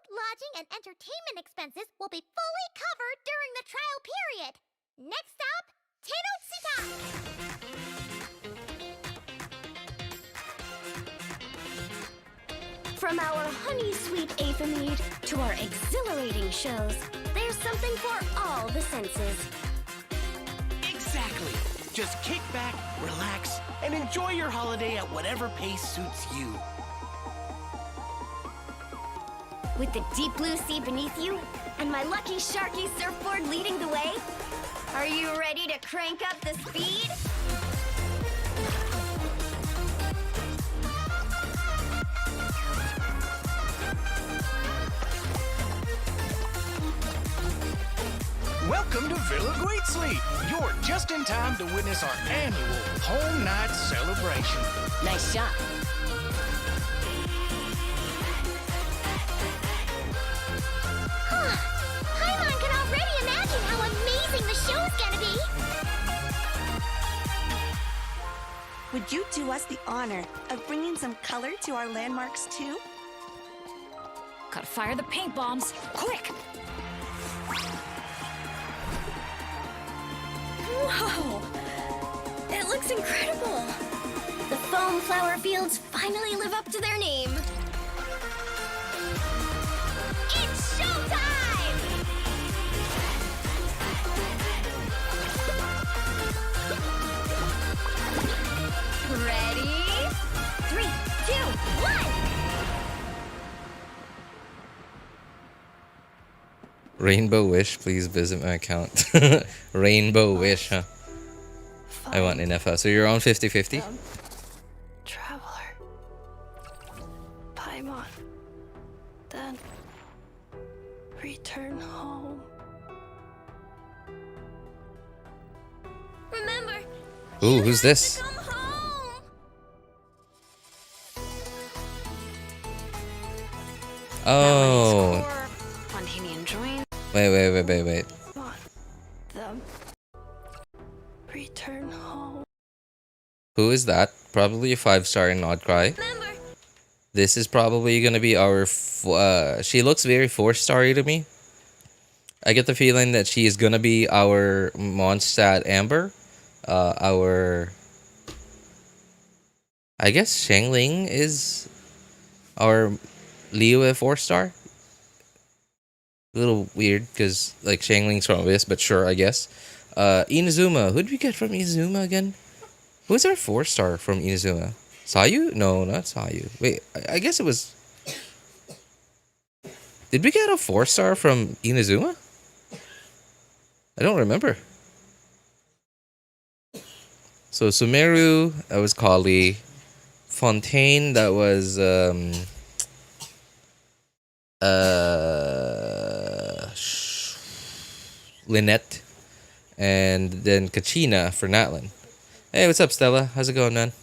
lodging, and entertainment expenses will be fully covered during the trial period. Next stop, Tenochtitan! From our honey-sweet Aethermead to our exhilarating shows, there's something for all the senses. Exactly. Just kick back, relax, and enjoy your holiday at whatever pace suits you. With the deep blue sea beneath you, and my lucky Sharky surfboard leading the way, are you ready to crank up the speed? Welcome to Villa Greatsleep. You're just in time to witness our annual home night celebration. Nice shot. Paimon can already imagine how amazing the show's gonna be! Would you do us the honor of bringing some color to our landmarks too? Gotta fire the paint bombs, quick! Whoa! It looks incredible! The foam flower fields finally live up to their name! It's showtime! Ready? 3, 2, 1! Rainbow Wish, please visit my account. Rainbow Wish, huh? I want Ineffa. So you're on 50-50? Traveler. Paimon. Then return home. Remember, Ooh, who's this? come home! Oh. Montanian join Wait. them. Return home. Who is that? Probably a 5-star in Nodcry. Remember, This is probably gonna be our... she looks very 4-star to me. I get the feeling that she is gonna be our Mondstadt Amber. Our... I guess Xiangling is our Liyue 4-star. A little weird because like Xiangling's from this, but sure, I guess. Inazuma. Who did we get from Inazuma again? Who's our 4-star from Inazuma? Sayu? No, not Sayu. Wait, I guess it was... Did we get a 4-star from Inazuma? I don't remember. So Sumeru, that was Kali. Fontaine, that was Lynette. And then Kachina for Natlin. Hey, what's up, Stella? How's it going, man?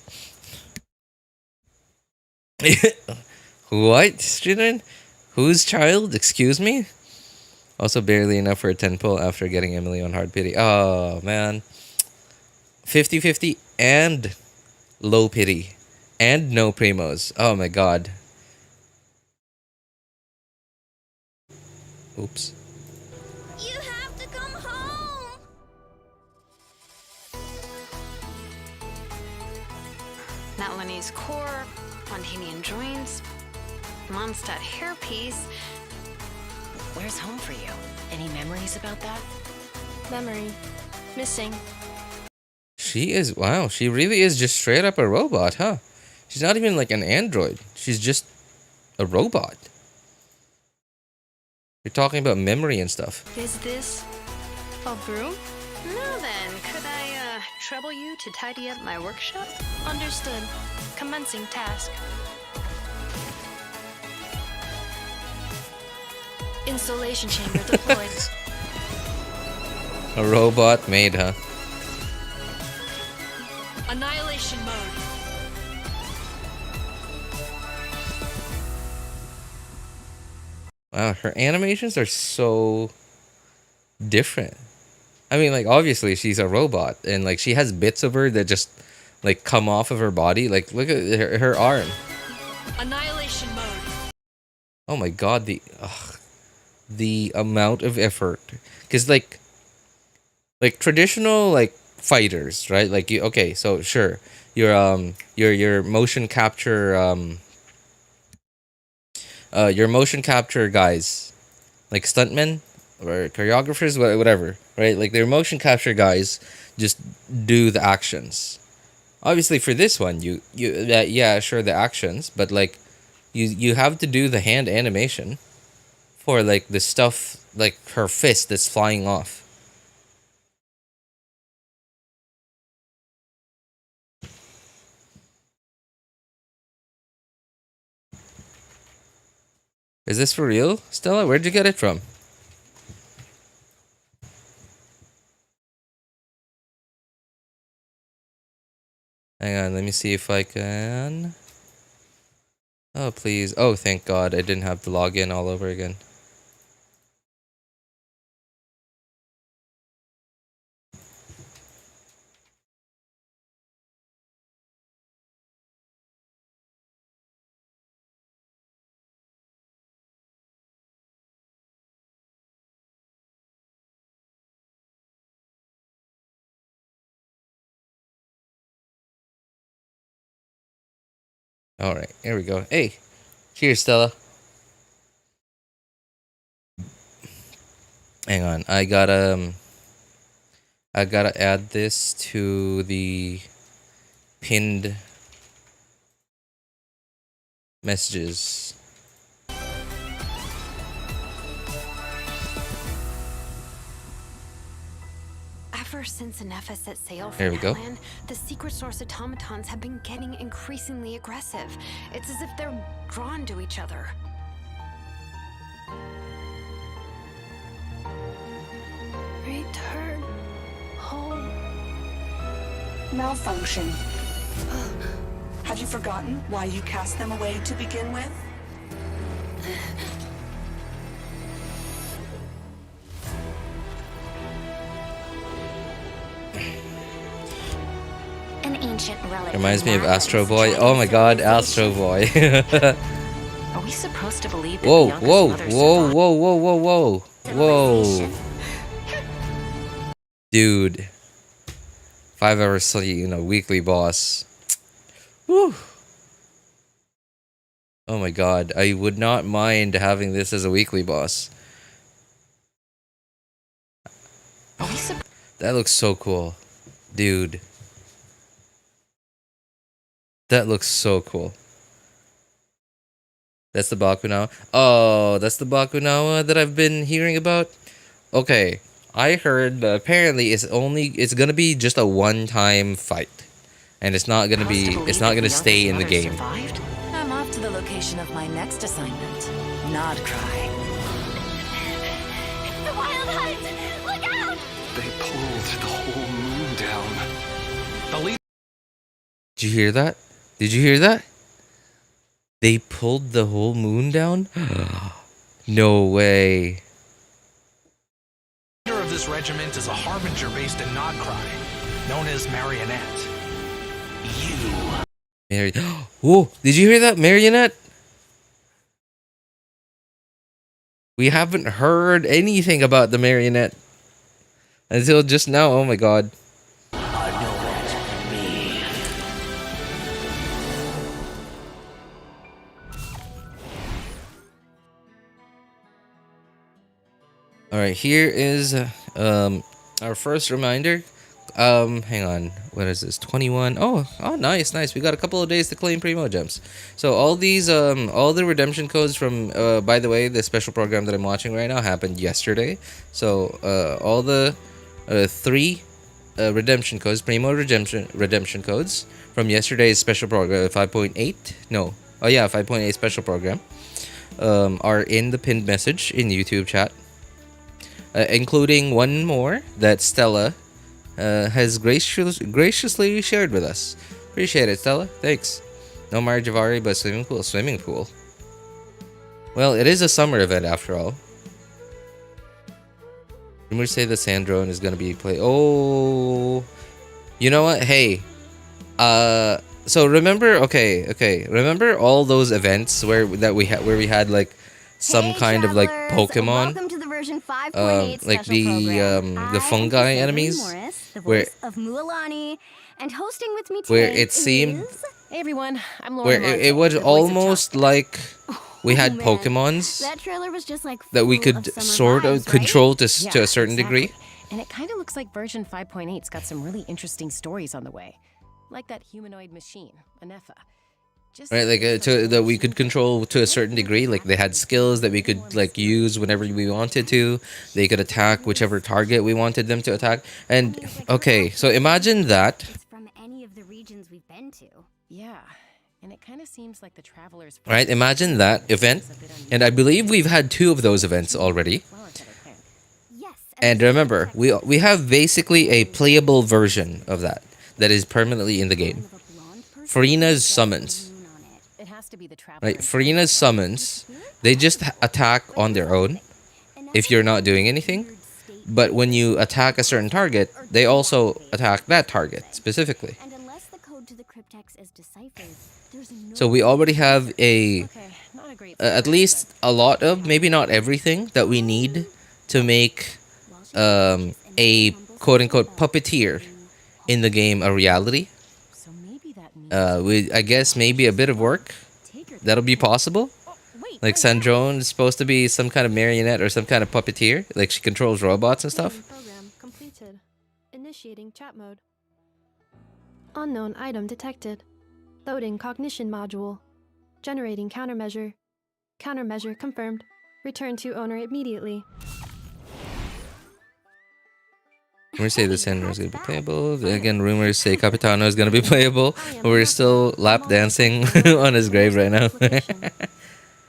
What, student? Whose child? Excuse me? Also barely enough for a 10 pull after getting Emilie on hard pity. Oh, man. 50-50 and low pity. And no primos. Oh, my God. Oops. you have to come home! Natlanese core, Montanian joins, Mondstadt hairpiece. Where's home for you? Any memories about that? Memory. Missing. She is... Wow, she really is just straight up a robot, huh? She's not even like an android. She's just a robot. You're talking about memory and stuff. Is this a broom? Now then, could I, trouble you to tidy up my workshop? Understood. Commencing task. Installation chamber deployed. A robot made, huh? Annihilation mode. Wow, her animations are so different. I mean, like, obviously she's a robot, and like she has bits of her that just like come off of her body. Like, look at her arm. Annihilation mode. Oh my god, the amount of effort. Cause like traditional like fighters, right? Like you okay, so sure. Your motion capture your motion capture guys, like stuntmen or choreographers, whatever, right? Like their motion capture guys just do the actions. Obviously, for this one, yeah, sure, the actions, but like you have to do the hand animation for like the stuff like her fist that's flying off. Is this for real, Stella? Where'd you get it from? Hang on, let me see if I can. Oh, please. Oh, thank God. I didn't have to log in all over again. Alright, here we go. Hey! Cheers, Stella. Hang on. I gotta add this to the pinned messages. Ever since Ineffa set sail There from we go. Outland, the secret source automatons have been getting increasingly aggressive. It's as if they're drawn to each other. Return home. Malfunction. Have you forgotten why you cast them away to begin with? An ancient relic. Reminds me of Astro Boy. Oh my God, Astro Boy. Are we supposed to believe that Whoa, Bianca's whoa, mother whoa, survived? whoa, whoa, whoa, whoa, whoa. Dude. 5 hours sleep, weekly boss. Whew. Oh my God, I would not mind having this as a weekly boss. Are we sup- That looks so cool. Dude. That looks so cool. That's the Bakunawa. Oh, that's the Bakunawa that I've been hearing about. Okay, I heard that apparently it's gonna be just a one-time fight, and it's not gonna supposed to be believe it's not that gonna Bianca's stay in the mother game. survived? I'm off to the location of my next assignment. Nod cry. The Wild Hunt! Look out! They pulled the whole moon down. The lead Did you hear that? Did you hear that? They pulled the whole moon down? No way. leader of this regiment is a harbinger based in Nodcry, known as Marionette. Whoa, did you hear that, Marionette? We haven't heard anything about the Marionette until just now. Oh my God. All right, here is our first reminder. Hang on. What is this? 21. Oh, nice. We got a couple of days to claim Primo gems. So all these all the redemption codes from by the way, the special program that I'm watching right now happened yesterday. So all the 3 redemption codes, Primo redemption codes from yesterday's special program 5.8. No. Oh yeah, 5.8 special program. Are in the pinned message in YouTube chat. Including one more that Stella has graciously shared with us. Appreciate it, Stella. Thanks. No Marjavari, but swimming pool. Well, it is a summer event after all. Rumors say the sand drone is gonna be play. Oh, you know what? Hey, so remember? Okay. Remember all those events where we had like some Hey, kind of like travelers. Pokemon, Welcome to the version 5.8 like special program. the I fungi am Citlali enemies, Morris, the where voice of Mualani, and hosting with me where today it seemed is... Hey everyone, I'm Laura where Monte, it was the voice of almost Chasca. like we Oh, had man. Pokemons That trailer was just like that we full could of summer sort of vibes, right? control to Yeah, to a certain exactly. degree. And it kind of looks like version 5.8's got some really interesting stories on the way. Like that humanoid machine, Ineffa. Just Right, like that we could control to a certain degree. Like they had skills that we could like use whenever we wanted to. They could attack whichever target we wanted them to attack. And okay, so imagine that. It's from any of the regions we've been to. Yeah, and it kind of seems like the travelers. Right, imagine that event. And I believe we've had 2 of those events already. Yes. And remember, we have basically a playable version of that is permanently in the game. Farina's summons. It has to be the travelers. Right, Farina's summons, they just attack on their own if you're not doing anything. But when you attack a certain target, they also attack that target specifically. And unless the code to the cryptex is deciphered, there's no So we already have Okay, not a great. at least a lot of, maybe not everything, that we need to make a quote-unquote puppeteer in the game a reality. So maybe that means. I guess maybe a bit of work that'll be possible. Like Sandrone is supposed to be some kind of marionette or some kind of puppeteer. Like she controls robots and stuff. Program completed. Initiating chat mode. Unknown item detected. Loading cognition module. Generating countermeasure. Countermeasure confirmed. Return to owner immediately. Rumors say the Sandrone is going to be playable. Again, rumors say Capitano is going to be playable. We're still lap dancing on his grave right now.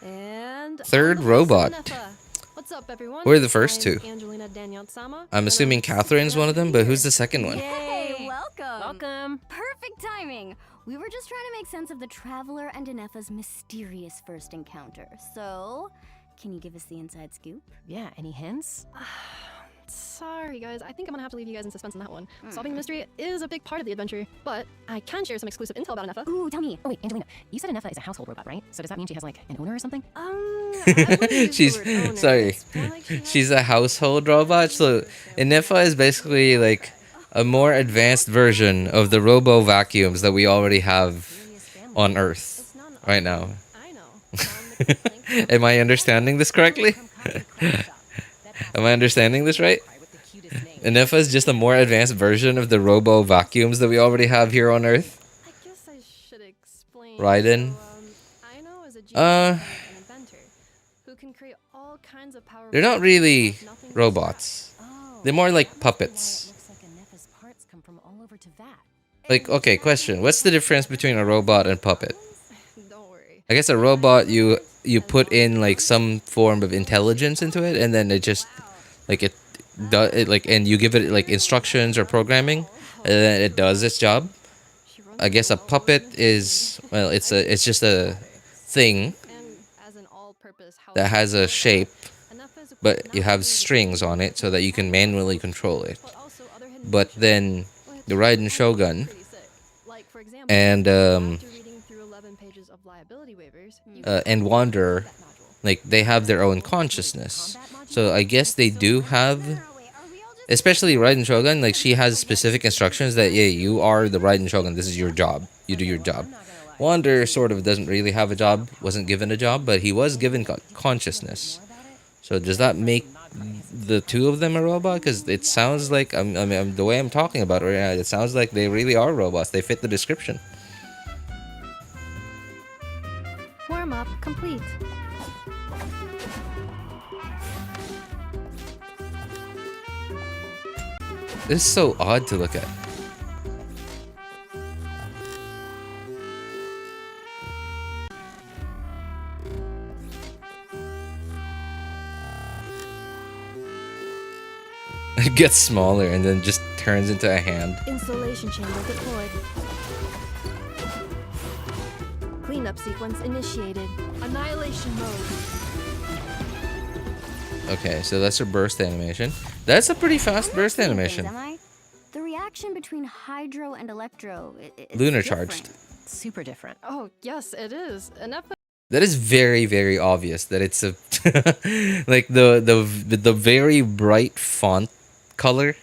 And Third on the robot. face of Ineffa. What's up, everyone? Who are the first I'm 2? Angelina Daniel-sama, I'm and assuming Catherine's one of them, but who's the second one? Hey, welcome. Welcome. Perfect timing. We were just trying to make sense of the Traveler and Ineffa's mysterious first encounter. So, can you give us the inside scoop? Yeah, any hints? Sorry, guys. I think I'm gonna have to leave you guys in suspense on that one. Solving the mystery is a big part of the adventure, but I can share some exclusive intel about Ineffa. Ooh, tell me. Oh wait, Angelina, you said Ineffa is a household robot, right? So does that mean she has like an owner or something? I wouldn't use the She's word owner. sorry. It's more like she has- She's a household robot. So Ineffa is basically like a more advanced version of the robo vacuums that we already have on Earth It's not an right now. I know. Am I understanding this correctly? Am I understanding this right? Ineffa is just a more advanced version of the robo vacuums that we already have here on Earth. I guess I should explain. Raiden. So, Aino is a genius Uh, an inventor who can create all kinds of powerful. They're not really with nothing but robots. Oh, They're more like that must be why puppets. It looks like Ineffa's parts come from all over to that. Like, okay, question. What's the difference between a robot and puppet? scraps. Don't worry. I guess a robot, you put in like some form of intelligence into it, and then it just like it does it, like, and you give it like instructions or programming, and then it does its job. I guess a puppet is, well, it's just a thing And as an all-purpose that has a shape, Ineffa is but equipped you not have only with strings on it so that you can manually control it. but also other hidden But features. then Which the Raiden are Shogun pretty sick. Like, for example, and after reading through 11 pages of liability waivers, you can and Wanderer, that module. like they have their own consciousness. So I guess they do have, especially Raiden Shogun, like she has specific instructions that, yeah, you are the Raiden Shogun, this is your job, you do your job. Wanderer sort of doesn't really have a job, wasn't given a job, but he was given consciousness. So does that make the 2 of them a robot? Because it sounds like, I mean, the way I'm talking about it right now, it sounds like they really are robots. They fit the description. Warm-up complete. This is so odd to look at. It gets smaller and then just turns into a hand. Installation chamber deployed. Cleanup sequence initiated. Annihilation mode. Okay, so that's her burst animation. That's a pretty fast burst animation. Am I? The reaction between Hydro and Electro. It's Lunar different. charged. Super different. Oh, yes, it is. Ineffa That is very, very obvious that it's a Like the very bright font color,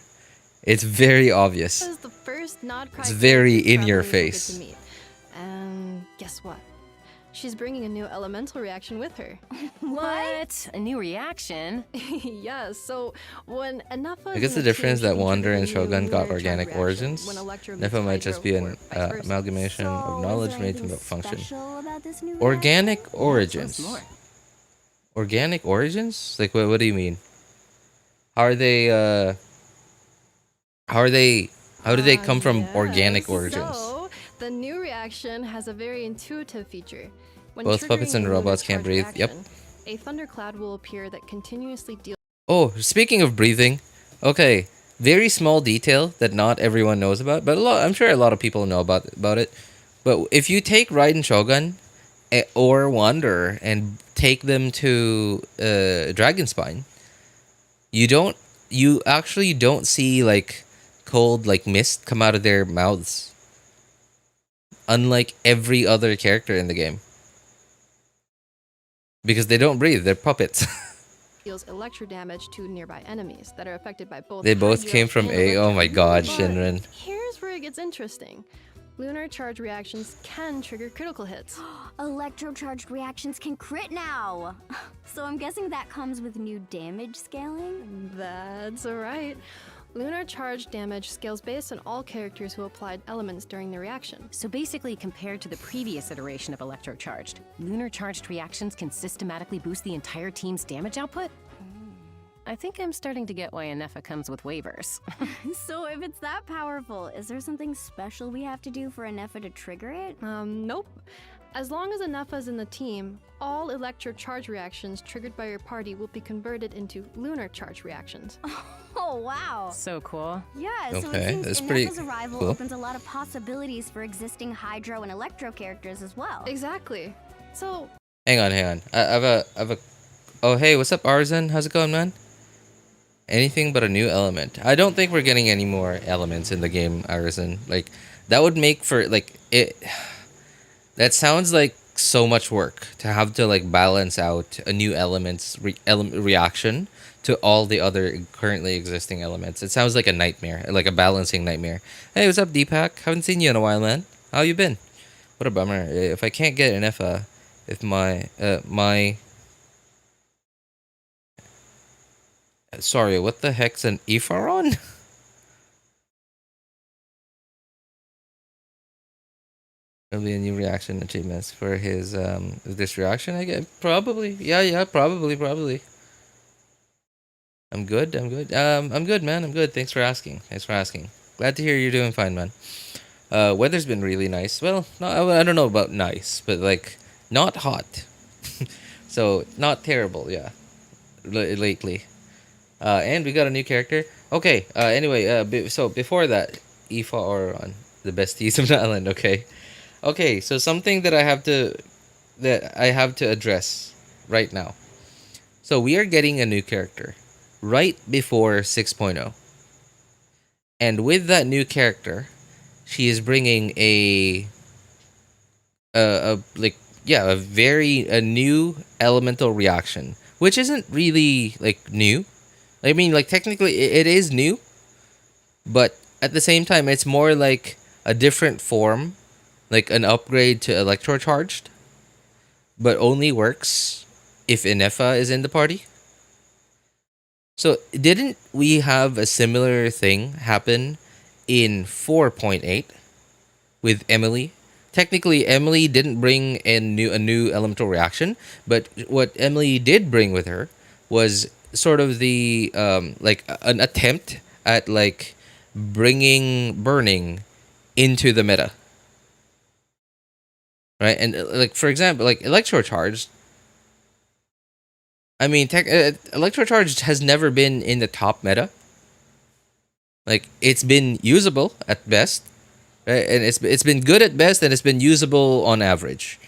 it's very obvious. This is the first nod It's very in your face. And guess what? She's bringing a new elemental reaction with her. What? A new reaction? Yes, so when Ineffa I guess the difference that Wander and Shogun got organic origins. Ineffa might just be an amalgamation of knowledge made to function. Organic origins. Organic origins? Like what do you mean? How are they how do they come from organic origins? So, the new reaction has a very intuitive feature. When Both puppets and triggering a robots lunar can't charge breathe. Yep. reaction, a thundercloud will appear that continuously deals. Oh, speaking of breathing, okay, very small detail that not everyone knows about, but I'm sure a lot of people know about it. But if you take Raiden Shogun or Wanderer and take them to Dragonspine, you actually don't see like cold like mist come out of their mouths. Unlike every other character in the game. Because they don't breathe, they're puppets. Deals electro damage to nearby enemies that are affected by both. They both came from A. Oh my god, But Shinran. here's where it gets interesting. Lunar charge reactions can trigger critical hits. Electrocharged reactions can crit now. So I'm guessing that comes with new damage scaling? That's right. Lunar charge damage scales based on all characters who applied elements during the reaction. So basically, compared to the previous iteration of electrocharged, lunar charged reactions can systematically boost the entire team's damage output? I think I'm starting to get why Ineffa comes with waivers. So if it's that powerful, is there something special we have to do for Ineffa to trigger it? Nope. As long as Ineffa's in the team, all electro charge reactions triggered by your party will be converted into lunar charge reactions. Oh, wow. So cool. Yeah, so Okay, it seems that's pretty Ineffa's arrival cool. opens a lot of possibilities for existing Hydro and Electro characters as well. Exactly. So, Hang on. I have a. Oh hey, what's up, Arzen? How's it going, man? Anything but a new element. I don't think we're getting any more elements in the game, Arzen. Like that would make for like it. That sounds like so much work to have to like balance out a new element's reaction to all the other currently existing elements. It sounds like a nightmare, like a balancing nightmare. Hey, what's up, Deepak? Haven't seen you in a while, man. How you been? What a bummer. If I can't get an Ineffa, if my sorry, what the heck's an Epharon? There'll be a new reaction achievements for his this reaction. I get probably probably. I'm good. I'm good, man. I'm good. Thanks for asking. Glad to hear you're doing fine, man. Weather's been really nice. Well, I don't know about nice, but like not hot. So not terrible. Yeah, lately. And we got a new character. Okay. Anyway. So before that, Aoife Oron, the besties of the island. Okay. Okay, so something that I have to address right now. So we are getting a new character right before 6.0. And with that new character, she is bringing a new elemental reaction, which isn't really like new. I mean, like technically it is new, but at the same time it's more like a different form. Like an upgrade to electrocharged, but only works if Ineffa is in the party. So didn't we have a similar thing happen in 4.8 with Emilie? Technically, Emilie didn't bring a new elemental reaction, but what Emilie did bring with her was sort of the like an attempt at like bringing burning into the meta. Right, and like for example, like electrocharged. I mean, electrocharged has never been in the top meta. Like it's been usable at best, right? And it's been good at best, and it's been usable on average,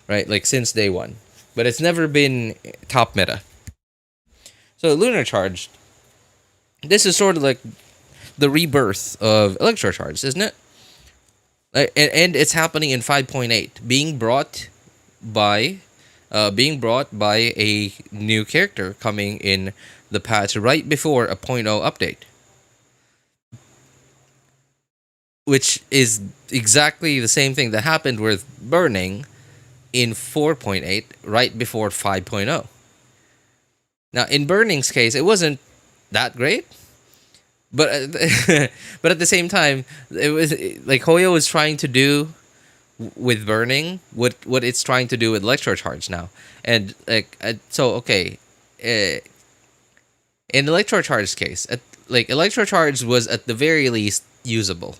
right? Like since day one, but it's never been top meta. So lunar charged. This is sort of like the rebirth of electrocharged, isn't it? And it's happening in 5.8, being brought by being brought by a new character coming in the patch right before a 0.0 update. Which is exactly the same thing that happened with Burning in 4.8 right before 5.0. Now, in Burning's case, it wasn't that great. But but at the same time, it was like Hoyo was trying to do with Burning what it's trying to do with Electrocharge now. And like so okay, in Electrocharge's case, Electrocharge was at the very least usable.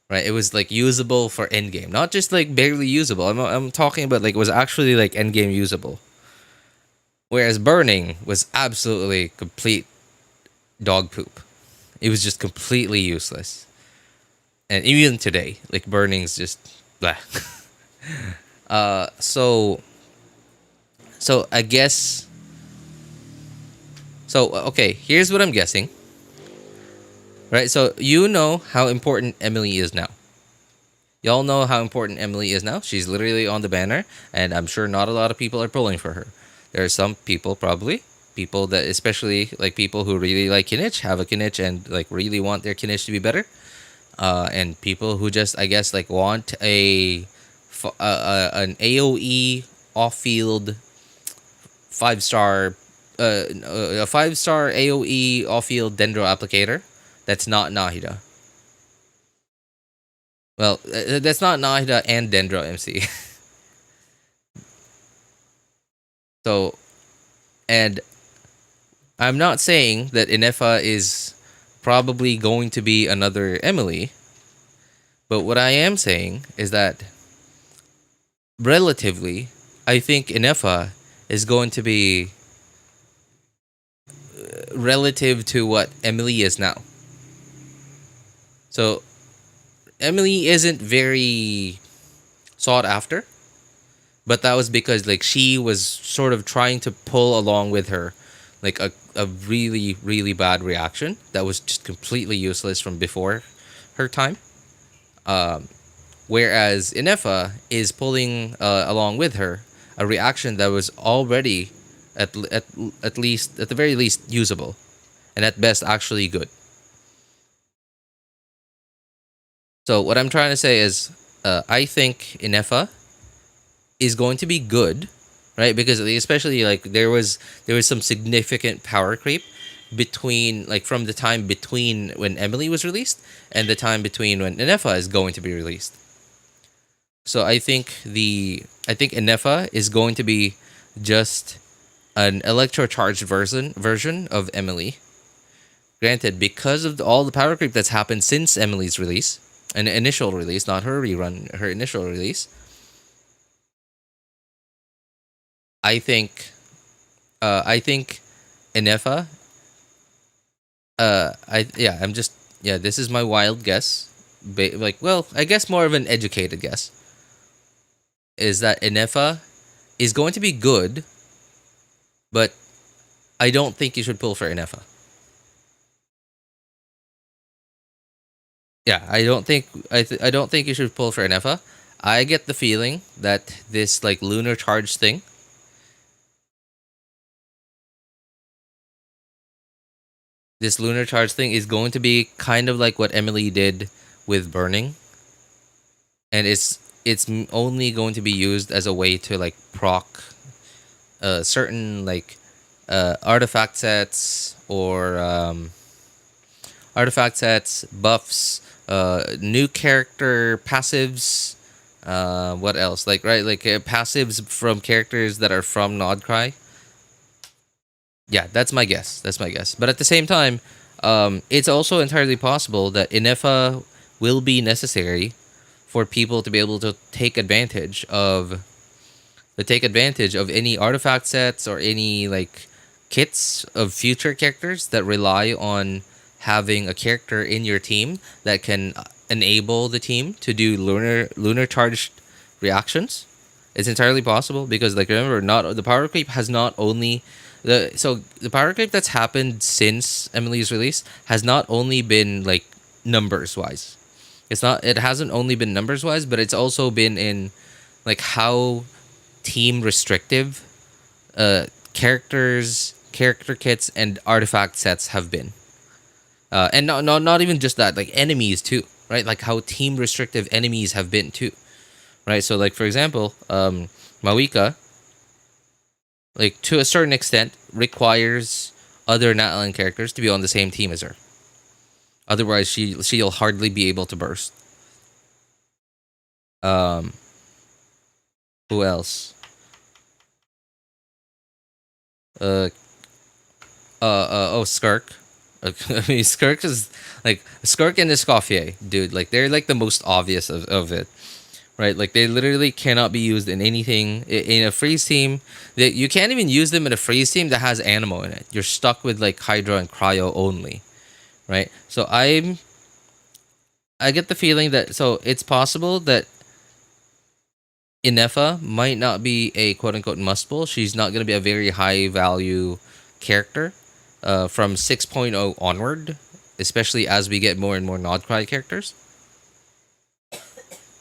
Right, it was like usable for endgame, not just like barely usable. I'm talking about like it was actually like endgame usable. Whereas Burning was absolutely complete dog poop. It was just completely useless. And even today, like Burning's just blah. So I guess. So okay, here's what I'm guessing. Right, so you know how important Emilie is now. Y'all know how important Emilie is now. She's literally on the banner, and I'm sure not a lot of people are pulling for her. There are some people, probably, people that, especially like people who really like Kinich, have a Kinich, and like really want their Kinich to be better. And people who just, I guess, like want an AOE off-field 5-star, a 5-star AOE off-field Dendro applicator. That's not Nahida. Well, that's not Nahida and Dendro MC. So, and I'm not saying that Ineffa is probably going to be another Emilie, but what I am saying is that relatively, I think Ineffa is going to be relative to what Emilie is now. So, Emilie isn't very sought after, but that was because like she was sort of trying to pull along with her like a really, really bad reaction that was just completely useless from before her time. Whereas Ineffa is pulling along with her a reaction that was already at the very least usable, and at best actually good. So what I'm trying to say is, I think Ineffa is going to be good, right? Because especially like there was some significant power creep between like from the time between when Emilie was released and the time between when Ineffa is going to be released. So I think Ineffa is going to be just an electrocharged version of Emilie. Granted, because of all the power creep that's happened since Emilie's release, an initial release, not her rerun, her initial release. I think Ineffa. This is my wild guess. I guess more of an educated guess. Is that Ineffa is going to be good, but I don't think you should pull for Ineffa. Yeah, I don't think you should pull for Ineffa. I get the feeling that this like lunar charge thing is going to be kind of like what Emilie did with Burning, and it's only going to be used as a way to like proc certain like artifact sets or artifact sets, buffs, new character passives. What else? Passives from characters that are from Nodcry. Yeah, that's my guess. But at the same time, it's also entirely possible that Ineffa will be necessary for people to be able to take advantage of any artifact sets or any like kits of future characters that rely on having a character in your team that can enable the team to do lunar charged reactions. It's entirely possible because like remember, not the power creep has not only the power creep that's happened since Emilie's release has not only been like numbers wise. It hasn't only been numbers wise, but it's also been in like how team restrictive characters, character kits, and artifact sets have been. And not even just that, like enemies too, right? Like how team restrictive enemies have been too, right? So like for example, Mavuika, like to a certain extent, requires other Natlan characters to be on the same team as her. Otherwise, she'll hardly be able to burst. Who else? Skirk. I mean, Skirk is like Skirk and Escoffier, dude. Like they're like the most obvious of it, right? Like they literally cannot be used in anything in a freeze team. You can't even use them in a freeze team that has Animo in it. You're stuck with like Hydra and Cryo only, right? So I get the feeling that it's possible that Ineffa might not be a quote unquote must pull. She's not going to be a very high value character from 6.0 onward, especially as we get more and more Nodcry characters.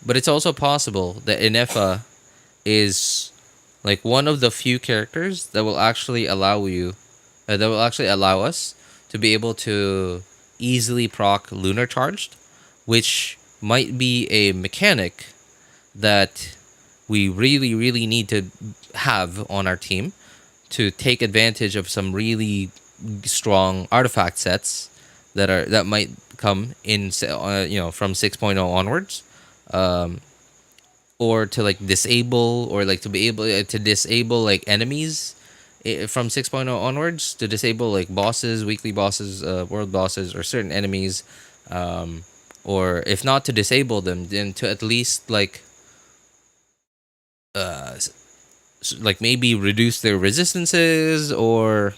But it's also possible that Ineffa is like one of the few characters that will actually allow us to be able to easily proc Lunar Charged, which might be a mechanic that we really, really need to have on our team to take advantage of some really strong artifact sets that might come in, from 6.0 onwards, or to like disable, or like to be able to disable like enemies from 6.0 onwards, to disable like bosses, weekly bosses, world bosses, or certain enemies, or if not to disable them, then to at least like maybe reduce their resistances, or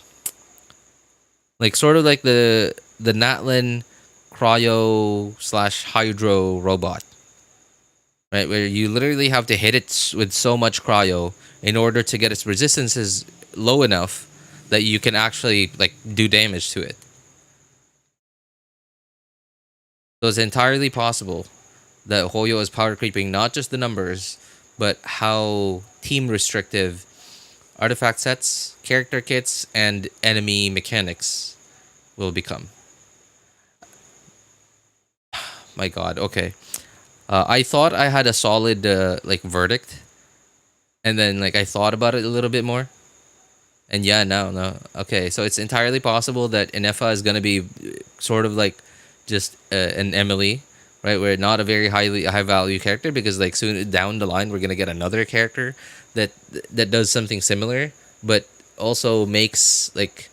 like sort of like the Natlan cryo / hydro robot, right, where you literally have to hit it with so much cryo in order to get its resistances low enough that you can actually like do damage to it. So it's entirely possible that Hoyo is power creeping not just the numbers, but how team restrictive artifact sets, character kits, and enemy mechanics will become. My god, okay. I thought I had a solid verdict, and then like I thought about it a little bit more, and yeah, no. Okay, so it's entirely possible that Ineffa is gonna be sort of like just an Emilie, right? We're not a very high value character, because like soon down the line we're gonna get another character that does something similar, but also makes like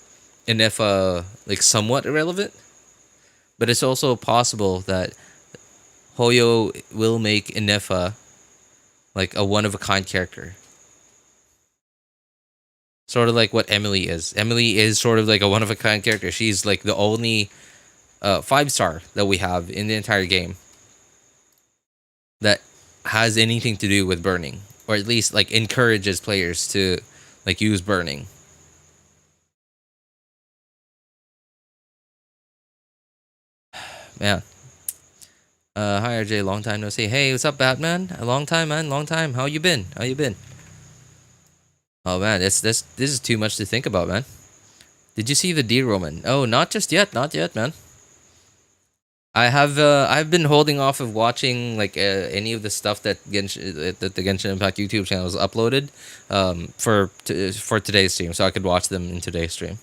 Ineffa like somewhat irrelevant. But it's also possible that Hoyo will make Ineffa like a one of a kind character, sort of like what Emilie is. Emilie is sort of like a one of a kind character. She's like the only 5-star that we have in the entire game that has anything to do with burning, or at least like encourages players to like use burning. Man. Hi RJ, long time no see. Hey, what's up, Batman? A long time, man. Long time. How you been? Oh man, this is too much to think about, man. Did you see the Deer Roman? Oh, not yet, man. I've been holding off of watching like any of the stuff that the Genshin Impact YouTube channel has uploaded for today's stream, so I could watch them in today's stream.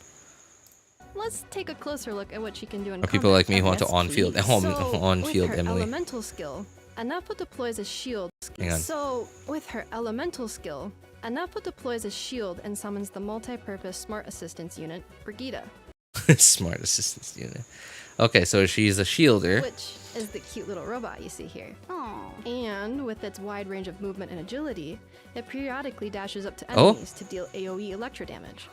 Let's take a closer look at what she can do in Or people like me who want to on-field with her Emilie. elemental skill, Ineffa deploys a shield. Hang on. So, with her elemental skill, Ineffa deploys a shield and summons the multi-purpose Smart Assistance Unit, Brigida. Smart Assistance Unit. Okay, so she's a shielder. Which is the cute little robot you see here. Aww. And with its wide range of movement and agility, it periodically dashes up to Oh. enemies to deal AoE electro damage.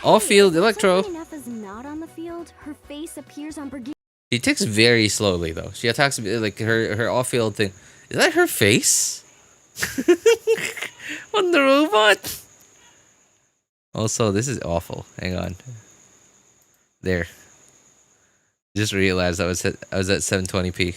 Off-field electro. When Ineffa's not on the field, her face appears on Brigida. She ticks very slowly though. She attacks like her off-field thing. Is that her face? On the robot? Also, this is awful. Hang on. There. Just realized I was at 720p.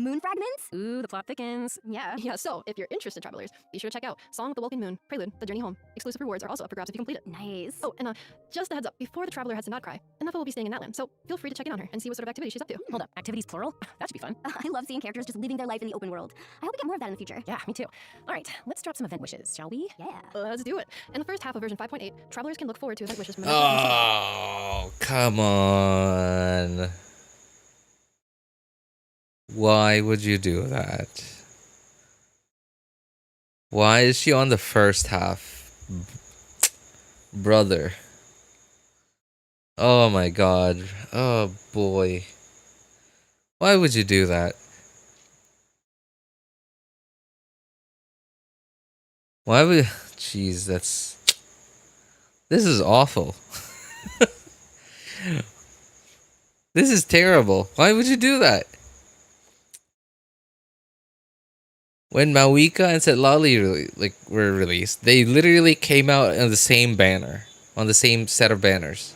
Moon fragments? Ooh, the plot thickens. Yeah. Yeah, so if you're interested, travelers, be sure to check out Song of the Welkin Moon, Prelude, The Journey Home. Exclusive rewards are also up for grabs if you complete it. Nice. Oh, and just a heads up, before the traveler heads to Notcry, Ineffa will be staying in that land, so feel free to check in on her and see what sort of activity she's up to. Hold up, activities plural? That should be fun. I love seeing characters just living their life in the open world. I hope we get more of that in the future. Yeah, me too. All right, let's drop some event wishes, shall we? Yeah. Let's do it. In the first half of version 5.8, travelers can look forward to event wishes from Oh, come on. Why would you do that? Why is she on the first half? Brother. Oh my god. Oh boy. Why would you do that? Why would... Jeez, that's... This is awful. This is terrible. Why would you do that? When Mavuika and Citlali were released, they literally came out on the same banner, on the same set of banners,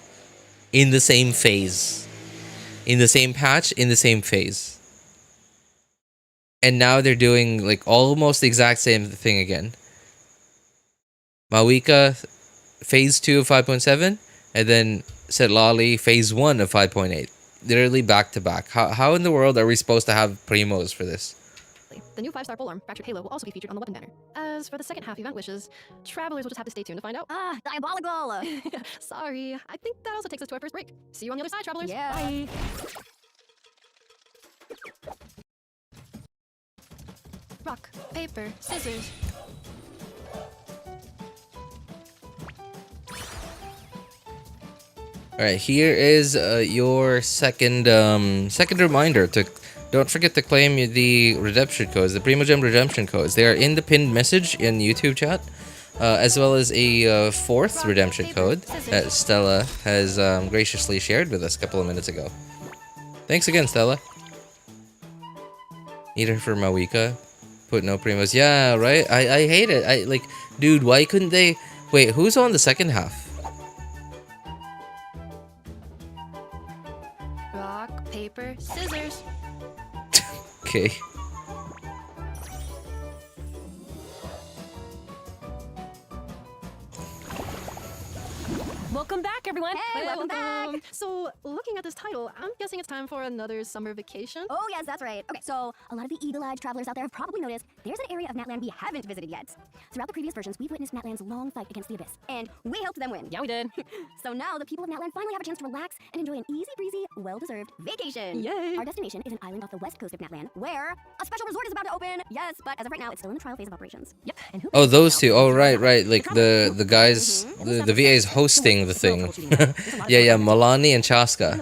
in the same phase, in the same patch, in the same phase. And now they're doing like almost the exact same thing again. Mavuika phase 2 of 5.7, and then Citlali phase 1 of 5.8. Literally back to back. How in the world are we supposed to have primos for this? The new 5-star polearm, Fractured Halo, will also be featured on the weapon banner. As for the second half event wishes, travelers will just have to stay tuned to find out. Ah, diabolical! Sorry, I think that also takes us to our first break. See you on the other side, travelers. Yeah. Bye. Rock, paper, scissors. All right, here is your second reminder to don't forget to claim the redemption codes, the Primo Gem redemption codes. They are in the pinned message in YouTube chat, as well as a fourth redemption code that Stella has graciously shared with us a couple of minutes ago. Thanks again, Stella. Need her for Mavuika. Put no primos. Yeah, right. I hate it. Dude, why couldn't they? Wait, who's on the second half? Rock, paper, scissors. Okay. Welcome back, everyone. Hey, welcome back. So, looking at this title, I'm guessing it's time for another summer vacation. Oh, yes, that's right. Okay, so a lot of the eagle-eyed travelers out there have probably noticed there's an area of Natland we haven't visited yet. Throughout the previous versions, we've witnessed Natland's long fight against the Abyss, and we helped them win. Yeah, we did. So now the people of Natland finally have a chance to relax and enjoy an easy-breezy, well-deserved vacation. Yay! Our destination is an island off the west coast of Natland, where a special resort is about to open. Yes, but as of right now, it's still in the trial phase of operations. Yep. And who? Oh, those two. Oh, right. Like the guys, the VA is hosting the thing. yeah, Mualani and Chasca.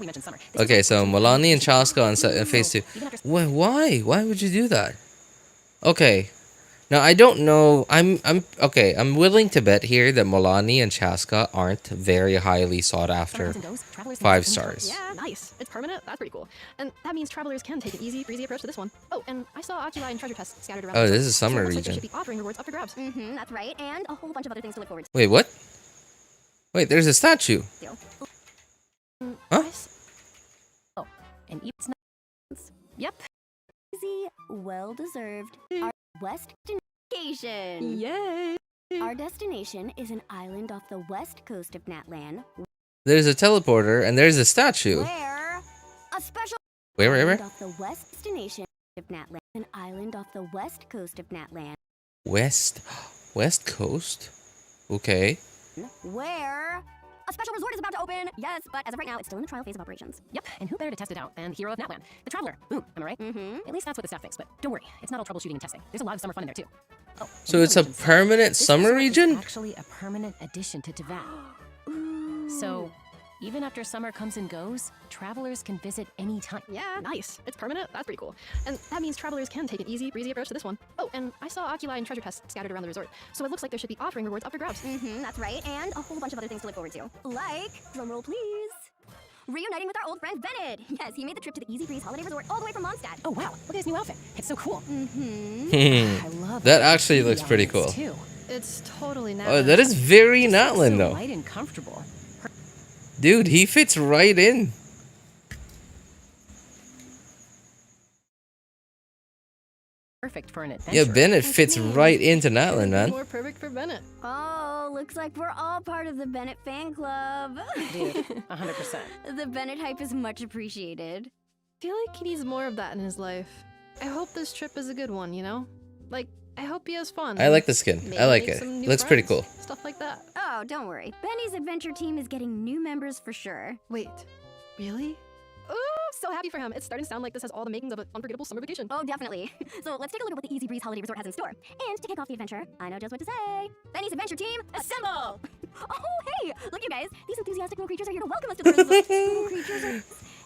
Okay, so Mualani and Chasca on phase 2. Why? Why would you do that? Okay. Now I don't know. I'm okay. I'm willing to bet here that Mualani and Chasca aren't very highly sought after 5 stars. Yeah, nice. It's permanent. That's pretty cool. And that means travelers can take an easy, breezy approach to this one. Oh, and I saw oculi and treasure chests scattered around. Oh, the this is summer so it looks like region. they should be offering rewards up for grabs. That's right, and a whole bunch of other things to look forward to. Wait, what? Wait, there's a statue. Huh? Oh, and it's not. Yep. Easy, well-deserved. Our west destination. Yay! Our destination is an island off the west coast of Natland, There's a teleporter and there's a statue. where a special Where? island off the west destination of Natland, an island off the west coast of Natland, West Coast? Okay. where a special resort is about to open. Yes, but as of right now, it's still in the trial phase of operations. Yep. And who better to test it out than Hero of Natland, the Traveler? Boom. Am I right? At least that's what the staff thinks. But don't worry, it's not all troubleshooting and testing. There's a lot of summer fun in there too. Oh, and So the it's a region. permanent This summer resort is region? actually a permanent addition to Teyvat. So even after summer comes and goes, travelers can visit anytime. Yeah, nice. It's permanent. That's pretty cool. And that means travelers can take an easy, breezy approach to this one. Oh, and I saw oculi and treasure chests scattered around the resort. So it looks like they should be offering rewards up for grabs. That's right, and a whole bunch of other things to look forward to. Like, drumroll please, reuniting with our old friend Bennett. Yes, he made the trip to the Easy Breeze Holiday Resort all the way from Mondstadt. Oh wow, look at his new outfit. It's so cool. Hmm. I love That it. actually looks pretty Outfits, cool. Too. It's totally not. Oh, that is very Just looks Natland so though. light and comfortable. Dude, he fits right in. perfect for an adventure. Yeah, Bennett fits right into Natlan, man. More perfect for Bennett. Oh, looks like we're all part of the Bennett fan club. Dude, 100%. The Bennett hype is much appreciated. I feel like he needs more of that in his life. I hope this trip is a good one, you know? Like, I hope he has fun. I like the skin. Maybe I like make it. some new Looks pretty friends, cool. Stuff like that. Oh, don't worry. Benny's adventure team is getting new members for sure. Wait, really? Oh, so happy for him. It's starting to sound like this has all the makings of an unforgettable summer vacation. Oh, definitely. So let's take a look at what the Easy Breeze Holiday Resort has in store. And to kick off the adventure, I know just what to say. Benny's adventure team, assemble! Oh, hey! Look, you guys. These enthusiastic little creatures are here to welcome us to the resort. Little creatures are...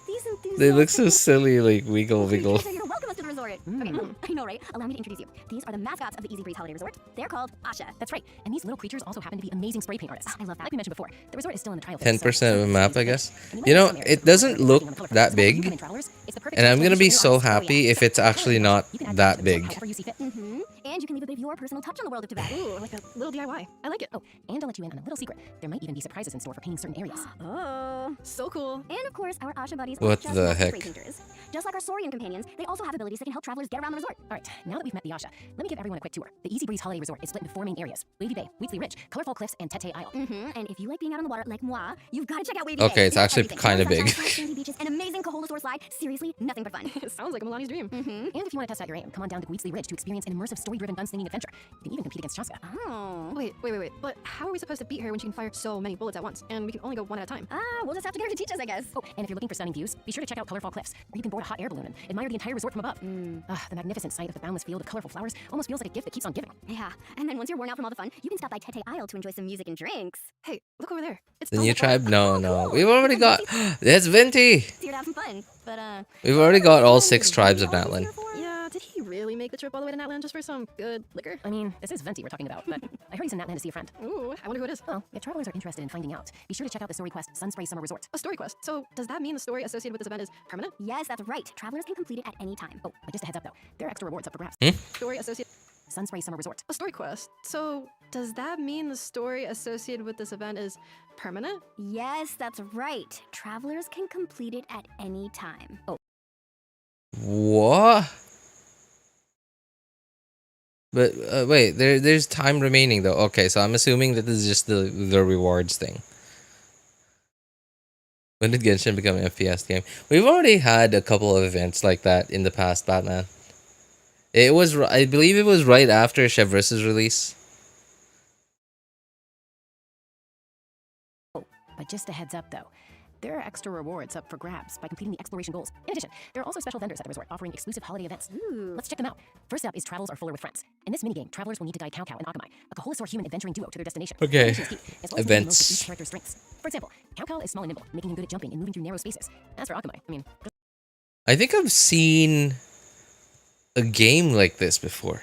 These enthusiastic... They look so silly, like wiggle wiggle. Creatures are here to welcome us to the resort. Okay, I know, right? Allow me to introduce you. These are the mascots of the Easy Breeze Holiday Resort. They're called Asha. That's right. And these little creatures also happen to be amazing spray paint artists. I love that. Like we mentioned before, the resort is still in the trial phase. 10% of a map, I guess. You know, it doesn't look that big. And I'm gonna be so happy if it's actually not that big. And you can leave a bit of your personal touch on the world of Tibet. Ooh, like a little DIY. I like it. Oh, and I'll let you in on a little secret. There might even be surprises in store for painting certain areas. Oh. So cool. And of course, our Asha buddies What aren't just the master heck? spray painters. Just like our Saurian companions, they also have abilities that can help travelers get around the resort. All right, now that we've met the Asha, let me give everyone a quick tour. The Easy Breeze Holiday Resort is split into 4 main areas: Wavy Bay, Wheatsley Ridge, Colorful Cliffs, and Tete Isle. And if you like being out on the water like moi, you've got to check out Wavy Bay. Okay, it's actually kind of big. Sandy beaches and amazing Kaholosaur slide. Seriously, nothing but fun. It sounds like a Mualani's dream. And if you want to test out your aim, come on down to Wheatsley Ridge to experience an immersive story-driven gunslinging adventure. You can even compete against Chasca. Oh. Wait. But how are we supposed to beat her when she can fire so many bullets at once? And we can only go one at a time. We'll just have to get her to teach us, I guess. Oh, and if you're looking for stunning views, be sure to check out Colorful Cliffs, where you can board a hot air balloon and admire the entire resort from above. The magnificent sight of the boundless field of colorful flowers almost feels like a gift that keeps on giving. Yeah, and then once you're worn out from all the fun, you can stop by Tete Isle to enjoy some music and drinks. Hey, look over there. It's The new Dumbledore. tribe? No. We've already got... That's Venti! It's here to have some fun, but We've already got all 6 tribes of Natlan. Yeah, did he really make the trip all the way to Natlan just for some good liquor? I mean, this is Venti we're talking about, but I heard he's in Natlan to see a friend. Ooh, I wonder who it is. Well, if travelers are interested in finding out, be sure to check out the story quest Sunspray Summer Resort. A story quest. So does that mean the story associated with this event is permanent? yes, that's right. Travelers can complete it at any time. Oh, but just a heads up though, there are extra rewards up for grabs. Story associated. Sunspray Summer Resort. A story quest. So does that mean the story associated with this event is permanent? Yes, that's right. Travelers can complete it at any time. Oh. What? But wait, there's time remaining though. Okay, so I'm assuming that this is just the rewards thing. When did Genshin become an FPS game? We've already had a couple of events like that in the past, Batman. It was, I believe it was right after Chevrolet's release. Oh, but just a heads up though, there are extra rewards up for grabs by completing the exploration goals. In addition, there are also special vendors at the resort offering exclusive holiday events. Let's check them out. First up is Travels Are Fuller with Friends. In this minigame, travelers will need to guide Cow and Akamai, a Kaholosaur human adventuring duo to their destination. Okay. Missions keep, as well as Events. moves with each character's strengths. For example, Cow is small and nimble, making him good at jumping and moving through narrow spaces. As for Akamai, I mean, I think I've seen a game like this before.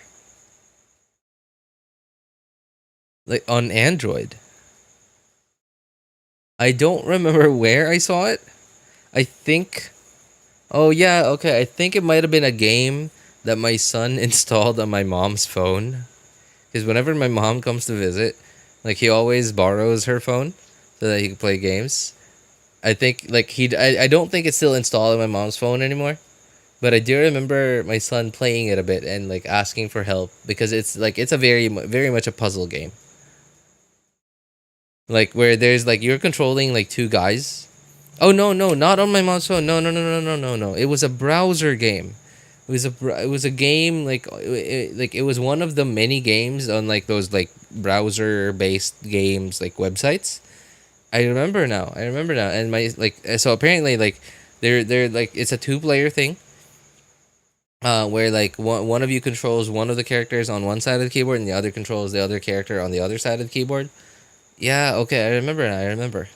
Like on Android. I don't remember where I saw it. I think... Oh yeah, okay. I think it might have been a game that my son installed on my mom's phone. Because whenever my mom comes to visit, like he always borrows her phone so that he can play games. I think like I don't think it's still installed on my mom's phone anymore. But I do remember my son playing it a bit and like asking for help because it's a very much a puzzle game. Like where there's like you're controlling like 2 guys. Oh no, not on my mom's phone. No. It was a browser game. It was a game like it was one of the many games on like those like browser based games like websites. I remember now. And my like so apparently like they're like it's a 2-player thing. Where like one of you controls one of the characters on one side of the keyboard and the other controls the other character on the other side of the keyboard. Yeah, okay, I remember.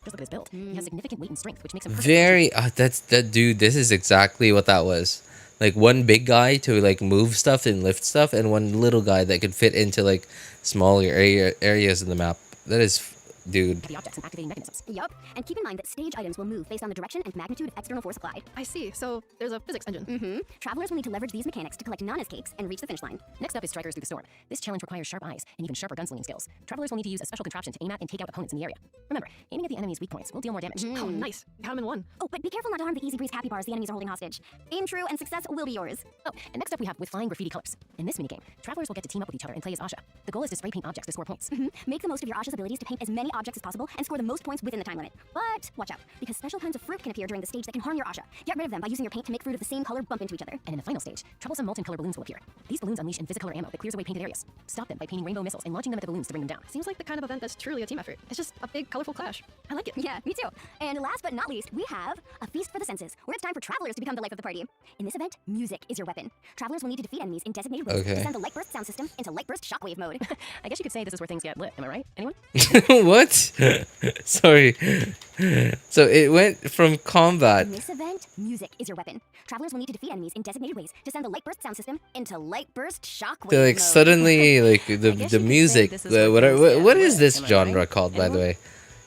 just look at his build. He has significant weight and strength, which makes him Very dude, this is exactly what that was. Like one big guy to like move stuff and lift stuff, and one little guy that could fit into like smaller areas in the map. That is dude. Heavy objects and activating mechanisms. Yup, and keep in mind that stage items will move based on the direction and magnitude of external force applied. I see, so there's a physics engine. Mm-hmm. Travelers will need to leverage these mechanics to collect non-escapes and reach the finish line. Next up is Strikers Through the Storm. This challenge requires sharp eyes and even sharper gunslinging skills. Travelers will need to use a special contraption to aim at and take out opponents in the area. Remember, aiming at the enemy's weak points will deal more damage. Oh, nice. Got him in one. Oh, but be careful not to harm the easy breeze happy bars the enemies are holding hostage. Aim true and success will be yours. Oh, and next up we have With Flying Graffiti Colors. In this minigame, travelers will get to team up with each other and play as Asha. The goal is to spray paint objects to score points. Make the most of your Asha's abilities to paint as many objects as possible and score the most points within the time limit. But watch out, because special kinds of fruit can appear during the stage that can harm your Asha. Get rid of them by using your paint to make fruit of the same color bump into each other. And in the final stage, troublesome molten color balloons will appear. These balloons unleash Invisicolor ammo that clears away painted areas. Stop them by painting rainbow missiles and launching them at the balloons to bring them down. Seems like the kind of event that's truly a team effort. It's just a big, colorful clash. I like it. Yeah, me too. And last but not least, we have a feast for the senses, where it's time for travelers to become the life of the party. In this event, music is your weapon. Travelers will need to defeat enemies in designated ways to send the light burst sound system into light burst shockwave mode. I guess you could say this is where things get lit. Am I right? Anyone? What? Sorry. So it went from combat. In this event, music is your weapon. Travelers will need to defeat enemies in designated ways to send the light burst sound system into light burst shockwave To like mode. suddenly like the music. What is this genre called, by the way?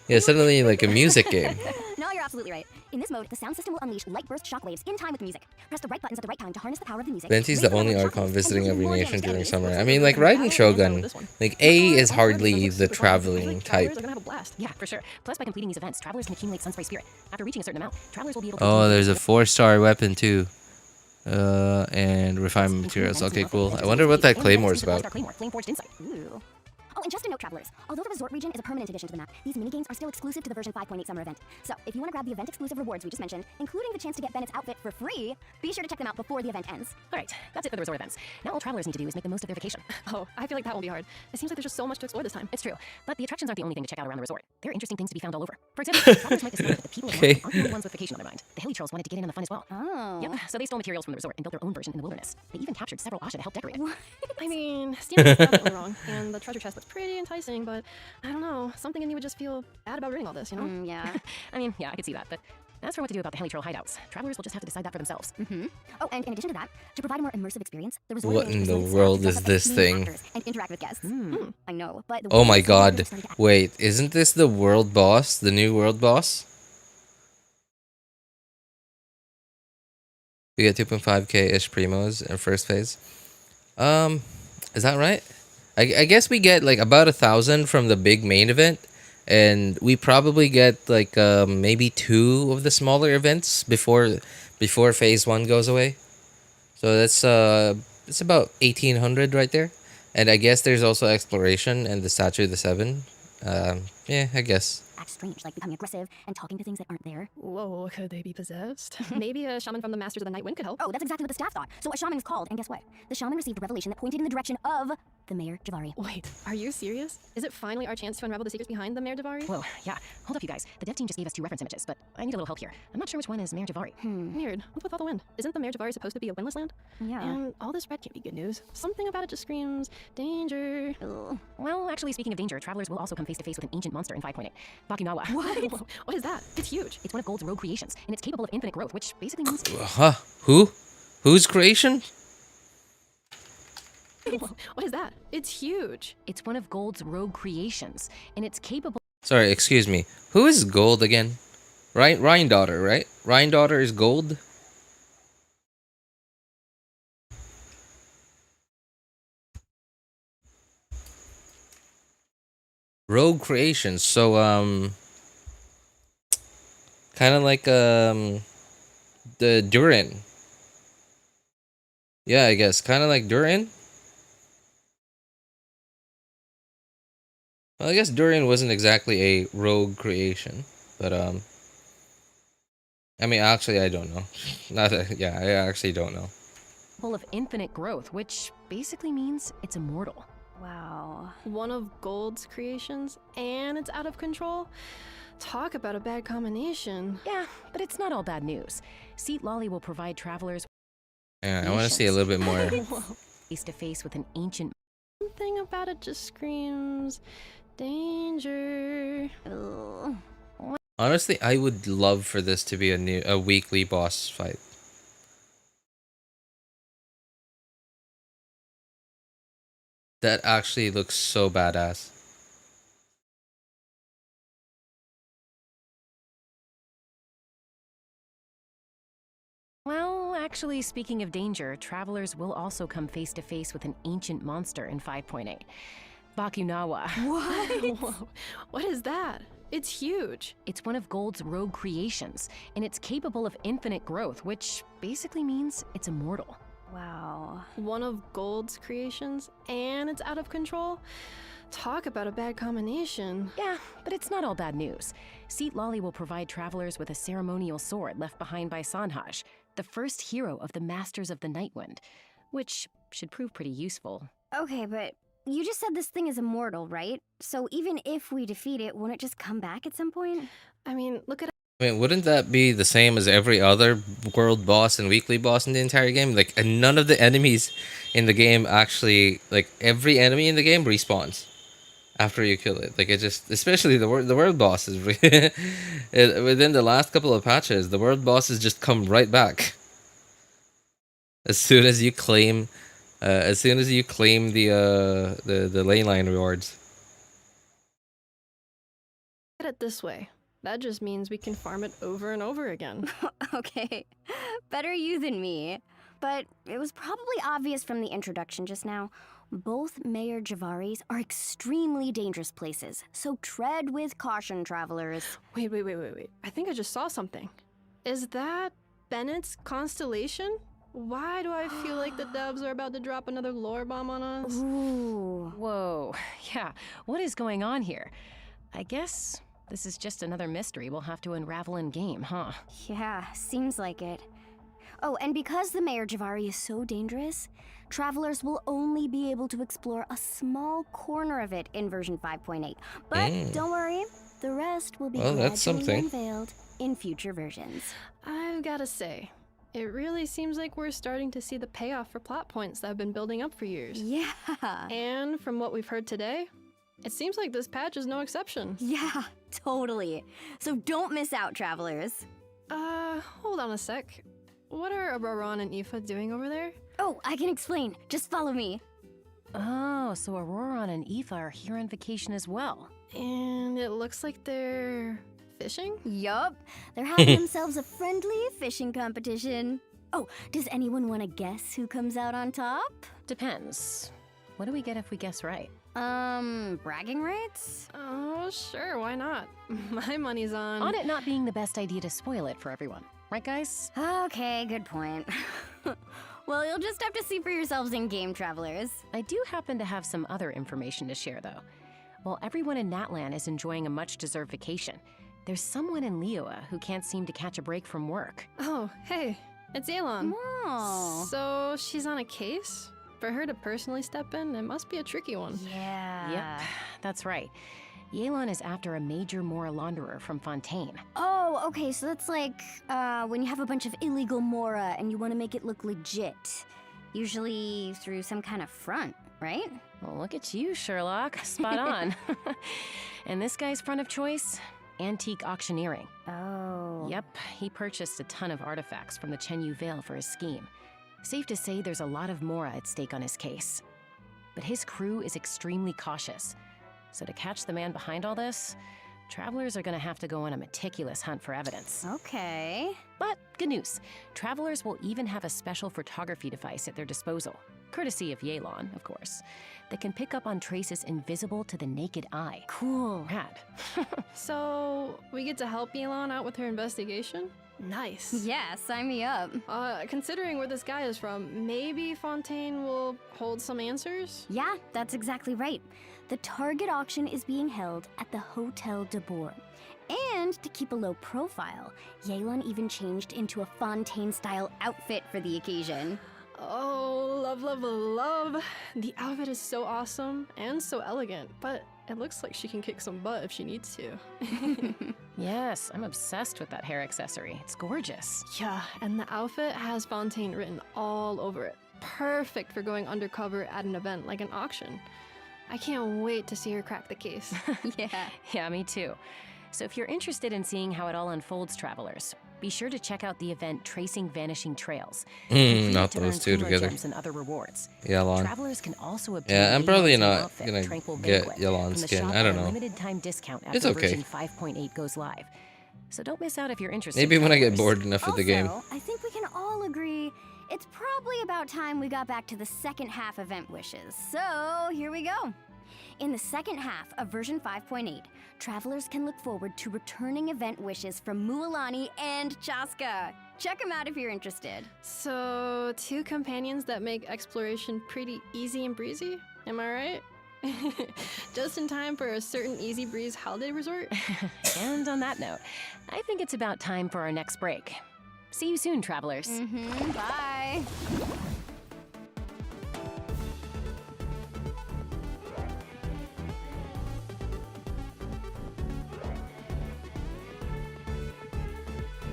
Yeah, suddenly like a music game. No, you're absolutely right. In this mode, the sound system will unleash light burst shockwaves in time with the music. Press the right buttons at the right time to harness the power of the music. Venti's Raise the level only of Archon shockwaves, visiting and every deal more nation damage to during enemies. summer. I mean, like Raiden Shogun, like A is hardly the traveling type. Travelers are gonna have a blast. Yeah, for sure. Plus, by completing these events, travelers can accumulate Sunspray Spirit. After reaching a certain amount, travelers will be able to... Oh, there's a 4-star weapon too. And refinement materials. Okay, cool. I wonder what that Claymore's about. Ooh. Oh, and just a note, travelers. Although the resort region is a permanent addition to the map, these minigames are still exclusive to the version 5.8 summer event. So, if you want to grab the event-exclusive rewards we just mentioned, including the chance to get Bennett's outfit for free, be sure to check them out before the event ends. Alright, that's it for the resort events. Now all travelers need to do is make the most of their vacation. Oh, I feel like that won't be hard. It seems like there's just so much to explore this time. It's true, but the attractions aren't the only thing to check out around the resort. There are interesting things to be found all over. For example, travelers might discover that the people of the aren't the only ones with vacation on their mind. The Hilly Trolls wanted to get in on the fun as well. Oh. Yep, so they stole materials from the resort and built their own version in the wilderness. They even captured several Asha to help decorate it. I mean, Steam is definitely wrong, and the treasure chest looks pretty enticing, but I don't know, something in me would just feel bad about ruining all this, you know? Yeah. I mean, yeah, I could see that, but as for what to do about the Heli Troll hideouts, travelers will just have to decide that for themselves. Oh, and in addition to that, to provide a more immersive experience, the resort What arranged in for the staff world to is dress up this as thing? actors and interact with guests. I know, but the Oh my world is so god. starting to act- Wait, isn't this the world boss? The new world boss? We get 2.5k-ish primos in first phase. Is that right? I guess we get like about 1,000 from the big main event. And we probably get like maybe 2 of the smaller events before phase 1 goes away. So that's it's about 1,800 right there. And I guess there's also exploration and the Statue of the Seven. Yeah, I guess. Act strange, like becoming aggressive and talking to things that aren't there. Whoa, could they be possessed? Maybe a shaman from the Masters of the Night Wind could help. Oh, that's exactly what the staff thought. So a shaman was called, and guess what? The shaman received a revelation that pointed in the direction of the Mayor Javari. Wait, are you serious? Is it finally our chance to unravel the secrets behind the Mayor Javari? Whoa, yeah. Hold up, you guys. The dev team just gave us 2 reference images, but I need a little help here. I'm not sure which one is Mayor Javari. Weird. What's with all the wind? Isn't the Mayor Javari supposed to be a windless land? Yeah. And all this red can't be good news. Something about it just screams danger. Ugh. Well, actually, speaking of danger, travelers will also come face to face with an ancient monster in 5.8. Bakunawa. What? What is that? It's huge. It's one of Gold's rogue creations, and it's capable of infinite growth, which basically means... Huh? Who? Whose creation? What is that? It's huge. It's one of Gold's rogue creations, and it's capable... Sorry, excuse me. Who is Gold again? Ryan Daughter, right? Ryan Daughter is Gold? Rogue creations. So kind of like the Durin. Yeah, I guess kind of like Durin. Well, I guess Durin wasn't exactly a rogue creation, but I mean, actually, I don't know. Yeah, I actually don't know. Full of infinite growth, which basically means it's immortal. Wow. One of Gold's creations, and it's out of control? Talk about a bad combination. Yeah, but it's not all bad news. Citlali will provide travelers Yeah, I want to see a little bit more. face to face with an ancient... Something about it just screams danger. Ugh. Honestly, I would love for this to be a weekly boss fight. That actually looks so badass. Well, actually, speaking of danger, travelers will also come face to face with an ancient monster in 5.8. Bakunawa. What? Whoa, what is that? It's huge. It's one of Gold's rogue creations, and it's capable of infinite growth, which basically means it's immortal. Wow. One of Gold's creations, and it's out of control? Talk about a bad combination. Yeah, but it's not all bad news. Citlali will provide travelers with a ceremonial sword left behind by Sanhaj, the first hero of the Masters of the Nightwind, which should prove pretty useful. Okay, but you just said this thing is immortal, right? So even if we defeat it, won't it just come back at some point? I mean, look at I mean, wouldn't that be the same as every other world boss and weekly boss in the entire game? Like, and none of the enemies in the game actually, like, every enemy in the game respawns after you kill it. Like, it just, especially the world bosses, within the last couple of patches, the world bosses just come right back. As soon as you claim, the lane line rewards. it this way. That just means we can farm it over and over again. Okay, better you than me. But it was probably obvious from the introduction just now. Both Mayor Javaris are extremely dangerous places, so tread with caution, travelers. Wait. I think I just saw something. Is that Bennett's constellation? Why do I feel like the devs are about to drop another lore bomb on us? Ooh. Whoa, yeah, what is going on here? I guess this is just another mystery we'll have to unravel in game, huh? Yeah, seems like it. Oh, and because the Mayor Javari is so dangerous, travelers will only be able to explore a small corner of it in version 5.8. But don't worry, the rest will be gradually unveiled in future versions. I've gotta say, it really seems like we're starting to see the payoff for plot points that have been building up for years. Yeah. And from what we've heard today, it seems like this patch is no exception. Yeah, totally. So don't miss out, travelers. Hold on a sec. What are Auroran and Ineffa doing over there? Oh, I can explain. Just follow me. Oh, so Auroran and Ineffa are here on vacation as well. And it looks like they're fishing? Yup. They're having themselves a friendly fishing competition. Oh, does anyone want to guess who comes out on top? Depends. What do we get if we guess right? Bragging rights? Oh, sure, why not? My money's on... On it not being the best idea to spoil it for everyone. Right, guys? Okay, good point. Well, you'll just have to see for yourselves in-game, travelers. I do happen to have some other information to share, though. While everyone in Natlan is enjoying a much-deserved vacation, there's someone in Liyue who can't seem to catch a break from work. Oh, hey, it's Yelan. Oh. So she's on a case? For her to personally step in, it must be a tricky one. Yeah. Yep, that's right. Yelan is after a major Mora launderer from Fontaine. Oh, okay, so that's like when you have a bunch of illegal Mora and you want to make it look legit. Usually through some kind of front, right? Well, look at you, Sherlock. Spot on. And this guy's front of choice? Antique auctioneering. Oh. Yep, he purchased a ton of artifacts from the Chenyu Vale for his scheme. Safe to say there's a lot of Mora at stake on his case. But his crew is extremely cautious. So to catch the man behind all this, travelers are gonna have to go on a meticulous hunt for evidence. Okay. But good news, travelers will even have a special photography device at their disposal, courtesy of Yelan, of course, that can pick up on traces invisible to the naked eye. Cool. Rad. So, we get to help Yelan out with her investigation? Nice. Yeah, sign me up. Considering where this guy is from, maybe Fontaine will hold some answers? Yeah, that's exactly right. The target auction is being held at the Hotel de Bourg. And to keep a low profile, Yelan even changed into a Fontaine-style outfit for the occasion. Oh, love. The outfit is so awesome and so elegant, but it looks like she can kick some butt if she needs to. Yes, I'm obsessed with that hair accessory. It's gorgeous. Yeah, and the outfit has Fontaine written all over it. Perfect for going undercover at an event like an auction. I can't wait to see her crack the case. Yeah, me too. So if you're interested in seeing how it all unfolds, travelers, be sure to check out the event Tracing Vanishing Trails. Not those two together. And other rewards. Yelan. Travelers can also obtain I'm probably not outfit, gonna TranquilBanquet, get Yelan's from the skin. shop I don't at a know. limited time discount after It's okay. version 5.8 goes live. So don't miss out if you're interested. Maybe when I get travelers. bored enough of the game. I think we can all all agree it's probably about time we got back to the second half event wishes. So here we go. In the second half of version 5.8, travelers can look forward to returning event wishes from Mualani and Chasca. Check them out if you're interested. So, 2 companions that make exploration pretty easy and breezy? Am I right? Just in time for a certain easy breeze holiday resort? And on that note, I think it's about time for our next break. See you soon, travelers. Bye.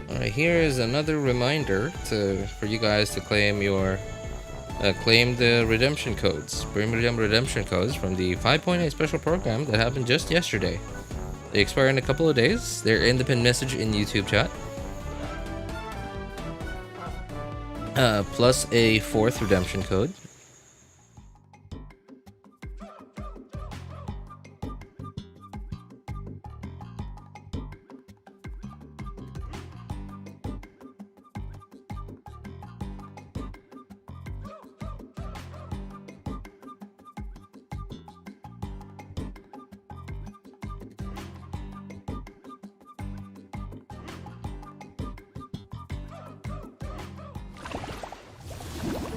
Alright, here is another reminder for you guys to claim the redemption codes, premium redemption codes from the 5.8 special program that happened just yesterday. They expire in a couple of days. They're in the pinned message in YouTube chat. Plus a 4th redemption code.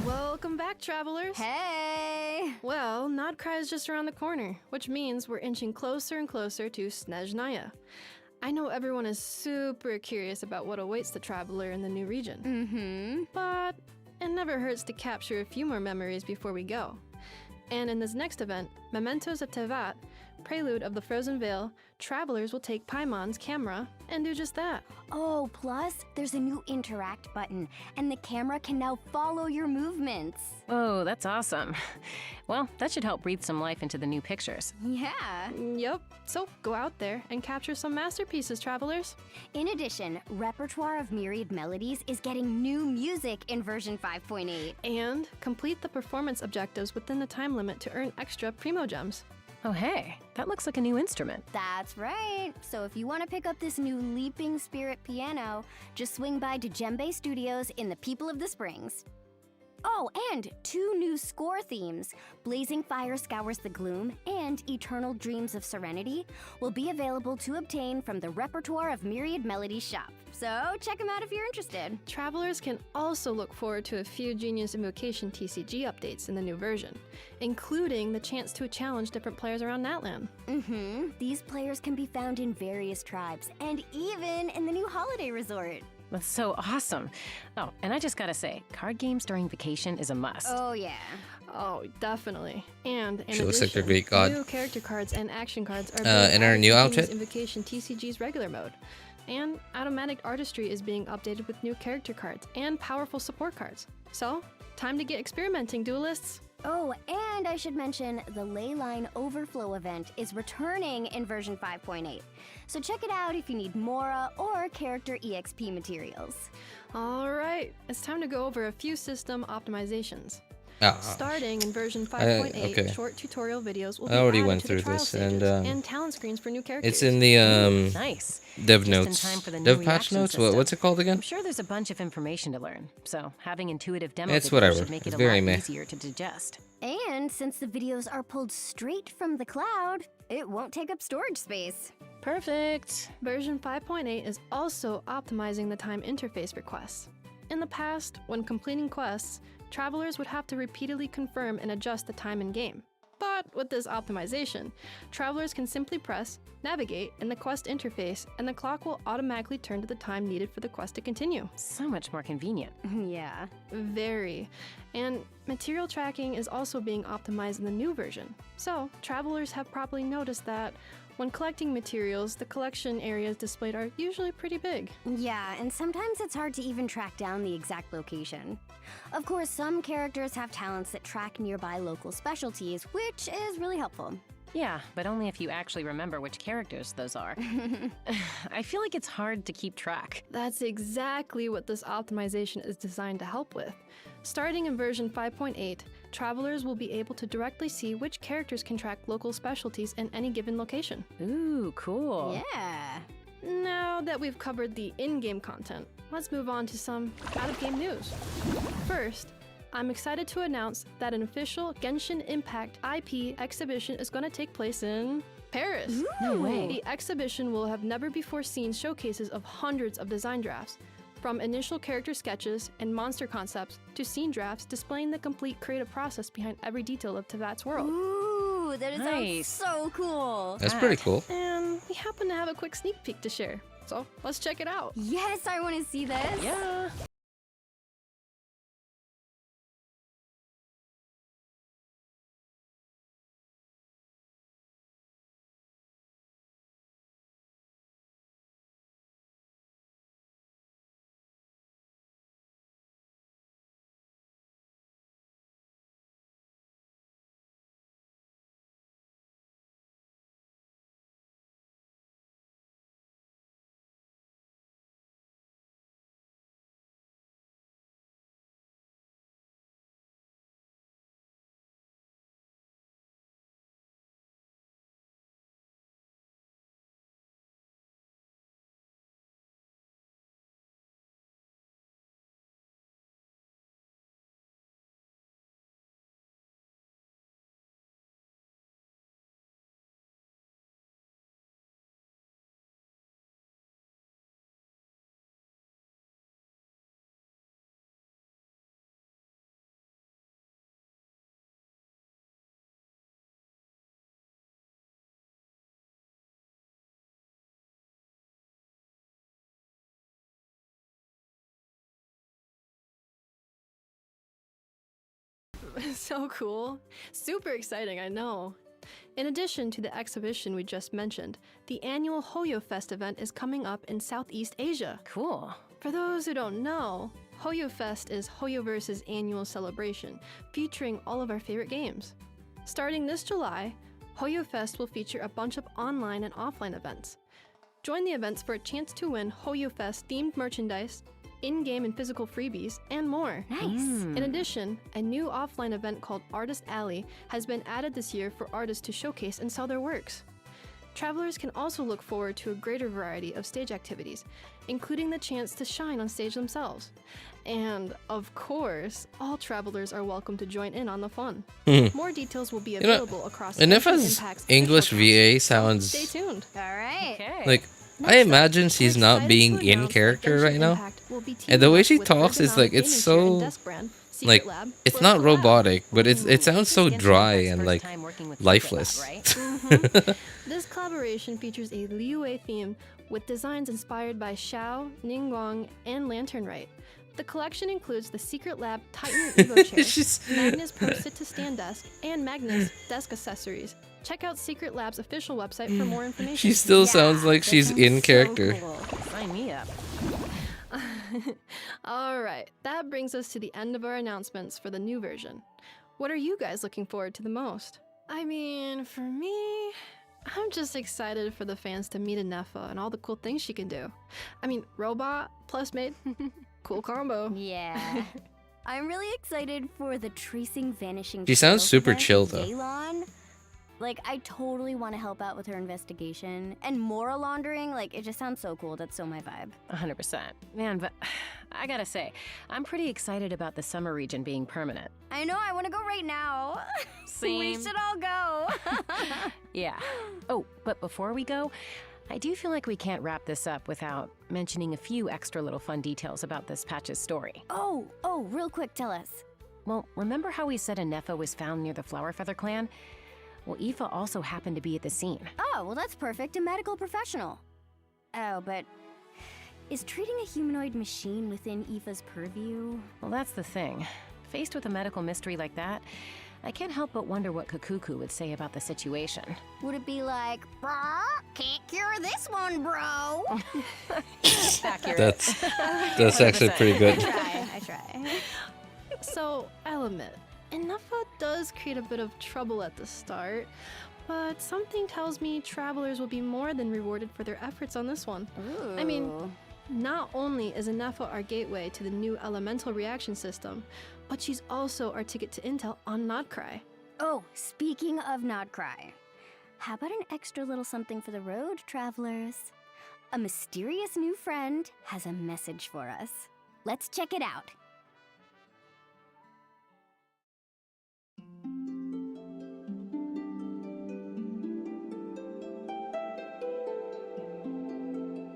Welcome back, travelers! Hey! Well, Nodcry is just around the corner, which means we're inching closer and closer to Snezhnaya. I know everyone is super curious about what awaits the traveler in the new region. But it never hurts to capture a few more memories before we go. And in this next event, Mementos of Tevat, Prelude of the Frozen Veil, travelers will take Paimon's camera and do just that. Oh, plus, there's a new interact button, and the camera can now follow your movements. Oh, that's awesome. Well, that should help breathe some life into the new pictures. Yeah. Yep, so go out there and capture some masterpieces, travelers. In addition, Repertoire of Myriad Melodies is getting new music in version 5.8. And complete the performance objectives within the time limit to earn extra Primo Gems. Oh hey, that looks like a new instrument. That's right. So if you want to pick up this new Leaping Spirit piano, just swing by to Djembe Studios in the People of the Springs. Oh, and 2 new score themes, Blazing Fire Scours the Gloom and Eternal Dreams of Serenity, will be available to obtain from the Repertoire of Myriad Melodies shop. So check them out if you're interested. Travelers can also look forward to a few Genius Invocation TCG updates in the new version, including the chance to challenge different players around Natlan. These players can be found in various tribes, and even in the new holiday resort. That's so awesome. Oh, and I just gotta say, card games during vacation is a must. Oh, yeah. Oh, definitely. And in She looks like a addition, Greek god. new character cards and action cards are in our new outfit? Invocation TCG's regular mode. And Automatic Artistry is being updated with new character cards and powerful support cards. So, time to get experimenting, duelists! Oh, and I should mention the Leyline Overflow event is returning in version 5.8. So check it out if you need Mora or character EXP materials. Alright, it's time to go over a few system optimizations. Starting in version 5.8, okay. short tutorial videos will be I already added went to the through trial this, stages, and, and talent screens for new characters. It's in the Nice. dev Just in notes. time for the new Dev patch reaction notes? system. What's it called again? I'm sure there's a bunch of information to learn, so having intuitive demo It's videos whatever. should make it It's a very lot meh. easier to digest. And since the videos are pulled straight from the cloud, it won't take up storage space. Perfect. Version 5.8 is also optimizing the time interface requests. In the past, when completing quests, travelers would have to repeatedly confirm and adjust the time in game. But with this optimization, travelers can simply press Navigate in the quest interface, and the clock will automatically turn to the time needed for the quest to continue. So much more convenient. Yeah. Very. And material tracking is also being optimized in the new version. So, travelers have probably noticed that when collecting materials, the collection areas displayed are usually pretty big. Yeah, and sometimes it's hard to even track down the exact location. Of course, some characters have talents that track nearby local specialties, which is really helpful. Yeah, but only if you actually remember which characters those are. I feel like it's hard to keep track. That's exactly what this optimization is designed to help with. Starting in version 5.8, travelers will be able to directly see which characters can track local specialties in any given location. Ooh, cool. Yeah. now that we've covered the in-game content, let's move on to some out-of-game news. First, I'm excited to announce that an official Genshin Impact IP exhibition is going to take place in Paris. No way. The exhibition will have never-before-seen showcases of hundreds of design drafts, from initial character sketches and monster concepts to scene drafts displaying the complete creative process behind every detail of Tevat's world. Ooh, that Nice. sounds so cool. That's pretty cool. And we happen to have a quick sneak peek to share, so let's check it out. Yes, I want to see this. Yeah. So cool. Super exciting, I know. In addition to the exhibition we just mentioned, the annual Hoyo Fest event is coming up in Southeast Asia. Cool. For those who don't know, Hoyo Fest is Hoyoverse's annual celebration, featuring all of our favorite games. Starting this July, Hoyo Fest will feature a bunch of online and offline events. Join the events for a chance to win Hoyo Fest themed merchandise, in-game and physical freebies, and more. Nice. In addition, a new offline event called Artist Alley has been added this year for artists to showcase and sell their works. Travelers can also look forward to a greater variety of stage activities, including the chance to shine on stage themselves. And, of course, all travelers are welcome to join in on the fun. More details will be available across Ineffa's Impact's English official VA accounts, so sounds stay tuned. All right. Okay. like Next I up, imagine she's we're not excited being to in announce that character Genshin right now. Impact will be And the way teaming she up with talks is like ergonomic it's gaming chair and so desk brand, Secret like Lab, it's for a not collab. robotic, but it sounds so Genshin dry Impact's and first like time working with lifeless. Secret Lab, right? This collaboration features a Liyue theme with designs inspired by Xiao, Ningguang, and Lanternrite. The collection includes the Secret Lab Titan Evo chair, She's- Magnus post-it to stand desk, and Magnus desk accessories. Check out Secret Lab's official website for more information. She still sounds like That she's sounds in so character. cool. Sign me up. Alright, that brings us to the end of our announcements for the new version. What are you guys looking forward to the most? I mean, for me, I'm just excited for the fans to meet Ineffa and all the cool things she can do. I mean, robot plus maid, cool combo. Yeah. I'm really excited for the tracing vanishing. She sounds Trails super event chill, with though. Yelan. Like, I totally want to help out with her investigation. And moral laundering, like, it just sounds so cool. That's so my vibe. 100%. Man, but I gotta say, I'm pretty excited about the summer region being permanent. I know, I want to go right now. We Same. should all go. Yeah. Oh, but before we go, I do feel like we can't wrap this up without mentioning a few extra little fun details about this patch's story. oh, real quick, tell us. Well, remember how we said Ineffa was found near the Flowerfeather clan? Well, Aoife also happened to be at the scene. Oh, well, that's perfect. A medical professional. Oh, but is treating a humanoid machine within Aoife's purview? Well, that's the thing. Faced with a medical mystery like that, I can't help but wonder what Kakuku would say about the situation. Would it be like, "Brr, can't cure this one, bro"? Accurate. That's actually pretty good. I try. So, I'll admit, Ineffa does create a bit of trouble at the start, but something tells me travelers will be more than rewarded for their efforts on this one. I mean, not only is Ineffa our gateway to the new elemental reaction system, but she's also our ticket to intel on Nodcry. Oh, speaking of Nodcry, how about an extra little something for the road, travelers? a mysterious new friend has a message for us. Let's check it out.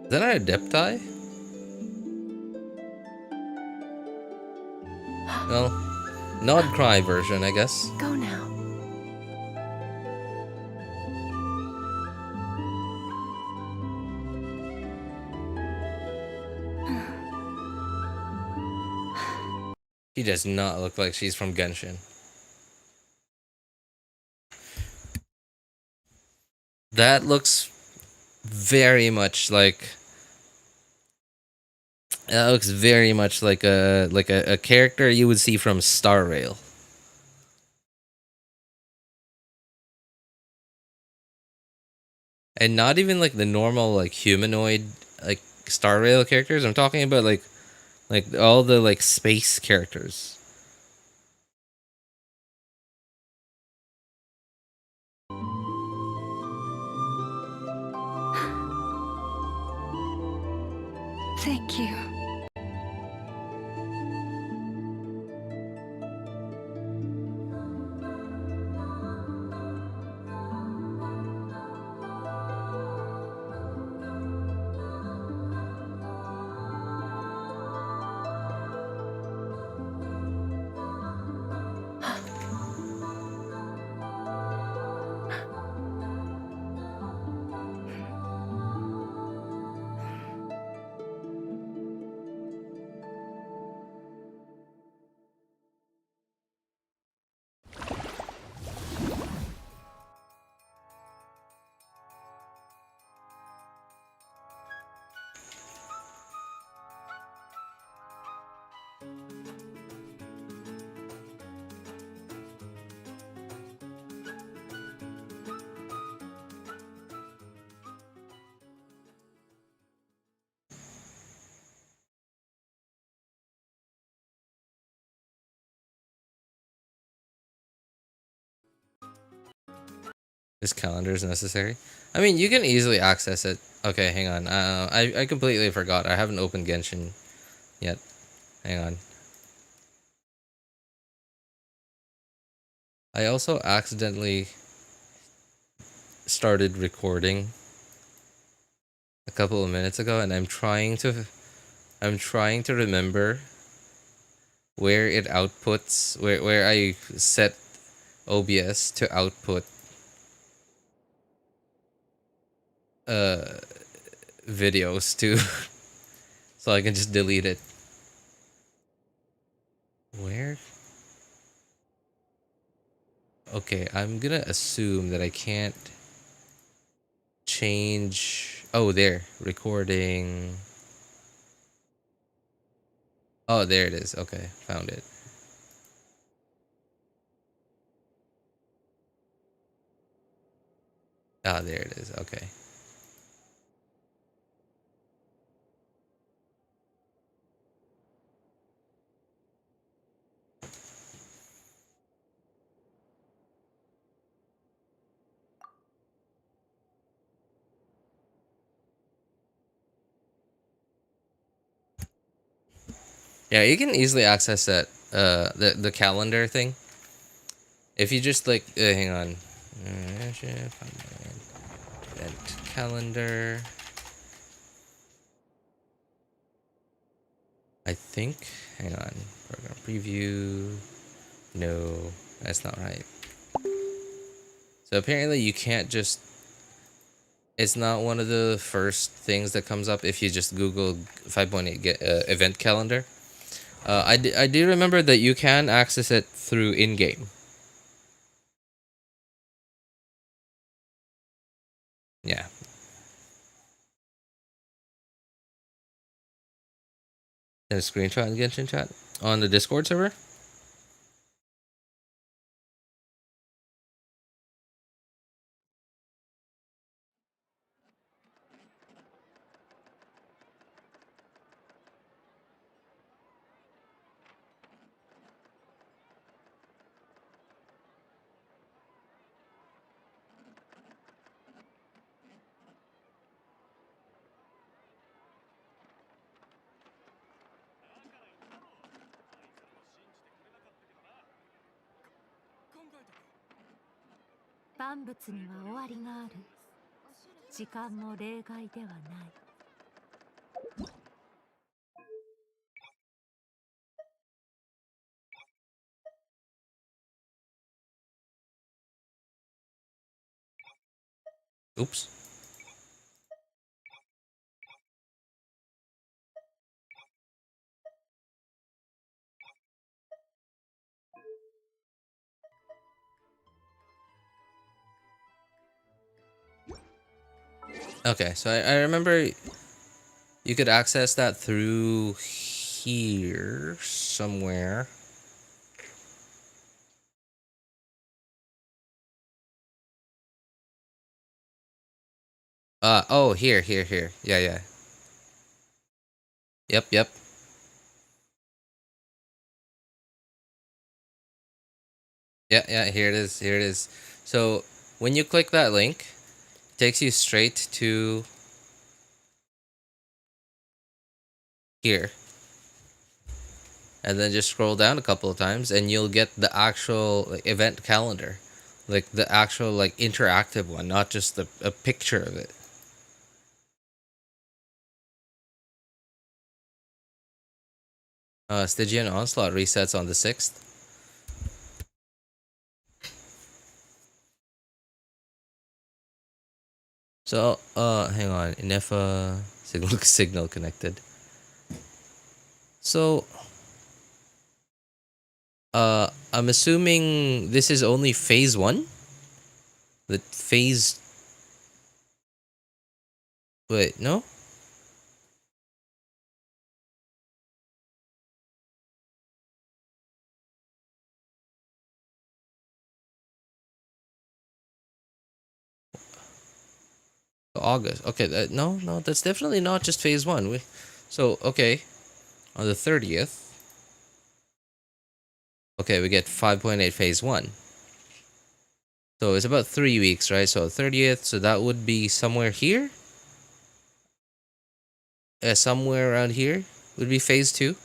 Is that an Adepti? Well, Nod Cry version, I guess. Go now. She does not look like she's from Genshin. That looks very much like. That looks very much like a character you would see from Star Rail. And not even like the normal like humanoid like Star Rail characters. I'm talking about like all the like space characters. Thank you. This calendar is necessary. I mean, you can easily access it. Okay, hang on. I completely forgot. I haven't opened Genshin yet. Hang on. I also accidentally started recording a couple of minutes ago, and I'm trying to remember where it outputs, where I set OBS to output videos to so I can just delete it. Where? Okay, I'm gonna assume that I can't change. Oh, there, recording. Oh, there it is. Okay, found it. Ah, there it is. Okay. Yeah, you can easily access that the calendar thing. If you just like hang on. Event calendar. I think. Hang on. Program preview. No, that's not right. So apparently you can't just. It's not one of the first things that comes up if you just Google 5.8 event calendar. I do remember that you can access it through in-game. Yeah. And a screenshot in Genshin chat on the Discord server. 万物には終わりがある。時間も例外ではない。Oops. Okay, so I remember you could access that through here somewhere. Oh, here. Yeah. Yep. Yeah, here it is. So, when you click that link, it takes you straight to here. And then just scroll down a couple of times and you'll get the actual like, event calendar. Like the actual like interactive one, not just a picture of it. Stygian Onslaught resets on the 6th. So, hang on. Ineffa signal connected. So, I'm assuming this is only phase 1? The phase... Wait, no? August. Okay, no, that's definitely not just phase 1. Okay, on the 30th. Okay, we get 5.8 phase 1. So it's about 3 weeks, right? So 30th, so that would be somewhere here? Somewhere around here would be phase 2.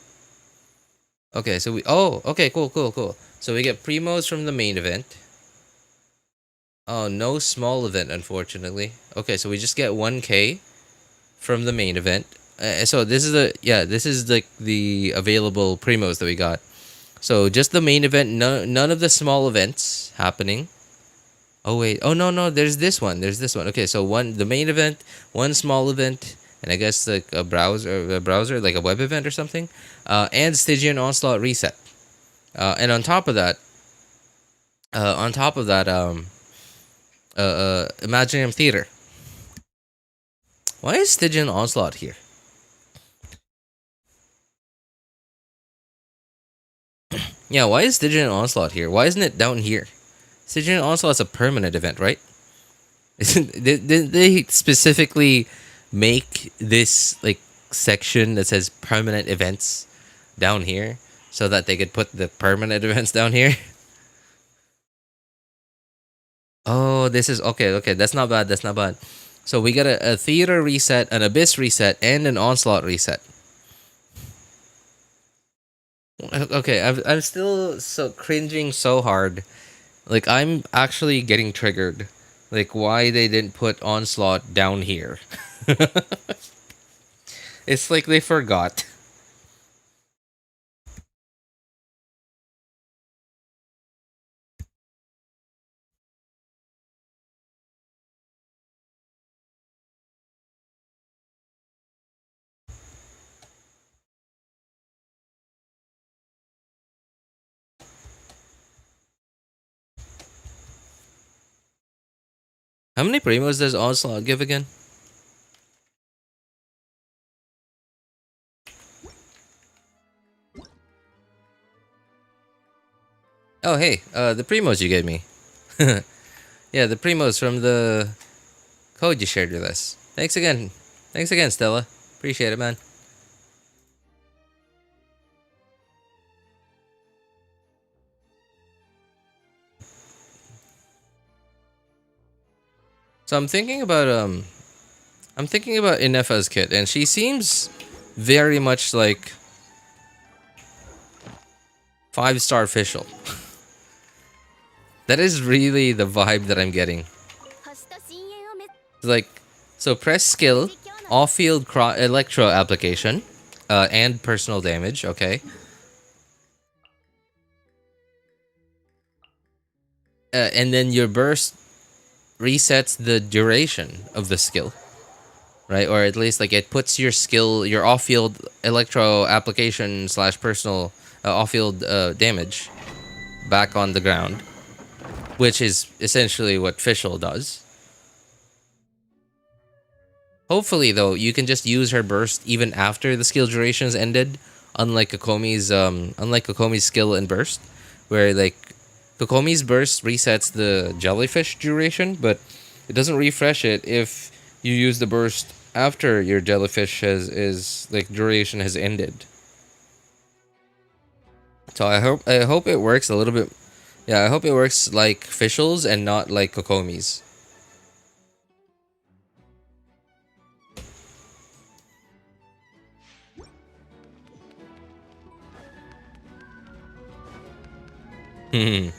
Okay, so okay, cool. So we get primos from the main event. Oh, no small event, unfortunately. Okay, so we just get 1k from the main event. So this is the available primos that we got. So just the main event, none of the small events happening. Oh wait, oh no, there's this one. Okay, so the main event, one small event, and I guess like a browser, like a web event or something, and Stygian Onslaught reset. And on top of that, Imaginarium Theater. Why is Stygian Onslaught here? Yeah, why is Stygian Onslaught here? Why isn't it down here? Stygian Onslaught's a permanent event, right? Did they specifically make this like section that says permanent events down here so that they could put the permanent events down here? Oh, this is okay. That's not bad. So we got a theater reset, an abyss reset, and an onslaught reset. Okay, I'm still so cringing so hard. Like I'm actually getting triggered. Like why they didn't put onslaught down here. It's like they forgot. How many primos does onslaught give again? Oh hey, the primos you gave me. Yeah, the primos from the code you shared with us. Thanks again, Stella. Appreciate it, man. So I'm thinking about Ineffa's kit, and she seems very much like 5-star Fischl. That is really the vibe that I'm getting. Like, so press skill, off-field electro application, and personal damage. Okay. And then your burst resets the duration of the skill, right? Or at least like it puts your skill, your off-field electro application / personal off-field damage back on the ground, which is essentially what Fischl does. Hopefully, though, you can just use her burst even after the skill duration is ended, unlike Kokomi's skill and burst, where like Kokomi's burst resets the jellyfish duration, but it doesn't refresh it if you use the burst after your jellyfish duration has ended. So I hope it works a little bit. Yeah, I hope it works like Fischl's and not like Kokomi's. Hmm.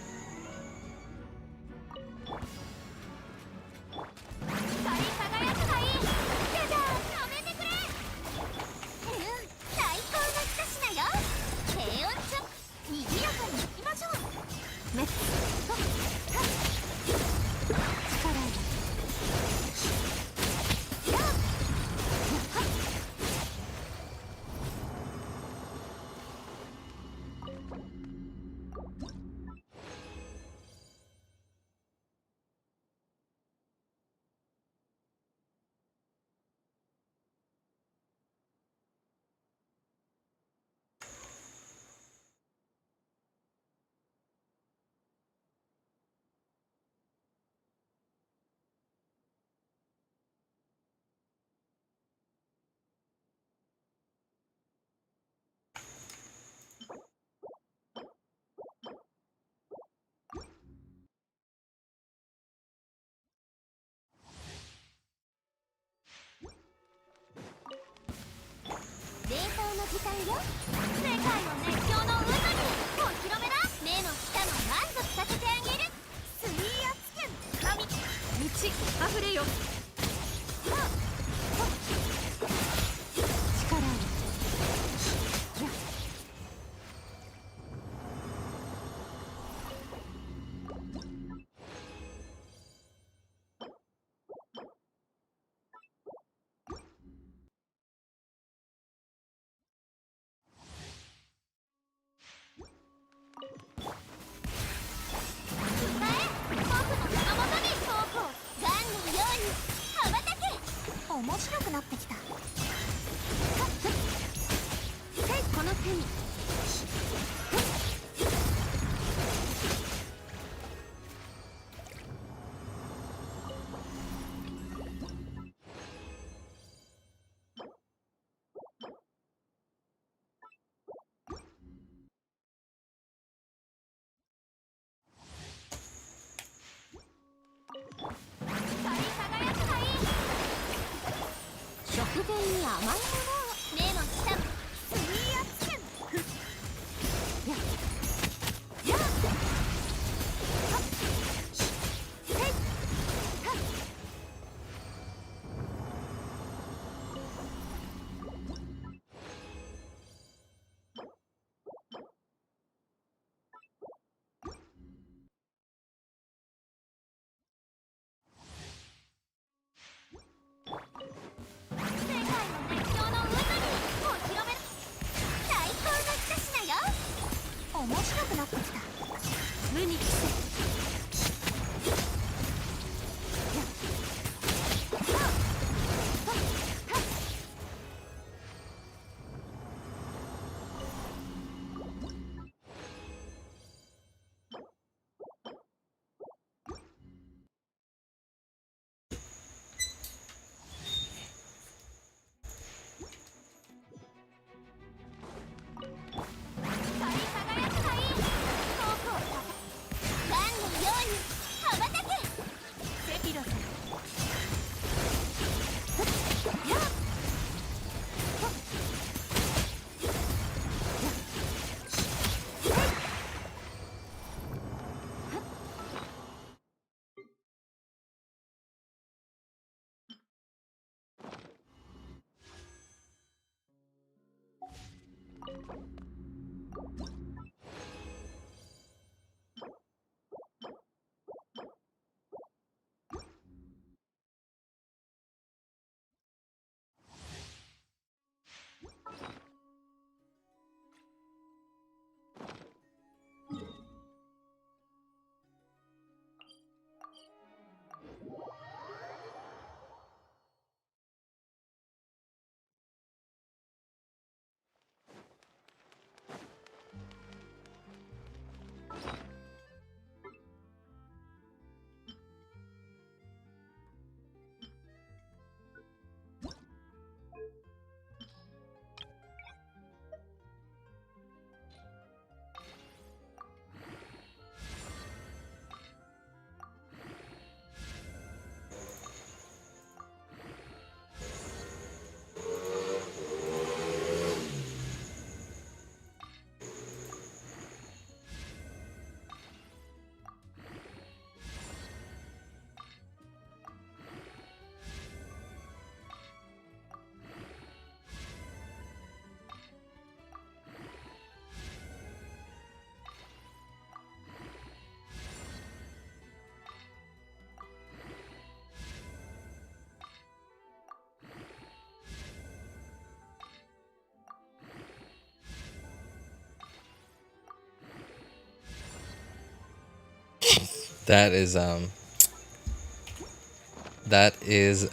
That is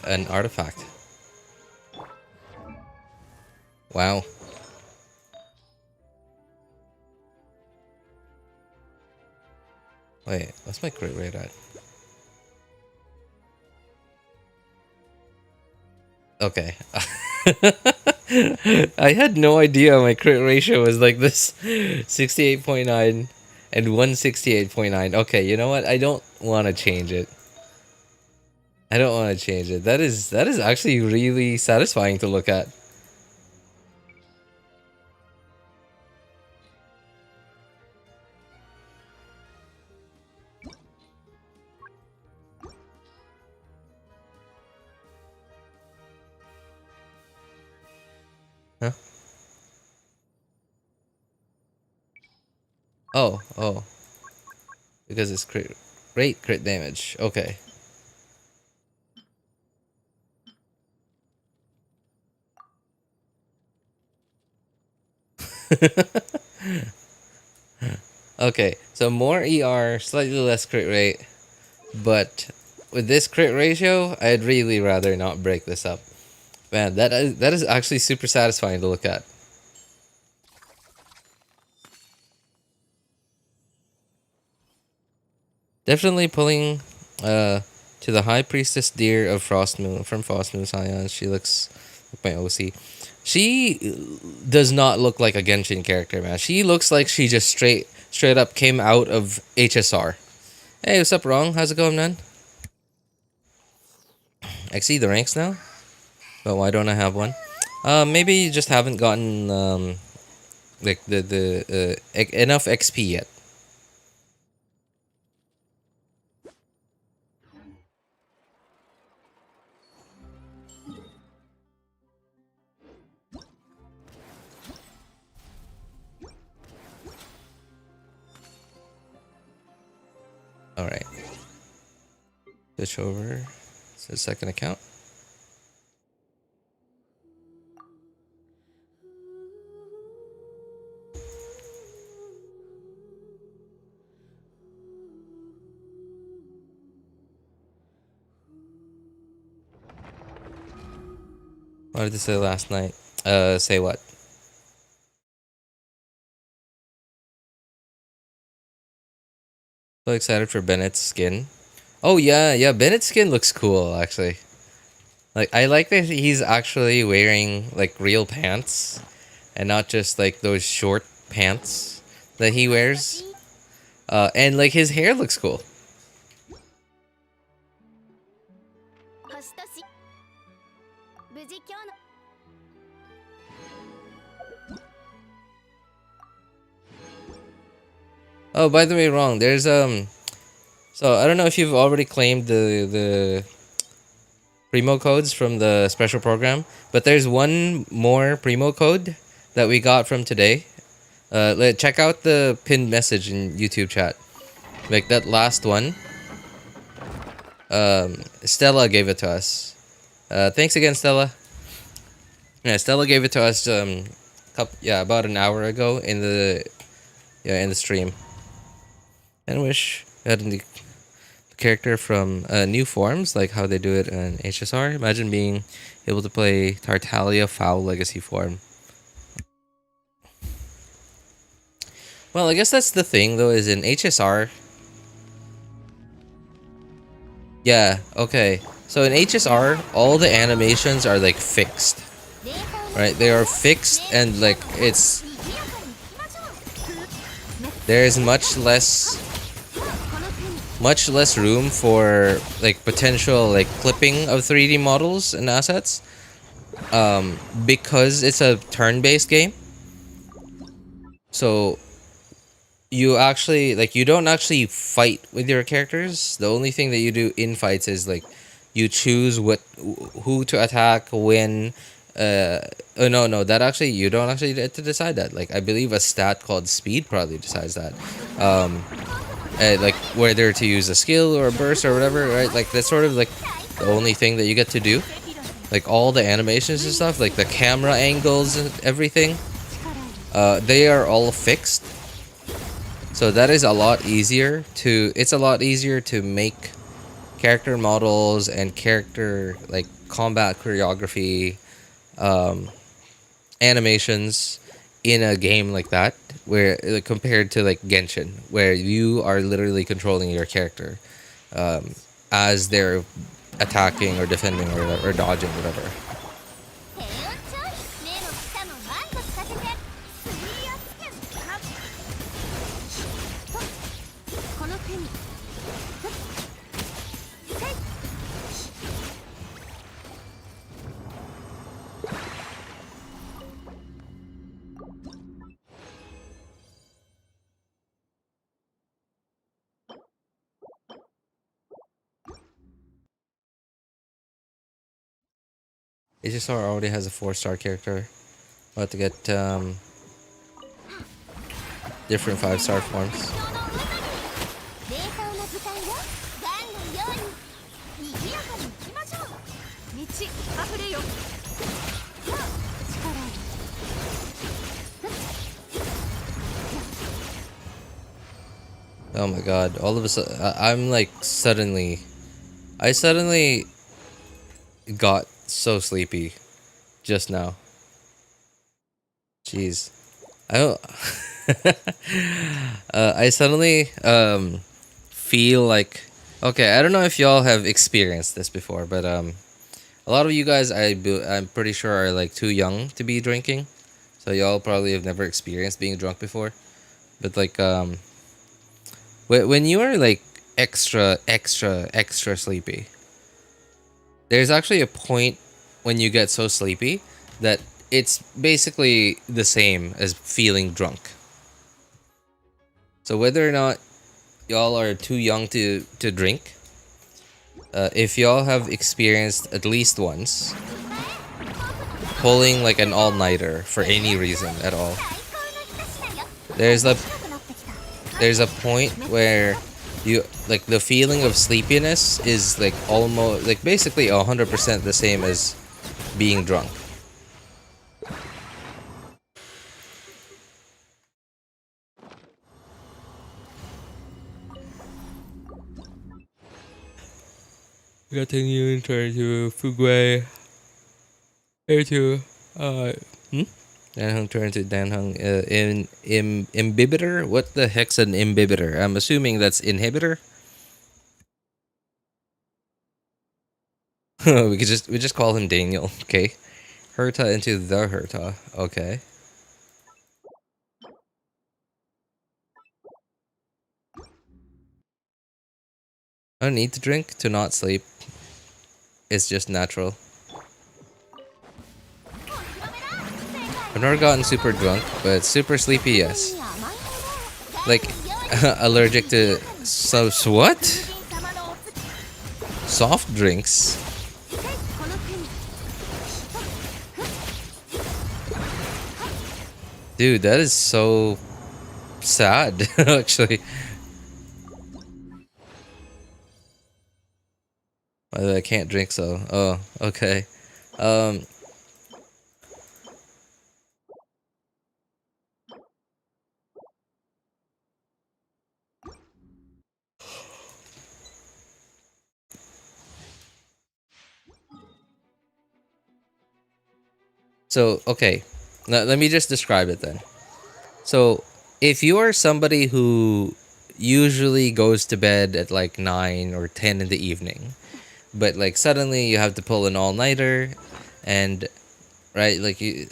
an artifact. Wow. Wait, what's my crit rate at? Okay. I had no idea my crit ratio was like this. 68.9 and 168.9. Okay, you know what? I don't want to change it. I don't want to change it. That is actually really satisfying to look at. Huh? Oh. Because it's crit damage. Okay. Okay, so more ER, slightly less crit rate, but with this crit ratio, I'd really rather not break this up. Man, that is actually super satisfying to look at. Definitely pulling to the High Priestess Deer of Frostmoon from Frostmoon Scion. She looks like my OC. She does not look like a Genshin character, man. She looks like she just straight up came out of HSR. Hey, what's up, Wrong? How's it going, man? I see the ranks now, but why don't I have one? Maybe you just haven't gotten like the enough XP yet. All right. Switch over to the second account. What did they say last night? Say what? So excited for Bennett's skin. Oh yeah, Bennett's skin looks cool actually. Like I like that he's actually wearing like real pants and not just like those short pants that he wears. And like his hair looks cool. Oh, by the way, Wrong. There's so I don't know if you've already claimed the Primo Codes from the special program, but there's one more Primo Code that we got from today. Check out the pinned message in YouTube chat. Like that last one. Stella gave it to us. Thanks again, Stella. Yeah, Stella gave it to us about an hour ago in the stream. And wish we had the character from new forms, like how they do it in HSR. Imagine being able to play Tartaglia Foul Legacy form. Well, I guess that's the thing, though, is in HSR... Yeah, okay. So in HSR, all the animations are, like, fixed. Right? They are fixed, and, like, it's... There's much less room for like potential like clipping of 3D models and assets because it's a turn-based game. So you actually like you don't actually fight with your characters. The only thing that you do in fights is like you choose who to attack when. No, that actually you don't actually get to decide that. Like I believe a stat called speed probably decides that. Like whether to use a skill or a burst or whatever, right? Like that's sort of like the only thing that you get to do. Like all the animations and stuff, like the camera angles and everything, they are all fixed. So that is a lot easier to. It's a lot easier to make character models and character like combat choreography, animations in a game like that, where compared to like Genshin, where you are literally controlling your character as they're attacking or defending or dodging, whatever. HSR already has a 4-star character. About to get different 5-star forms. Oh my god, all of a sudden, I'm like I suddenly got so sleepy just now. Jeez. I don't I suddenly feel like, okay, I don't know if y'all have experienced this before, but a lot of you guys I'm pretty sure are like too young to be drinking. So y'all probably have never experienced being drunk before. But like when you are like extra sleepy, there's actually a point when you get so sleepy that it's basically the same as feeling drunk. So whether or not y'all are too young to drink, if y'all have experienced at least once pulling like an all-nighter for any reason at all, there's a point where you like the feeling of sleepiness is like almost like basically 100% the same as being drunk. Getting you into Fugway into Danhung turned to Danhung in imbibitor. What the heck's an imbibitor? I'm assuming that's inhibitor. we just call him Daniel. Okay, Herta into the Herta. Okay. I don't need to drink to not sleep. It's just natural. I've never gotten super drunk, but super sleepy, yes. Like, allergic to... So, what? Soft drinks? Dude, that is so... sad, actually. I can't drink, so... Oh, okay. So, okay. Now, let me just describe it then. So, if you are somebody who usually goes to bed at like 9 or 10 in the evening, but like suddenly you have to pull an all-nighter, and right, like you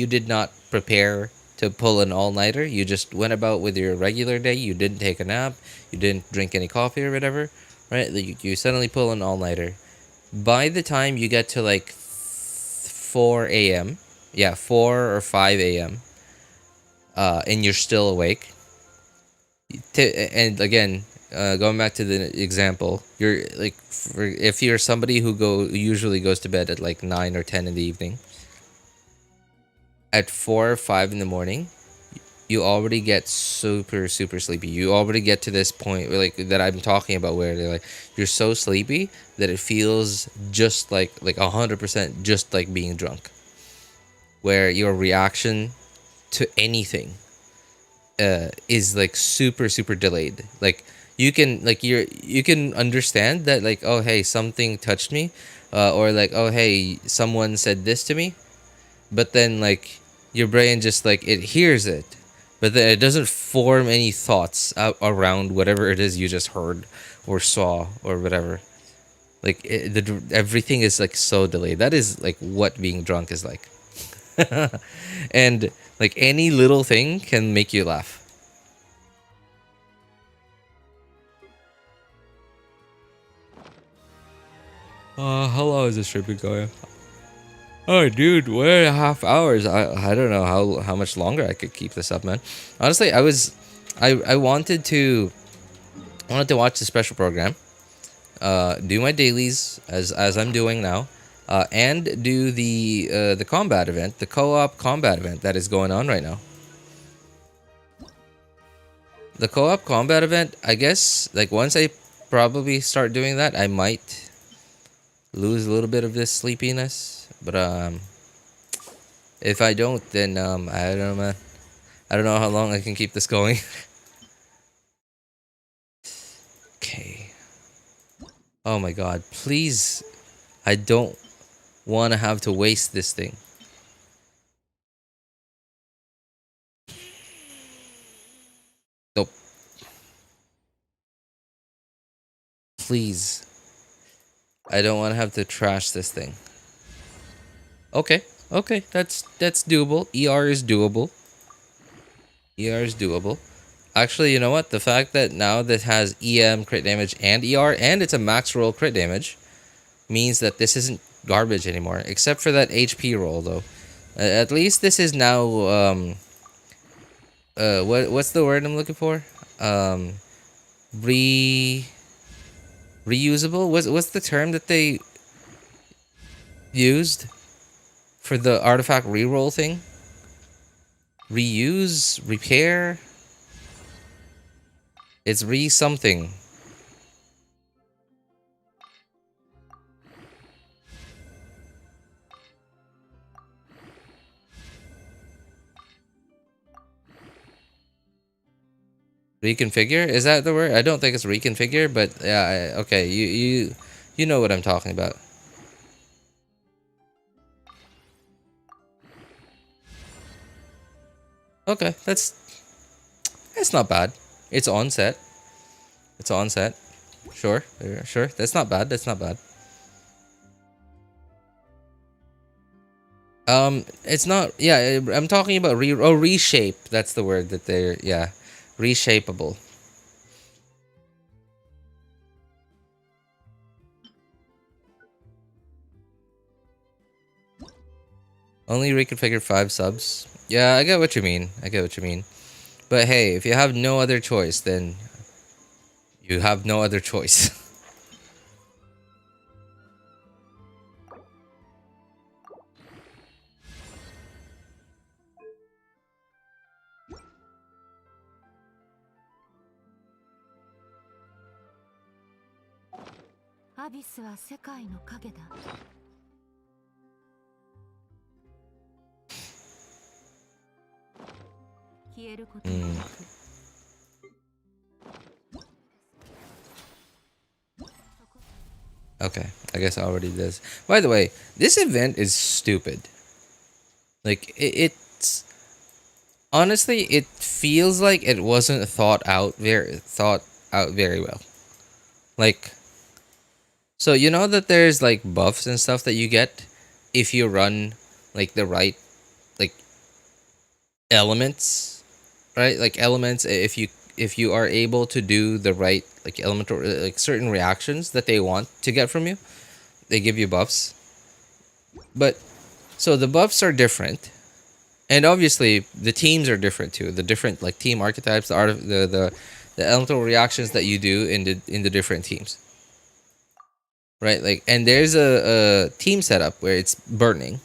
did not prepare to pull an all-nighter, you just went about with your regular day, you didn't take a nap, you didn't drink any coffee or whatever, right? Like you suddenly pull an all-nighter. By the time you get to like 4 a.m., yeah, 4 or 5 a.m., and you're still awake. And again, going back to the example, you're like, if you're somebody who usually goes to bed at like 9 or 10 in the evening, at 4 or 5 in the morning, you already get super sleepy. You already get to this point where, like, that I'm talking about, where they're like, you're so sleepy that it feels just like 100% just like being drunk, where your reaction to anything is like super delayed. Like you can you can understand that, like, oh hey, something touched me, or like, oh hey, someone said this to me, but then like your brain just like it hears it, but then it doesn't form any thoughts around whatever it is you just heard or saw or whatever. Like everything is like so delayed. That is like what being drunk is like. And like any little thing can make you laugh. How long is this trip been going? Oh, dude, 1.5 hours. I don't know how much longer I could keep this up, man. Honestly, I wanted to watch the special program, do my dailies as I'm doing now, and do the combat event, the co-op combat event that is going on right now. The co-op combat event, I guess, like once I probably start doing that, I might lose a little bit of this sleepiness, but if I don't, then I don't know, man. I don't know how long I can keep this going. Okay. Oh my god, please. I don't want to have to waste this thing. Nope. Please. I don't want to have to trash this thing. Okay. Okay, that's doable. ER is doable. ER is doable. Actually, you know what? The fact that now this has EM crit damage and ER, and it's a max roll crit damage, means that this isn't garbage anymore. Except for that HP roll, though. At least this is now what's the word I'm looking for? Reusable? What's the term that they used for the artifact reroll thing? Reuse? Repair? It's something. Reconfigure? Is that the word? I don't think it's reconfigure, but yeah, okay, you know what I'm talking about. Okay, that's not bad. It's on set. It's on set. Sure, sure. That's not bad. That's not bad. It's not. Yeah, I'm talking about reshape. That's the word that they're. Yeah, reshapeable. Only reconfigure 5 subs. Yeah, I get what you mean. I get what you mean. But hey, if you have no other choice, then you have no other choice. Okay, I guess I already did. By the way, this event is stupid. Like, it's... Honestly, it feels like it wasn't thought out very well. Like, so you know that there's like buffs and stuff that you get if you run like the right like elements, right? Like elements, if you are able to do the right like elemental like certain reactions that they want to get from you, they give you buffs. But so the buffs are different, and obviously the teams are different too. The different like team archetypes, the elemental reactions that you do in the different teams, right? Like, and there's a team setup where it's burning,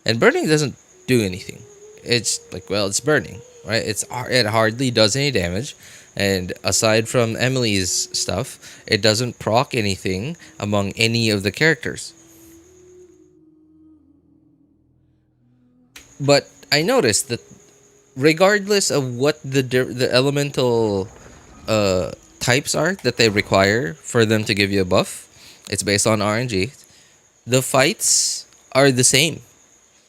and burning doesn't do anything. It's like, well, it's burning, right? It hardly does any damage, and aside from Emilie's stuff, it doesn't proc anything among any of the characters. But I noticed that regardless of what the elemental types are that they require for them to give you a buff, it's based on RNG. The fights are the same.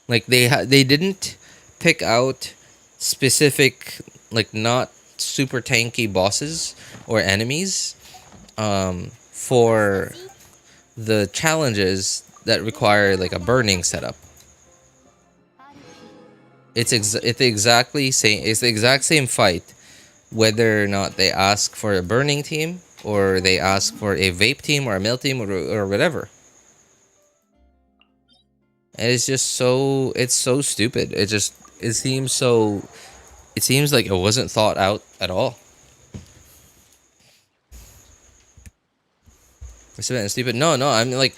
Like they didn't pick out specific, like, not super tanky bosses or enemies for the challenges that require like a burning setup. It's exactly same. It's the exact same fight, whether or not they ask for a burning team or they ask for a vape team or a melt team or whatever. And it's just so stupid. It seems like it wasn't thought out at all. It's stupid. No, I mean, like,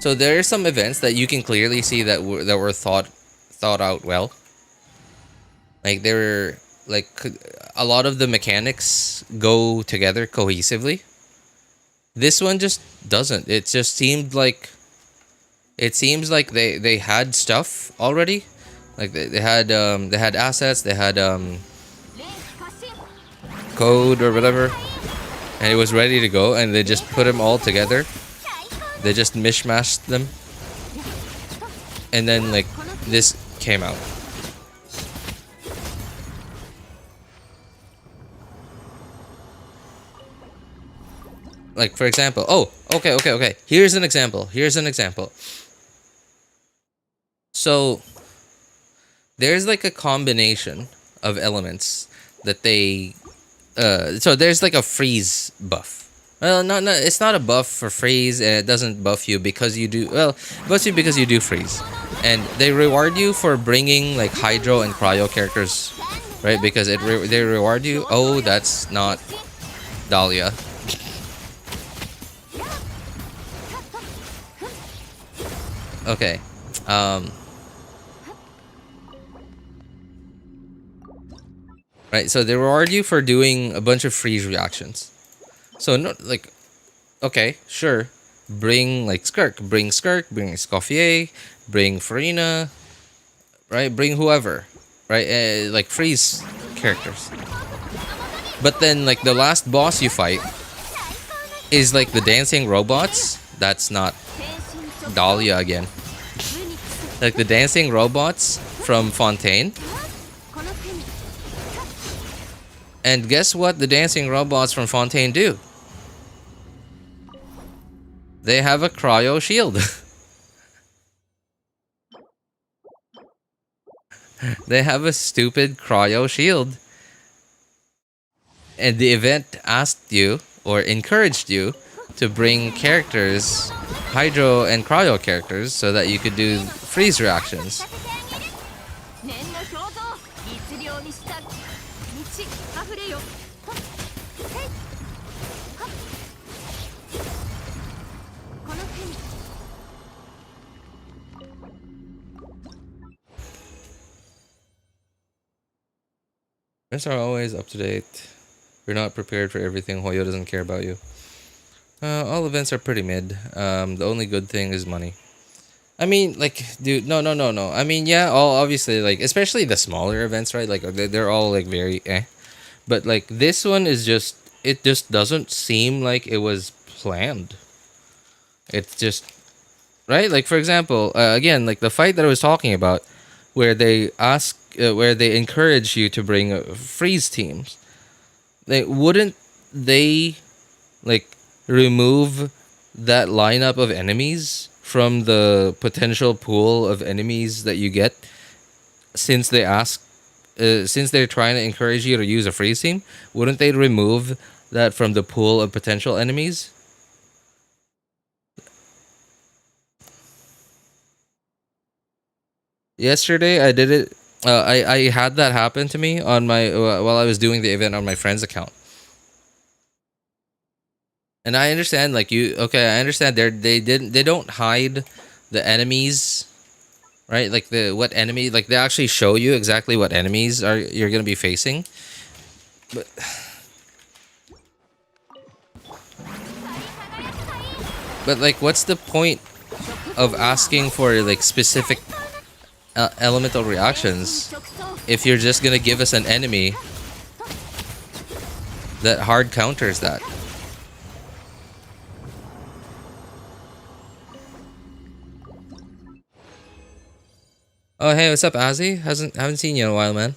so there are some events that you can clearly see that were thought out well. Like, there, like, a lot of the mechanics go together cohesively. This one just doesn't. It just seemed like they had stuff already. Like they had assets, they had code or whatever, and it was ready to go, and they just put them all together. They just mishmashed them, and then like this came out. Like, for example, okay. Here's an example. So there's like a combination of elements that they so there's like a freeze buff. Well, it's not a buff for freeze, and it doesn't buff you because you do, well, it buffs you because you do freeze. And they reward you for bringing like hydro and cryo characters, right? Because they reward you. Oh, that's not Dahlia. Okay. Right, so they reward you for doing a bunch of freeze reactions. So, no, like, okay, sure. Bring, like, Skirk, bring Scoffier, bring Farina, right? Bring whoever, right? Like, freeze characters. But then, like, the last boss you fight is, like, the dancing robots. That's not Dahlia again. Like, the dancing robots from Fontaine. And guess what the dancing robots from Fontaine do? They have a cryo shield. They have a stupid cryo shield. And the event asked you, or encouraged you, to bring characters, hydro and cryo characters, so that you could do freeze reactions. Events are always up to date. You're not prepared for everything. Hoyo doesn't care about you. All events are pretty mid. The only good thing is money. I mean, like, dude, no. I mean, yeah, all obviously, like, especially the smaller events, right? Like, they're all like very eh. But like this one is just, it just doesn't seem like it was planned. It's just, right? Like, for example, again, like the fight that I was talking about, where they encourage you to bring freeze teams. Wouldn't they like remove that lineup of enemies from the potential pool of enemies that you get, since they since they're trying to encourage you to use a freeze team? Wouldn't they remove that from the pool of potential enemies? Yesterday I did it. I had that happen to me on my while I was doing the event on my friend's account. And I understand, like, I understand they don't hide the enemies, right? Like what enemy, like they actually show you exactly what enemies you're gonna be facing. But like, what's the point of asking for like specific elemental reactions if you're just gonna give us an enemy that hard counters that. Oh hey, what's up, Azzy? Haven't seen you in a while, man.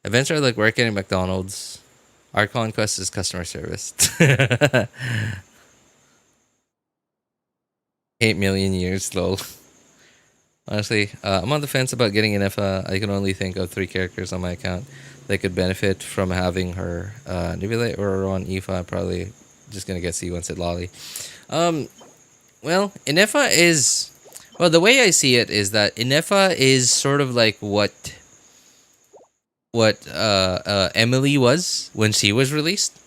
Eventually, like working at McDonald's. Our conquest is customer service. 8 million years, lol. Honestly, I'm on the fence about getting Ineffa. I can only think of 3 characters on my account that could benefit from having her. Nibile or on Aoife. Probably just gonna get C1 Citlali. Well, Ineffa is. Well, the way I see it is that Ineffa is sort of like what Emilie was when she was released.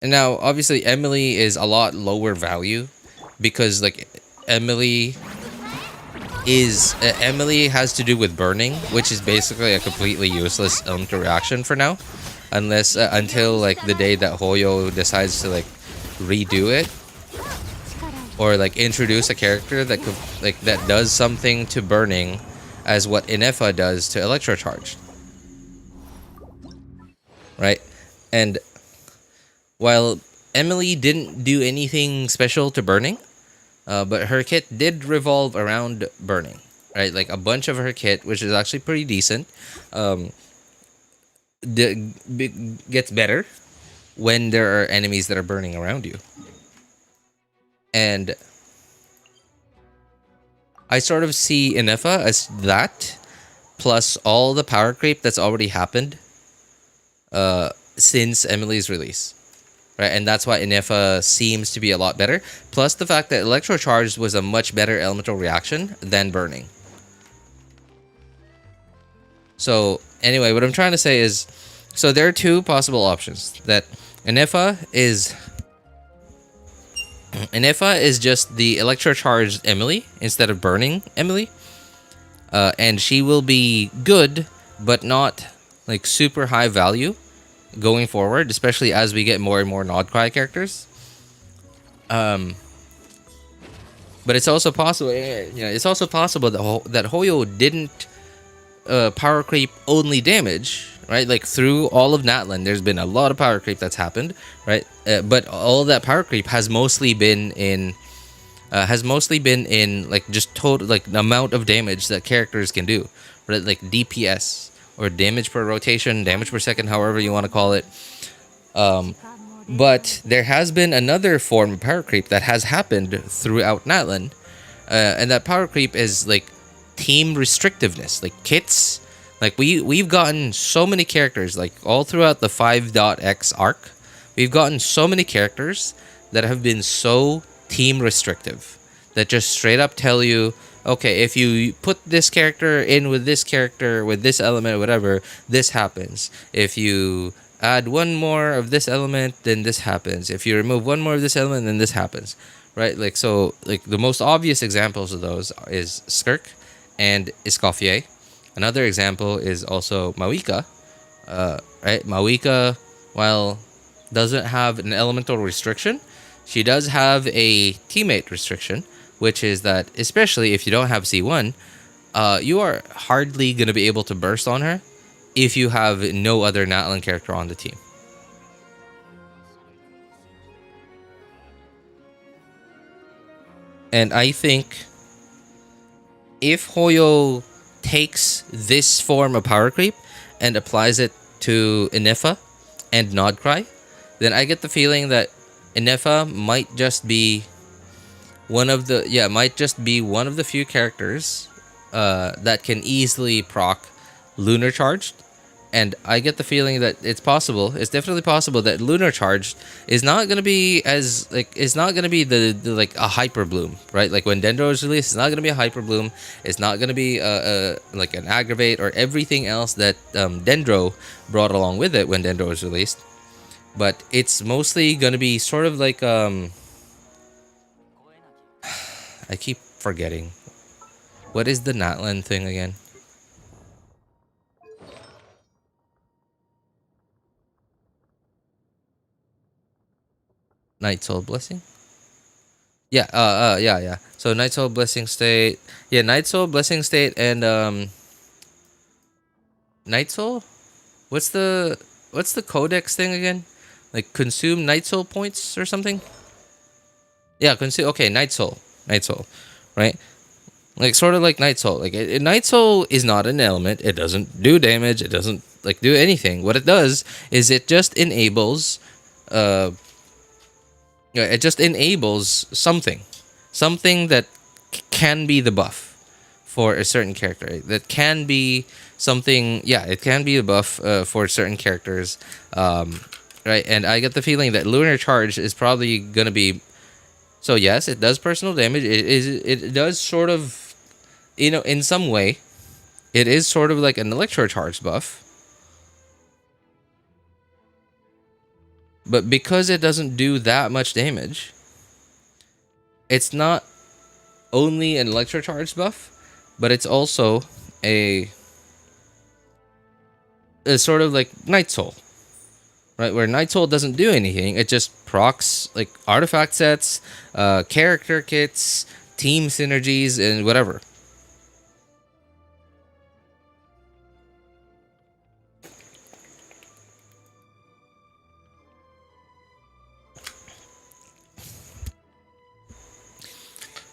And now, obviously, Emilie is a lot lower value because, like, Emilie has to do with burning, which is basically a completely useless interaction for now, unless until like the day that Hoyo decides to like redo it or like introduce a character that could that does something to burning as what Ineffa does to electrocharge. Right? And while Emilie didn't do anything special to burning, but her kit did revolve around burning, right? Like a bunch of her kit, which is actually pretty decent, gets better when there are enemies that are burning around you. And I sort of see Ineffa as that, plus all the power creep that's already happened since Emilie's release. Right, and that's why Ineffa seems to be a lot better. Plus the fact that Electrocharge was a much better elemental reaction than burning. So anyway, what I'm trying to say is, so there are 2 possible options. That Ineffa is just the Electrocharged Emilie instead of burning Emilie. And she will be good, but not like super high value going forward, especially as we get more and more Nodcry characters. But it's also possible, that Hoyo didn't power creep only damage, right? Like through all of Natlan, there's been a lot of power creep that's happened, right? But all that power creep has mostly been in like just total like the amount of damage that characters can do, right? Like DPS. Or damage per rotation, damage per second, however you want to call it. But there has been another form of power creep that has happened throughout Natlan. And that power creep is like team restrictiveness, like kits. Like we've gotten so many characters, like all throughout the 5.x arc. We've gotten so many characters that have been so team restrictive. That just straight up tell you, okay, if you put this character in with this character, with this element or whatever, this happens. If you add one more of this element, then this happens. If you remove one more of this element, then this happens. Right? Like, so, like, the most obvious examples of those is Skirk and Escoffier. Another example is also Mavuika. Right? Mavuika, while doesn't have an elemental restriction, she does have a teammate restriction, which is that, especially if you don't have C1, you are hardly going to be able to burst on her if you have no other Natlan character on the team. And I think if Hoyo takes this form of power creep and applies it to Ineffa and Nodcry, then I get the feeling that Ineffa might just be one of the few characters that can easily proc Lunar Charged, and I get the feeling that it's definitely possible that Lunar Charged is not gonna be the like a Hyper Bloom, right? Like when Dendro is released, it's not gonna be a Hyper Bloom. It's not gonna be like an Aggravate or everything else that Dendro brought along with it when Dendro was released. But it's mostly gonna be sort of like I keep forgetting. What is the Natlan thing again? Night Soul Blessing? Yeah. So Night Soul Blessing State. Yeah, Night Soul Blessing State and Night Soul? What's the codex thing again? Like consume Night Soul points or something? Yeah, consume. Okay, Night Soul, right? Like sort of like Night Soul. Like Night Soul is not an element. It doesn't do damage. It doesn't like do anything. What it does is it just enables, it just enables something that can be the buff for a certain character. That can be something. Yeah, it can be a buff for certain characters. Right, and I get the feeling that Lunar Charge is probably gonna be. So yes, it does personal damage. It does sort of, in some way, it is sort of like an Electro Charge buff. But because it doesn't do that much damage, it's not only an Electro Charge buff, but it's also a sort of like Night Soul. Right, where Night Soul doesn't do anything, it just procs like artifact sets, character kits, team synergies, and whatever.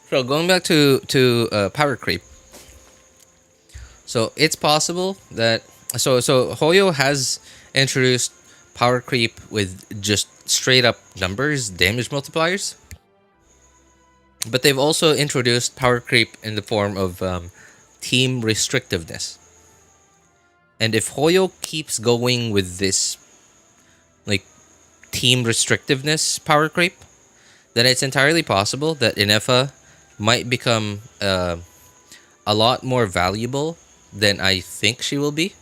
So going back to power creep. So it's possible that so Hoyo has introduced power creep with just straight up numbers, damage multipliers. But they've also introduced power creep in the form of team restrictiveness. And if Hoyo keeps going with this like team restrictiveness power creep, then it's entirely possible that Ineffa might become a lot more valuable than I think she will be.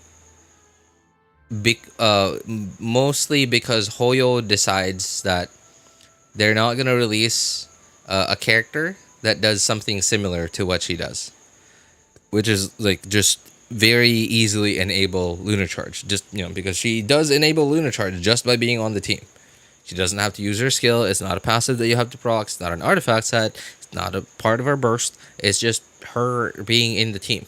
Mostly because Hoyo decides that they're not going to release a character that does something similar to what she does, which is like just very easily enable Lunar Charge, just because she does enable Lunar Charge just by being on the team. She doesn't have to use her skill. It's not a passive that you have to proc. It's not an artifact set. It's not a part of her burst. It's just her being in the team.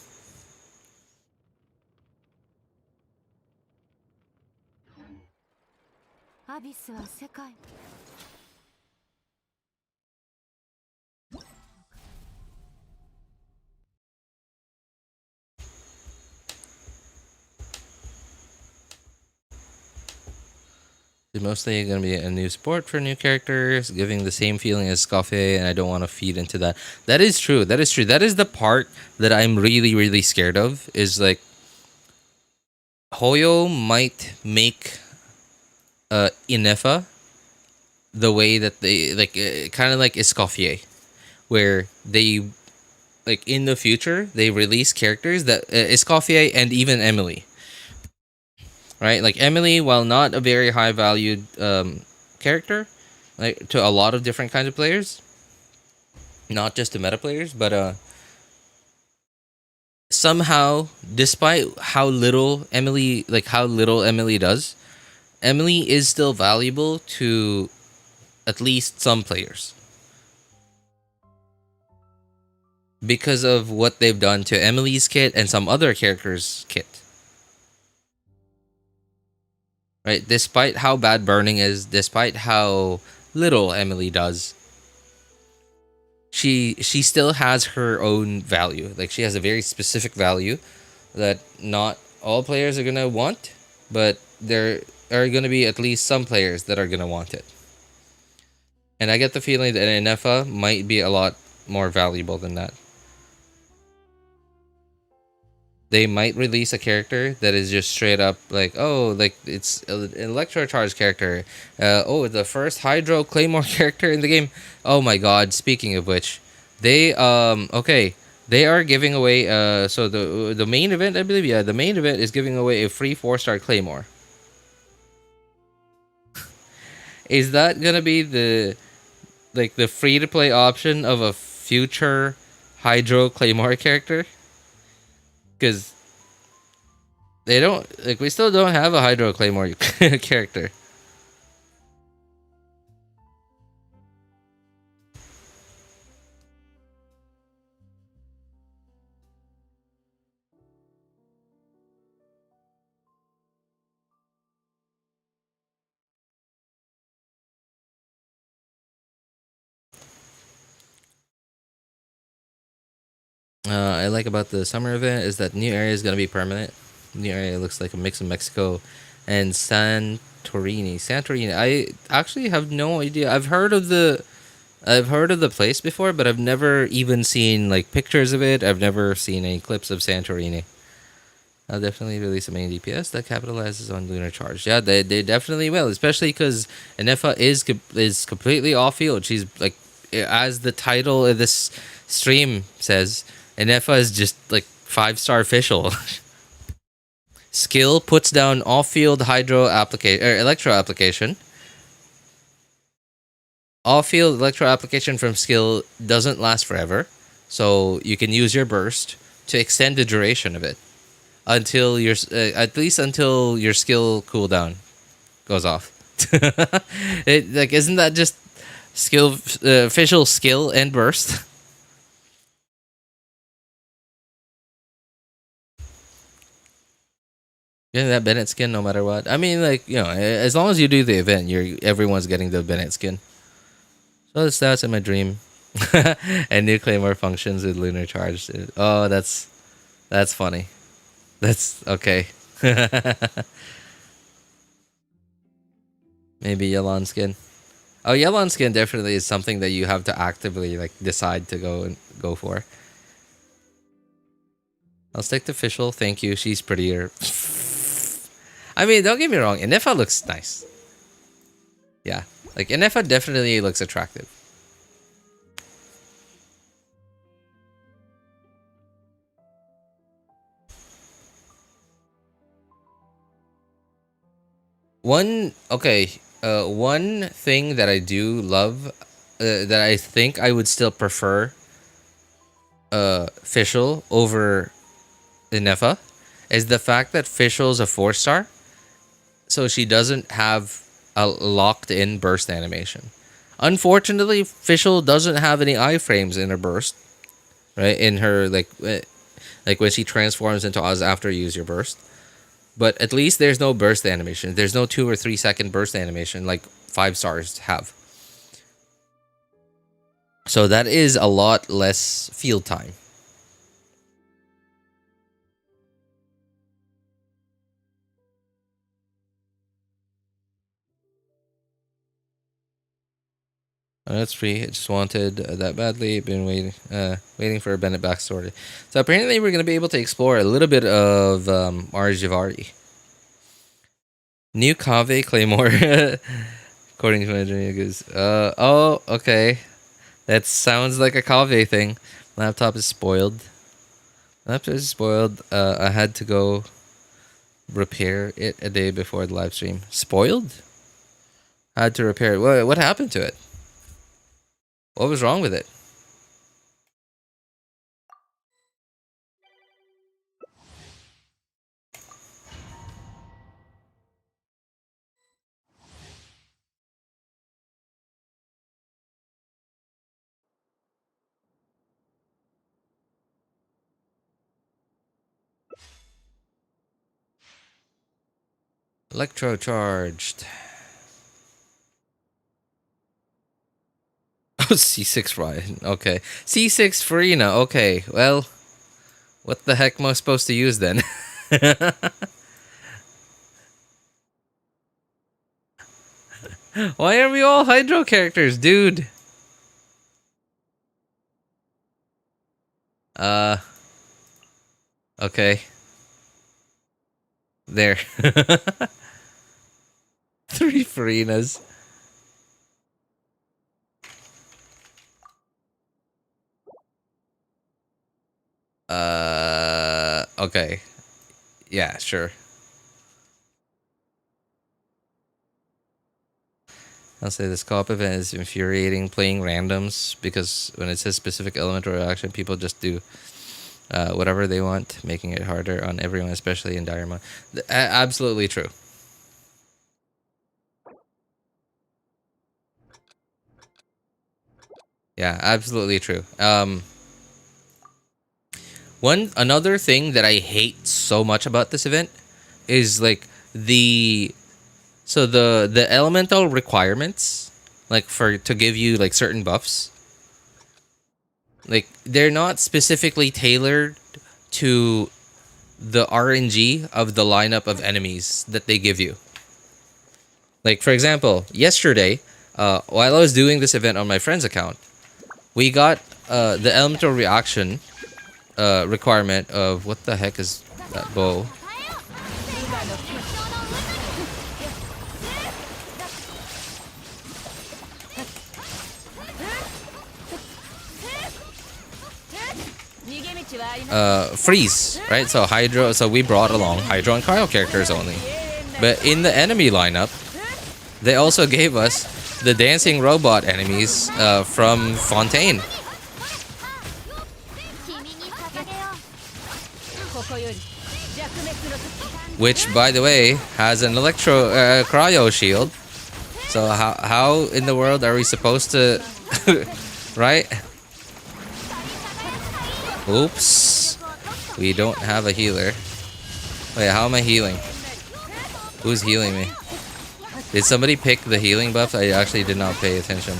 It's mostly going to be a new sport for new characters, giving the same feeling as Scoffy, and I don't want to feed into that. That is true. That is true. That is the part that I'm really, really scared of, is like Hoyo might make Ineffa the way that they like, kind of like Escoffier, where they like in the future they release characters that Escoffier and even Emilie. Right, like Emilie, while not a very high valued character, like to a lot of different kinds of players, not just to meta players, but somehow, despite how little Emilie does, Emilie is still valuable to at least some players because of what they've done to Emilie's kit and some other characters' kit. Right, despite how bad burning is, despite how little Emilie does, she still has her own value. Like, she has a very specific value that not all players are gonna want, but there are gonna be at least some players that are gonna want it. And I get the feeling that Ineffa might be a lot more valuable than that. They might release a character that is just straight up like, oh, like it's an Electro Charge character. Oh, the first Hydro Claymore character in the game. Oh my god, speaking of which, they they are giving away so the main event, I believe, the main event is giving away a free 4-star Claymore. Is that going to be the free to play option of a future Hydro Claymore character? Because they don't, like, we still don't have a Hydro Claymore character. I like about the summer event is that new area is gonna be permanent. New area looks like a mix of Mexico and Santorini. I actually have no idea. I've heard of the place before, but I've never even seen like pictures of it. I've never seen any clips of Santorini. I'll definitely release a main DPS that capitalizes on lunar charge. Yeah, they definitely will, especially because Ineffa is completely off field. She's like, as the title of this stream says, Ineffa is just like 5-star Fischl. Skill puts down off-field electro application. Off-field electro application from skill doesn't last forever, so you can use your burst to extend the duration of it until at least until your skill cooldown goes off. Isn't that just official skill and burst? Getting that Bennett skin no matter what. I mean, like, you know, as long as you do the event, everyone's getting the Bennett skin. So the stats in my dream. And new claymore functions with lunar charge. Oh, that's funny. That's okay. Maybe Yelan skin. Oh, Yelan skin definitely is something that you have to actively like decide to go for. I'll stick to Fischl. Thank you. She's prettier. I mean, don't get me wrong. Ineffa looks nice. Yeah, like Ineffa definitely looks attractive. One thing that I do love, that I think I would still prefer Fischl over Ineffa, is the fact that Fischl's a 4-star, so she doesn't have a locked-in burst animation. Unfortunately, Fischl doesn't have any iframes in her burst, right? In her like when she transforms into Oz after you use your burst. But at least there's no burst animation. There's no 2 or 3 second burst animation like 5-stars have. So that is a lot less field time. That's free. I just wanted that badly. Been waiting for a Bennett backstory. So apparently we're going to be able to explore a little bit of Arjivari. New Kave Claymore. According to my dream, oh, okay. That sounds like a Kave thing. Laptop is spoiled. I had to go repair it a day before the live stream. Spoiled? I had to repair it. What happened to it? What was wrong with it? Electro charged. Oh, C6 Ryan. Okay. C6 Farina. Okay. Well, what the heck am I supposed to use then? Why are we all Hydro characters, dude? Okay. There. 3 Farinas. Okay. Yeah, sure. I'll say this co-op event is infuriating playing randoms, because when it says specific element or action, people just do whatever they want, making it harder on everyone, especially in dire mode. Absolutely true. Yeah, absolutely true. Another thing that I hate so much about this event is like the elemental requirements, like to give you like certain buffs. Like, they're not specifically tailored to the RNG of the lineup of enemies that they give you. Like, for example, yesterday, while I was doing this event on my friend's account, we got the elemental reaction requirement of... What the heck is that bow? Freeze, right? So Hydro, so we brought along Hydro and Cryo characters only. But in the enemy lineup, they also gave us the dancing robot enemies from Fontaine. Which, by the way, has an cryo shield. So how in the world are we supposed to... right? Oops. We don't have a healer. Wait, how am I healing? Who's healing me? Did somebody pick the healing buff? I actually did not pay attention.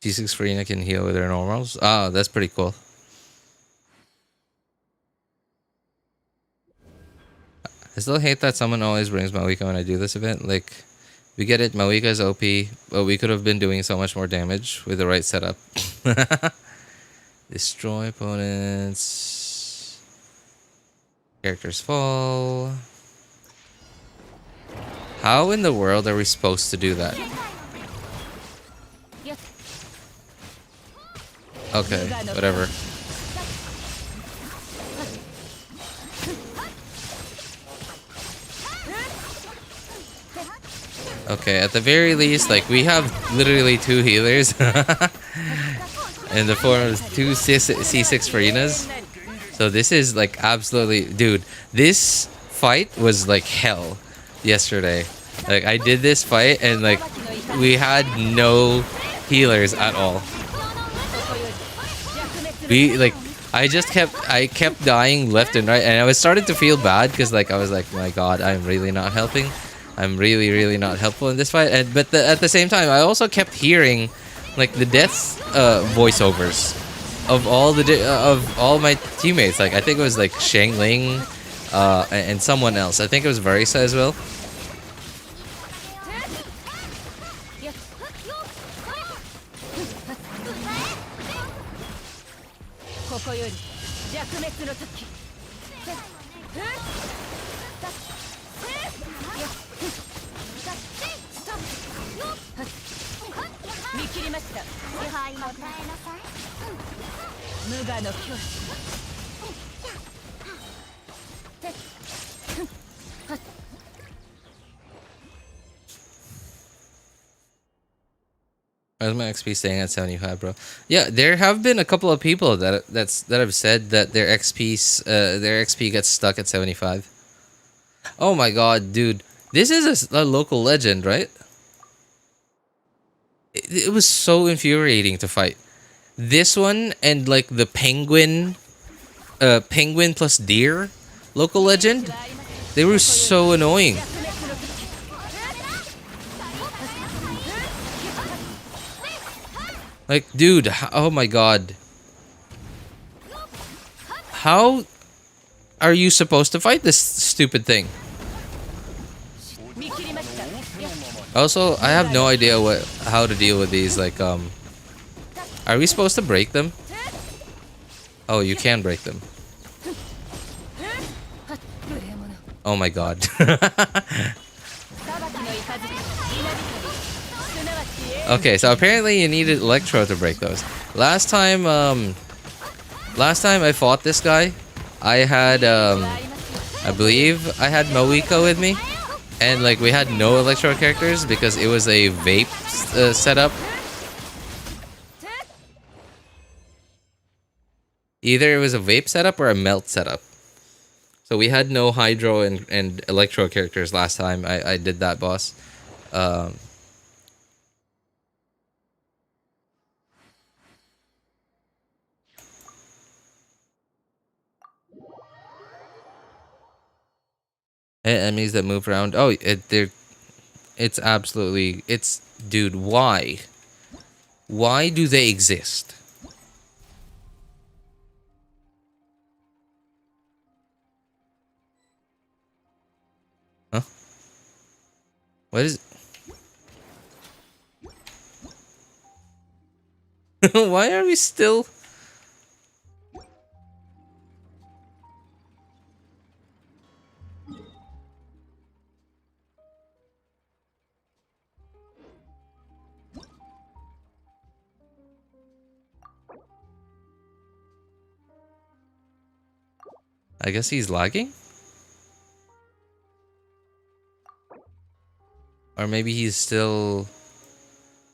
G6 Farina can heal with her normals. Ah, that's pretty cool. I still hate that someone always brings Mavuika when I do this event. Like, we get it, Mavuika is OP, but we could have been doing so much more damage with the right setup. Destroy opponents. Characters fall. How in the world are we supposed to do that? Okay, whatever. Okay, at the very least, like, we have literally 2 healers in the form of 2 C6 Farinas. So this is like absolutely... Dude, this fight was like hell yesterday. Like, I did this fight and like we had no healers at all. We like... I kept dying left and right, and I was starting to feel bad because like I was like, my god, I'm really not helping. I'm really not helpful in this fight. But at the same time, I also kept hearing like the death voiceovers of all my teammates. Like, I think it was like Xiangling and someone else. I think it was Varisa as well. Why is my XP staying at 75, bro? Yeah, there have been a couple of people that have said that their XP gets stuck at 75. Oh my god, dude. This is a local legend, right? It was so infuriating to fight. This one and like the penguin plus deer local legend, they were so annoying. Like, dude, oh my god. How are you supposed to fight this stupid thing? Also, I have no idea how to deal with these. Like, are we supposed to break them? Oh, you can break them. Oh my god. Okay, so apparently you needed Electro to break those. Last time I fought this guy, I had I believe I had Mavuika with me, and like we had no electro characters because it was a vape setup. Either it was a vape setup or a melt setup. So we had no hydro and electro characters last time I did that boss. Enemies that move around. Oh, it's absolutely, dude, why? Why do they exist? Huh? What is why are we still? I guess he's lagging? Or maybe he's still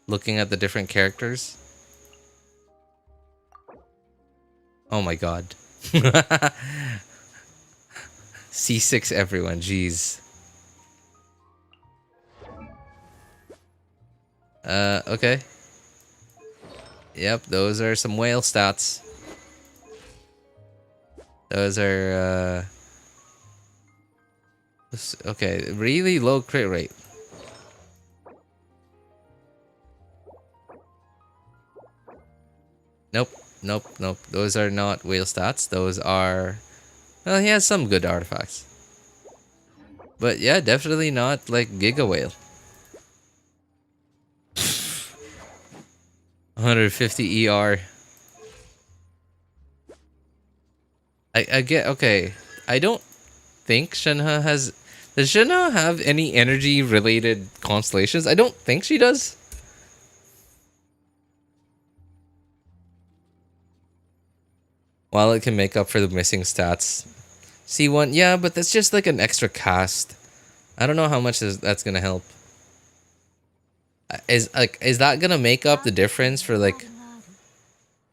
looking at the different characters? Oh my god. C6 everyone, jeez. Okay. Yep, those are some whale stats. Those are, okay, really low crit rate. Nope, nope, nope. Those are not whale stats. Those are... Well, he has some good artifacts. But yeah, definitely not like Giga Whale. 150 ER. I get, okay. I don't think Shenhe has... Does Shenhe have any energy related constellations? I don't think she does. While it can make up for the missing stats. C1, yeah, but that's just like an extra cast. I don't know how much that's gonna help. Is that gonna make up the difference for like...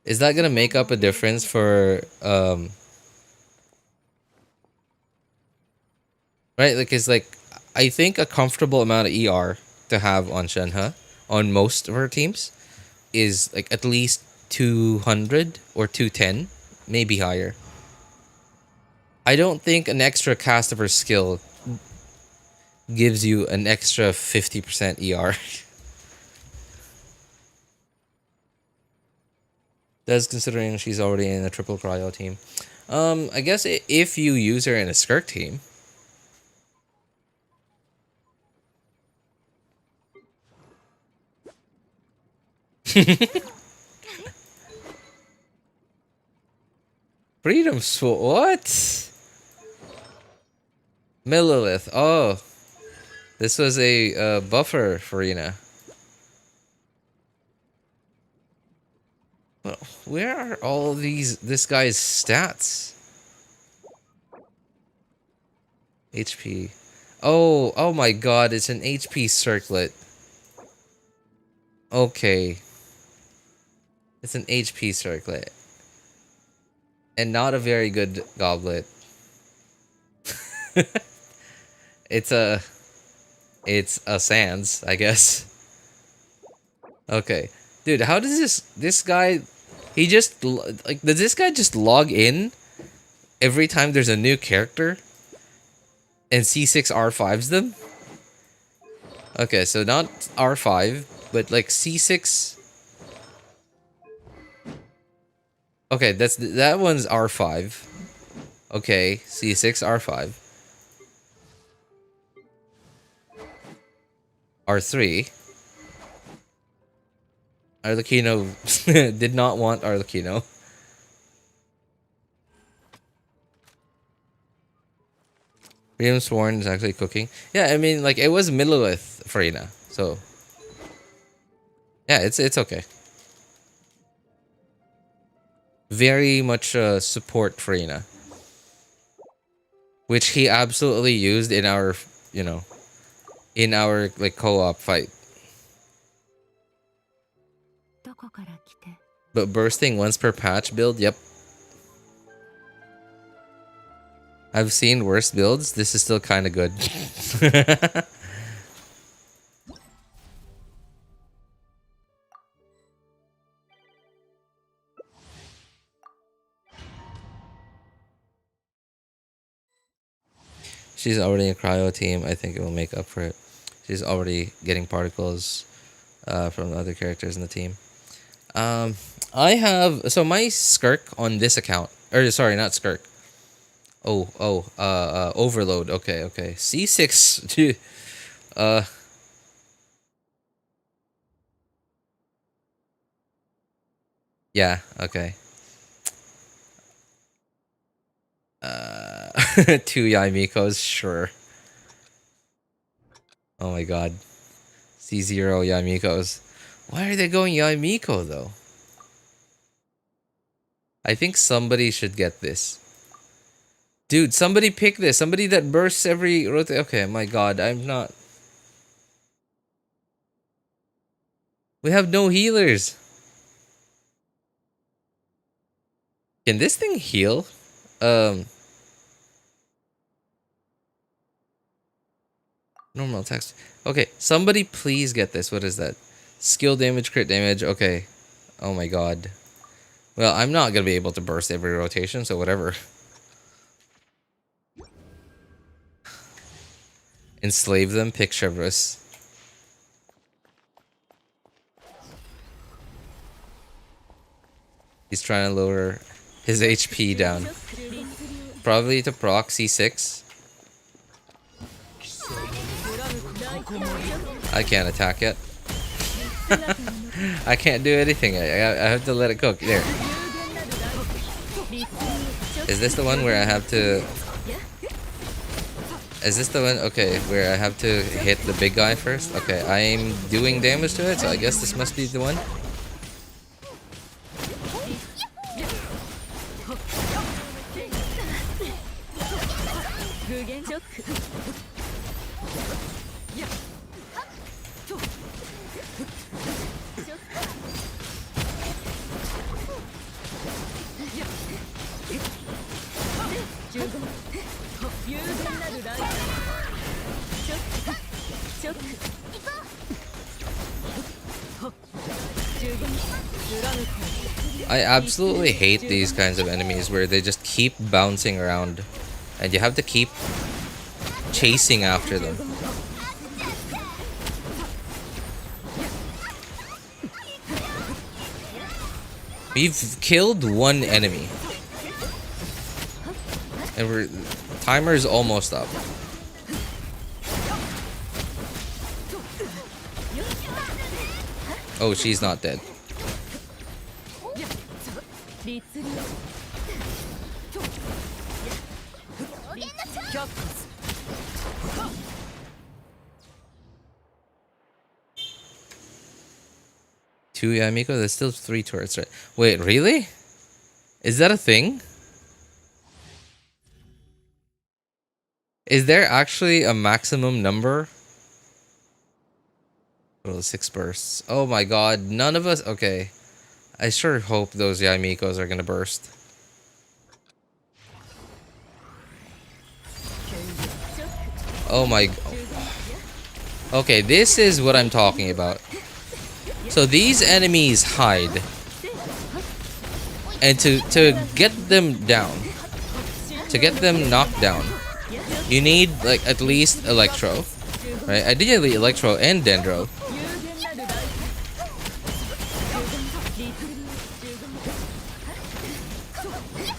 Is that gonna make up a difference for right, like it's like I think a comfortable amount of ER to have on Shenhe on most of her teams is like at least 200 or 210, maybe higher. I don't think an extra cast of her skill gives you an extra 50% ER. That's considering she's already in a triple cryo team. I guess if you use her in a Skirk team. Freedom Sword. What? Millilith. Oh. This was a buffer for Rina. Well, where are all this guy's stats? HP. Oh my god, it's an HP circlet. Okay. It's an HP circlet. And not a very good goblet. It's a Sans, I guess. Okay. Dude, how does this guy... He just... Like, does this guy just log in every time there's a new character? And C6 R5s them? Okay, so not R5, but like C6... Okay, that one's R5. Okay, C6 R5. R3. Arlecchino did not want Arlecchino. Freedom Sworn is actually cooking. Yeah, I mean, like, it was Millilith for Ina, so... Yeah, it's okay. Very much support for Ina. which he absolutely used in our, in our like co-op fight. But bursting once per patch build, yep. I've seen worse builds. This is still kind of good. She's already in cryo team. I think it will make up for it. She's already getting particles from the other characters in the team. I have so my Skirk on this account, or sorry, not Skirk. Overload. Okay. C6. Yeah. Okay. 2 Yaimikos, sure. Oh my god. C0 Yaimikos. Why are they going Yaimiko though? I think somebody should get this. Dude, somebody pick this. Somebody that bursts every rotate. Okay, my god, I'm not. We have no healers. Can this thing heal? Normal text. Okay, somebody please get this. What is that? Skill damage, crit damage. Okay. Oh my god. Well, I'm not gonna be able to burst every rotation, so whatever. Enslave them, pick Chevrolet. He's trying to lower his HP down. Probably to proc C6. I can't attack yet. I can't do anything. I have to let it cook. There. Is this the one where I have to... Is this the one? Okay, where I have to hit the big guy first? Okay, I'm doing damage to it, so I guess this must be the one. I absolutely hate these kinds of enemies where they just keep bouncing around and you have to keep chasing after them. We've killed one enemy. And timer's almost up. Oh, she's not dead. Two Yaimiko? There's still 3 turrets, right? Wait, really? Is that a thing? Is there actually a maximum number? Oh, 6 bursts. Oh my god, none of us... Okay. I sure hope those Yaimikos are gonna burst. Oh my... Okay, this is what I'm talking about. So these enemies hide. And to get them down, to get them knocked down, you need like at least Electro, right? Ideally Electro and Dendro.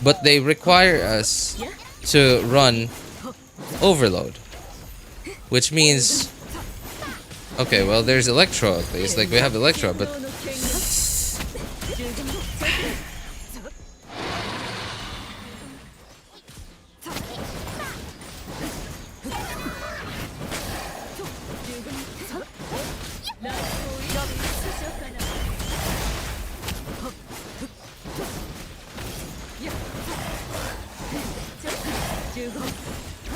But they require us to run Overload, which means, okay, well there's Electro at least, like we have Electro, but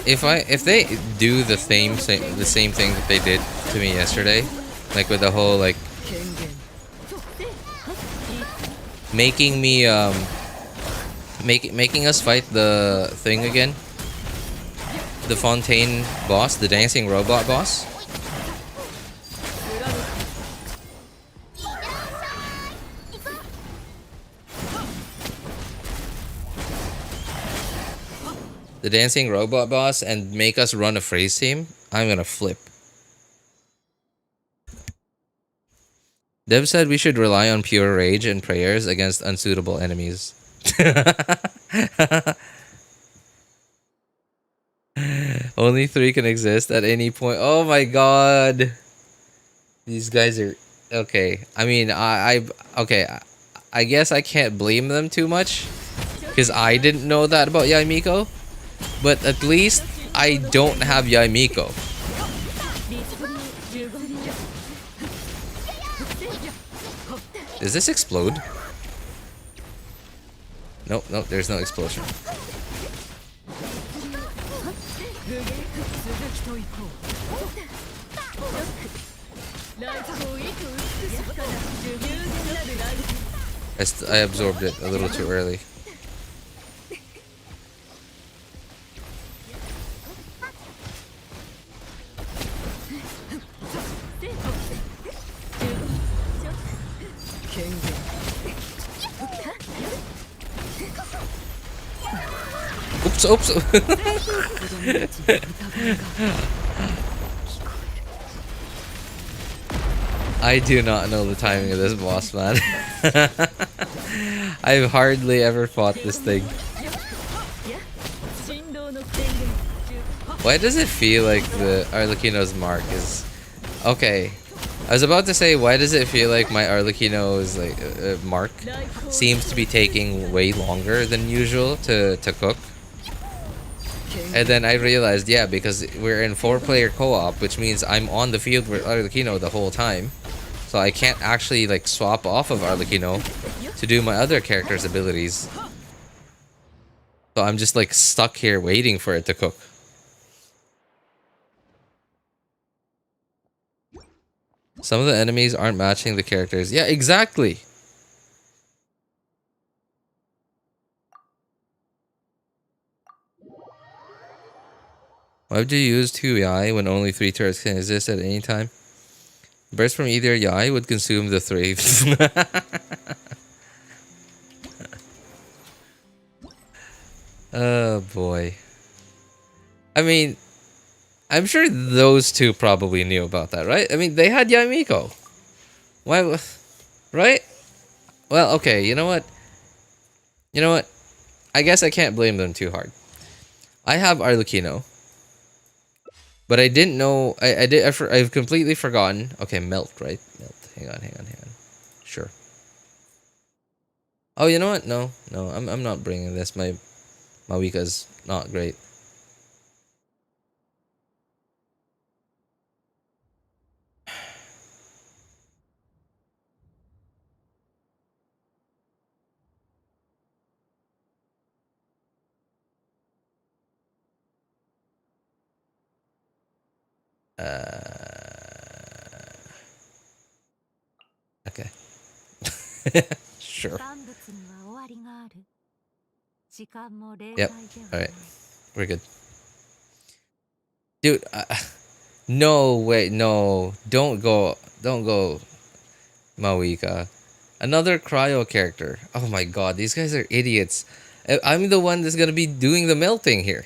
if they do the same thing that they did to me yesterday, like with the whole like making me making us fight the thing again, the Fontaine boss, the dancing robot boss. The dancing robot boss and make us run a phrase team, I'm gonna flip. Dev said we should rely on pure rage and prayers against unsuitable enemies. Only 3 can exist at any point. Oh my god. These guys are okay. I mean, okay. I guess I can't blame them too much because I didn't know that about Yaimiko. But at least I don't have Yaimiko. Does this explode? Nope, nope, there's no explosion. I absorbed it a little too early. Oops, oops. I do not know the timing of this boss, man. I've hardly ever fought this thing. Why does it feel like the Arlecchino's mark is... Okay. I was about to say, why does it feel like my Arlecchino's like mark seems to be taking way longer than usual to cook? And then I realized, yeah, because we're in 4-player co-op, which means I'm on the field with Arlecchino the whole time. So I can't actually like swap off of Arlecchino to do my other character's abilities. So I'm just like stuck here waiting for it to cook. Some of the enemies aren't matching the characters. Yeah, exactly. Why would you use 2 Yai when only 3 turrets can exist at any time? Burst from either Yai would consume the 3. Oh boy. I mean, I'm sure those two probably knew about that, right? I mean, they had Yaimiko. Why? Right? Well, okay, you know what? You know what? I guess I can't blame them too hard. I have Arlecchino. But I didn't know. I've completely forgotten. Okay, melt, right? Melt. Hang on. Sure. Oh, you know what? No. I'm not bringing this. My Mavuika's not great. Okay. Sure. Yep. Alright. We're good. Dude, no, wait, no. Don't go, Mavuika. Another cryo character. Oh my god, these guys are idiots. I'm the one that's gonna be doing the melting here.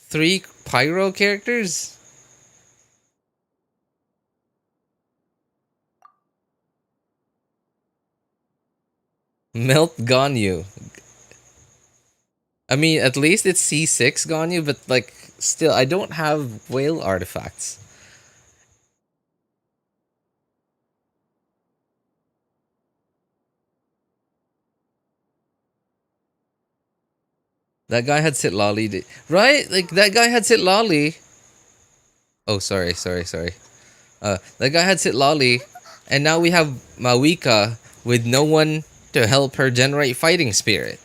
3 pyro characters? Melt Ganyu. I mean, at least it's C6 Ganyu, but like, still, I don't have whale artifacts. That guy had Citlali, right? Like, that guy had Citlali. Oh, sorry. That guy had Citlali, and now we have Mavuika with no one to help her generate fighting spirit.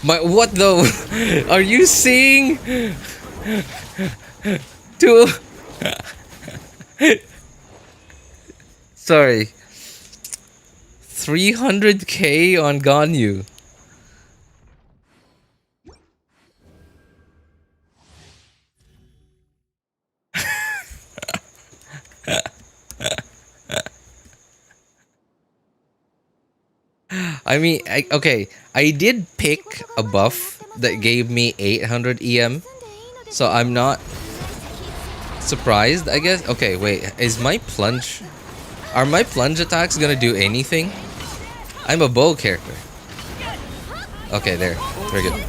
My what though? Are you seeing? Two. Sorry. 300k on Ganyu. I mean, okay, I did pick a buff that gave me 800 EM, so I'm not surprised, I guess. Okay, wait, is my plunge... Are my plunge attacks gonna do anything? I'm a bow character. Okay, there. Very good.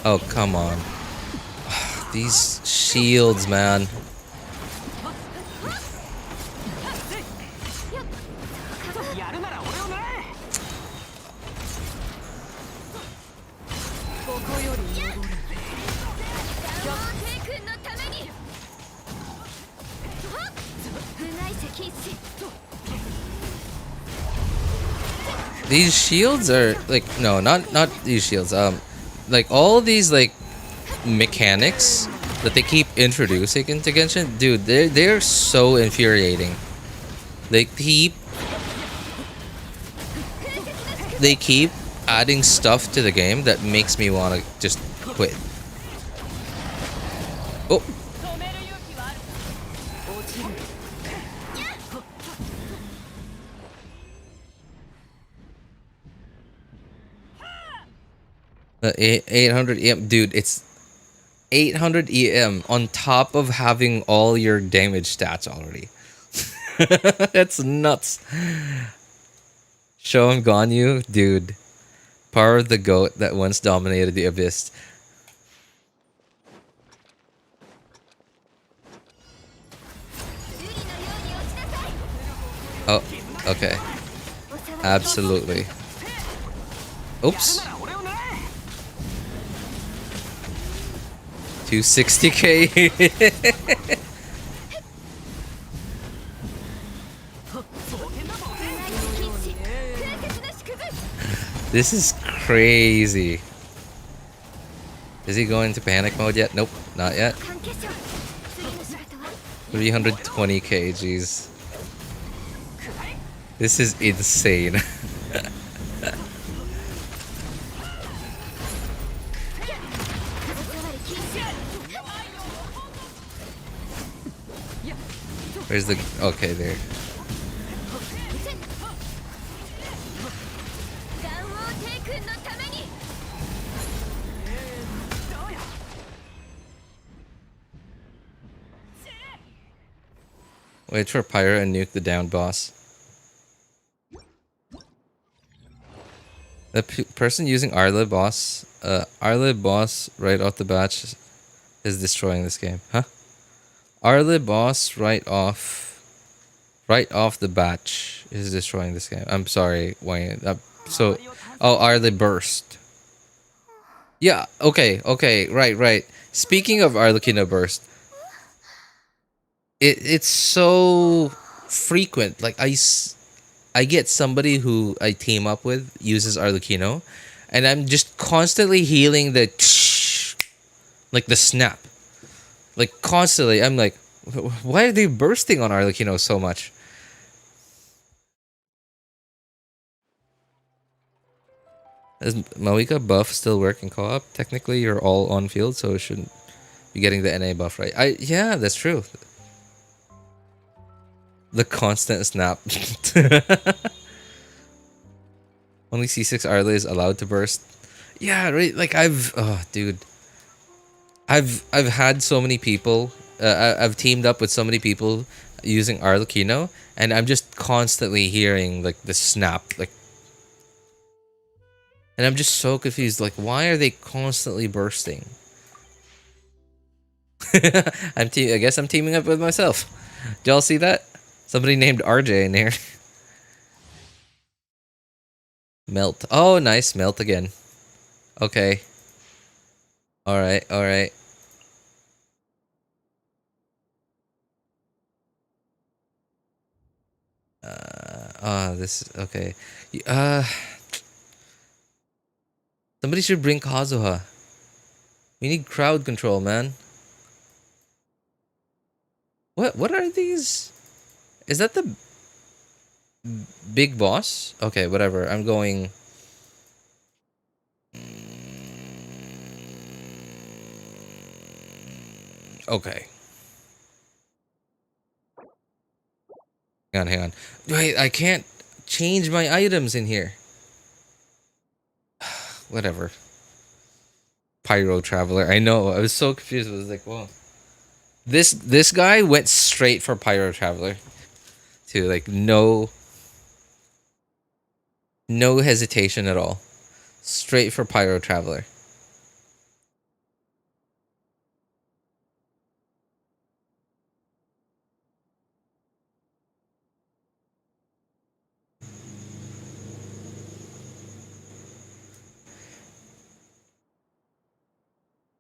Oh, come on. These shields, man. These shields are like no, not these shields. Like all these like mechanics that they keep introducing into Genshin, dude, they're so infuriating. They keep adding stuff to the game that makes me want to just quit. Oh. 800 EM, dude, it's 800 EM on top of having all your damage stats already. That's nuts. Show him Ganyu, dude. Power of the goat that once dominated the abyss. Oh, okay. Absolutely. Oops. 260k. This is crazy. Is he going to panic mode yet? Nope, not yet. 320k, jeez. This is insane. Where's the... Okay, there. Wait for Pyro and nuke the down boss. The person using Arla boss right off the bat is destroying this game. Huh? Arla boss right off the batch is destroying this game. I'm sorry, Wayne. Oh, Arla burst. Yeah, okay, right. Speaking of Arlecchino burst, it's so frequent. Like I get somebody who I team up with uses Arlecchino, and I'm just constantly healing the like the snap. Like constantly, I'm like, why are they bursting on Arlecchino so much? Does Mavuika buff still work in co-op? Technically, you're all on field, so it shouldn't be getting the NA buff, right? Yeah, that's true. The constant snap. Only C6 Arla is allowed to burst. Yeah, right. Like I've had so many people. I've teamed up with so many people using Arlecchino, and I'm just constantly hearing like the snap, like, and I'm just so confused. Like, why are they constantly bursting? I guess I'm teaming up with myself. Did y'all see that? Somebody named RJ in here. Melt. Oh, nice. Melt again. Okay. Alright. This is okay. Somebody should bring Kazuha. We need crowd control, man. What are these? Is that the big boss? Okay, whatever. I'm going. Okay. Hang on. Wait, I can't change my items in here. Whatever. Pyro Traveler. I know. I was so confused. I was like, whoa. This guy went straight for Pyro Traveler. Too. Like, no hesitation at all. Straight for Pyro Traveler.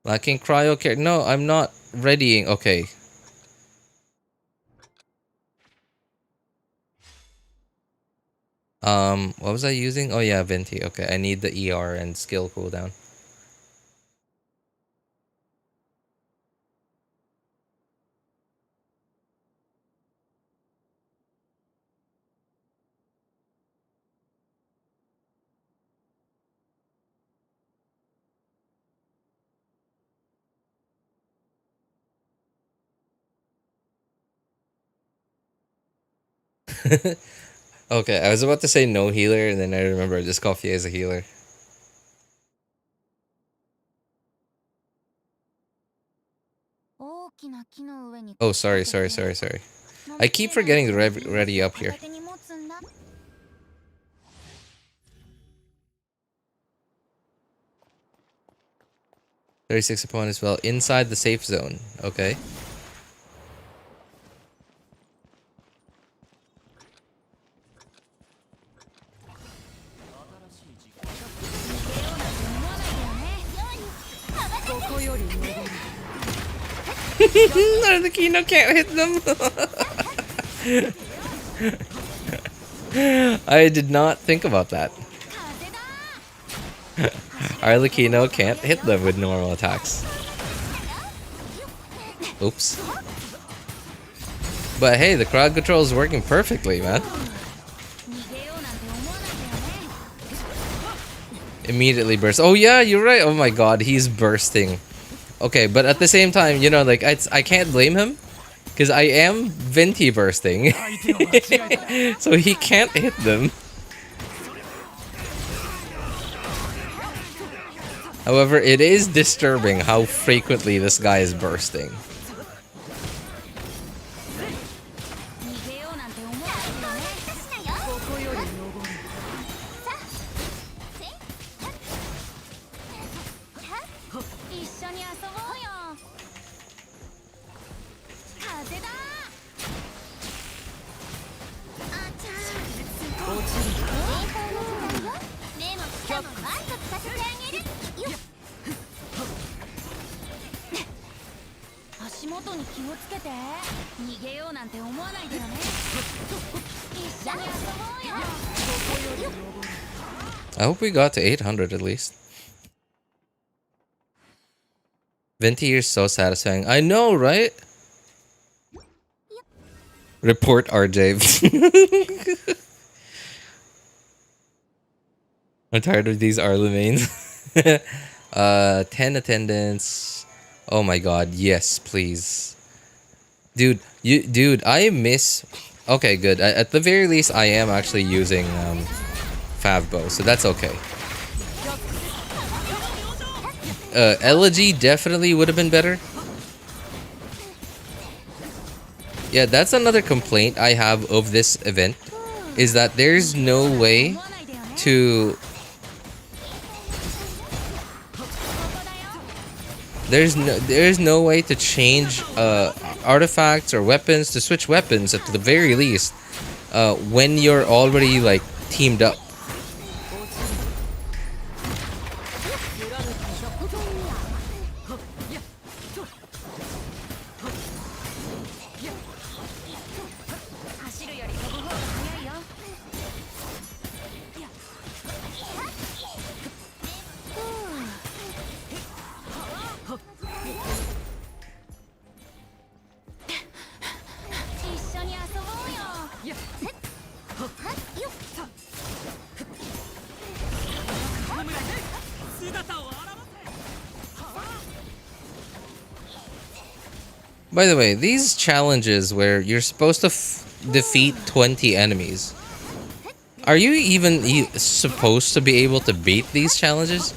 Lacking cryo care. No, I'm not readying. Okay. What was I using? Oh yeah, Venti. Okay, I need the ER and skill cooldown. Okay, I was about to say no healer, and then I remember I just called Fie as a healer. Oh, sorry. I keep forgetting to ready up here. 36 opponents well inside the safe zone. Okay. Arlecchino can't hit them. I did not think about that. Arlecchino can't hit them with normal attacks. Oops. But hey, the crowd control is working perfectly, man. Immediately burst. Oh yeah, you're right. Oh my god, he's bursting. Okay, but at the same time, you know, like I can't blame him because I am Venti bursting. So he can't hit them. However, it is disturbing how frequently this guy is bursting. I hope we got to 800 at least. Venti is so satisfying. I know, right? Report RJ. I'm tired of these Arla mains. 10 attendance. Oh my god, yes, please. Dude, I miss... Okay, good. At the very least, I am actually using Favbo, so that's okay. Elegy definitely would have been better. Yeah, that's another complaint I have of this event, is that there's no way to... There's no way to change artifacts or weapons, to switch weapons at the very least, when you're already like teamed up. By the way, these challenges where you're supposed to defeat 20 enemies, are you even supposed to be able to beat these challenges?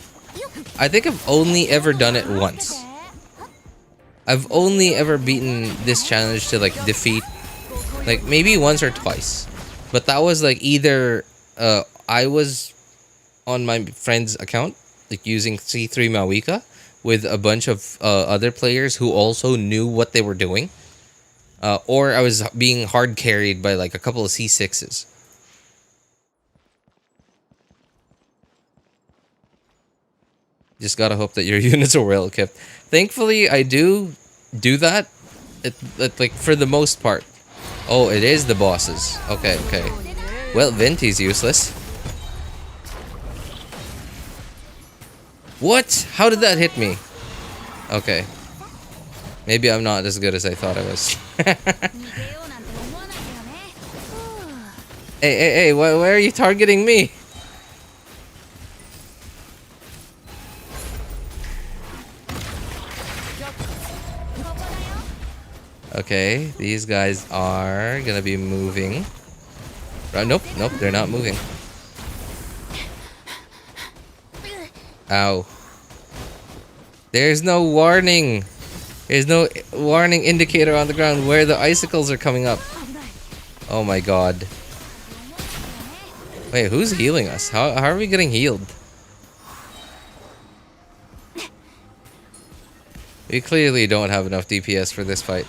I think I've only ever done it once. I've only ever beaten this challenge to like defeat like maybe once or twice. But that was like either I was on my friend's account, like using C3 Mavuika with a bunch of other players who also knew what they were doing. Or I was being hard carried by like a couple of C6s. Just gotta hope that your units are well kept. Thankfully, I do that. Like for the most part. Oh, it is the bosses. Okay, okay. Well, Venti's useless. What? How did that hit me? Okay. Maybe I'm not as good as I thought I was. Hey, why are you targeting me? Okay, these guys are gonna be moving. Nope, they're not moving. Ow. There's no warning. There's no warning indicator on the ground where the icicles are coming up. Oh my god. Wait, who's healing us? How are we getting healed? We clearly don't have enough DPS for this fight.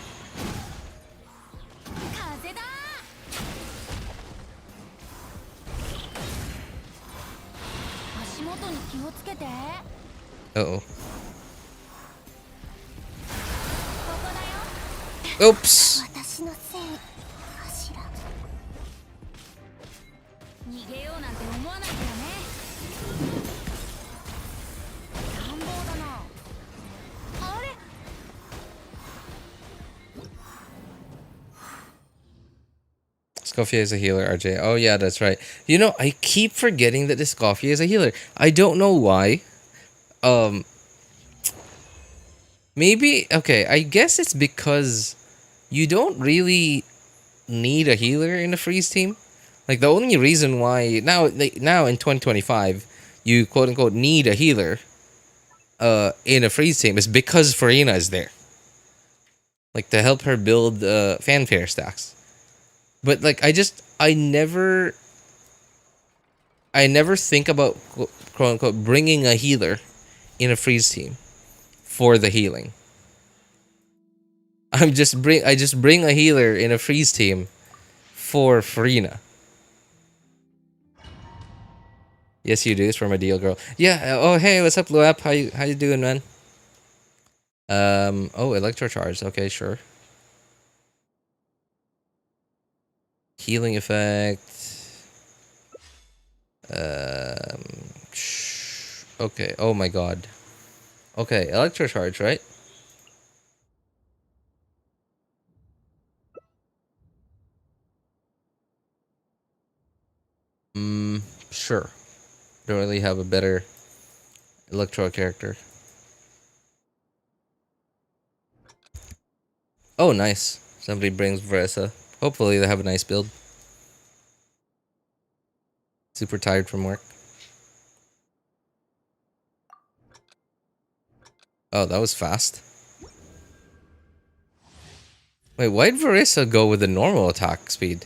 Uh-oh. Oops! Escoffier is a healer, RJ. Oh yeah, that's right. You know, I keep forgetting that Escoffier is a healer. I don't know why. Maybe, okay, I guess it's because you don't really need a healer in a freeze team. Like, the only reason why, now in 2025, you quote-unquote need a healer in a freeze team is because Farina is there. Like, to help her build fanfare stacks. But, like, I never think about, quote-unquote, bringing a healer in a freeze team for the healing. I just bring a healer in a freeze team for Farina. Yes, you do. It's from a deal, girl. Yeah. Oh, hey, what's up, Luap? How you doing, man? Oh, electrocharge. Okay, sure. Healing effect. Okay. Oh my god. Okay, electrocharge, right? Sure. Don't really have a better electro character. Oh, nice. Somebody brings Vressa. Hopefully they have a nice build. Super tired from work. Oh, that was fast. Wait, why'd Vressa go with the normal attack speed?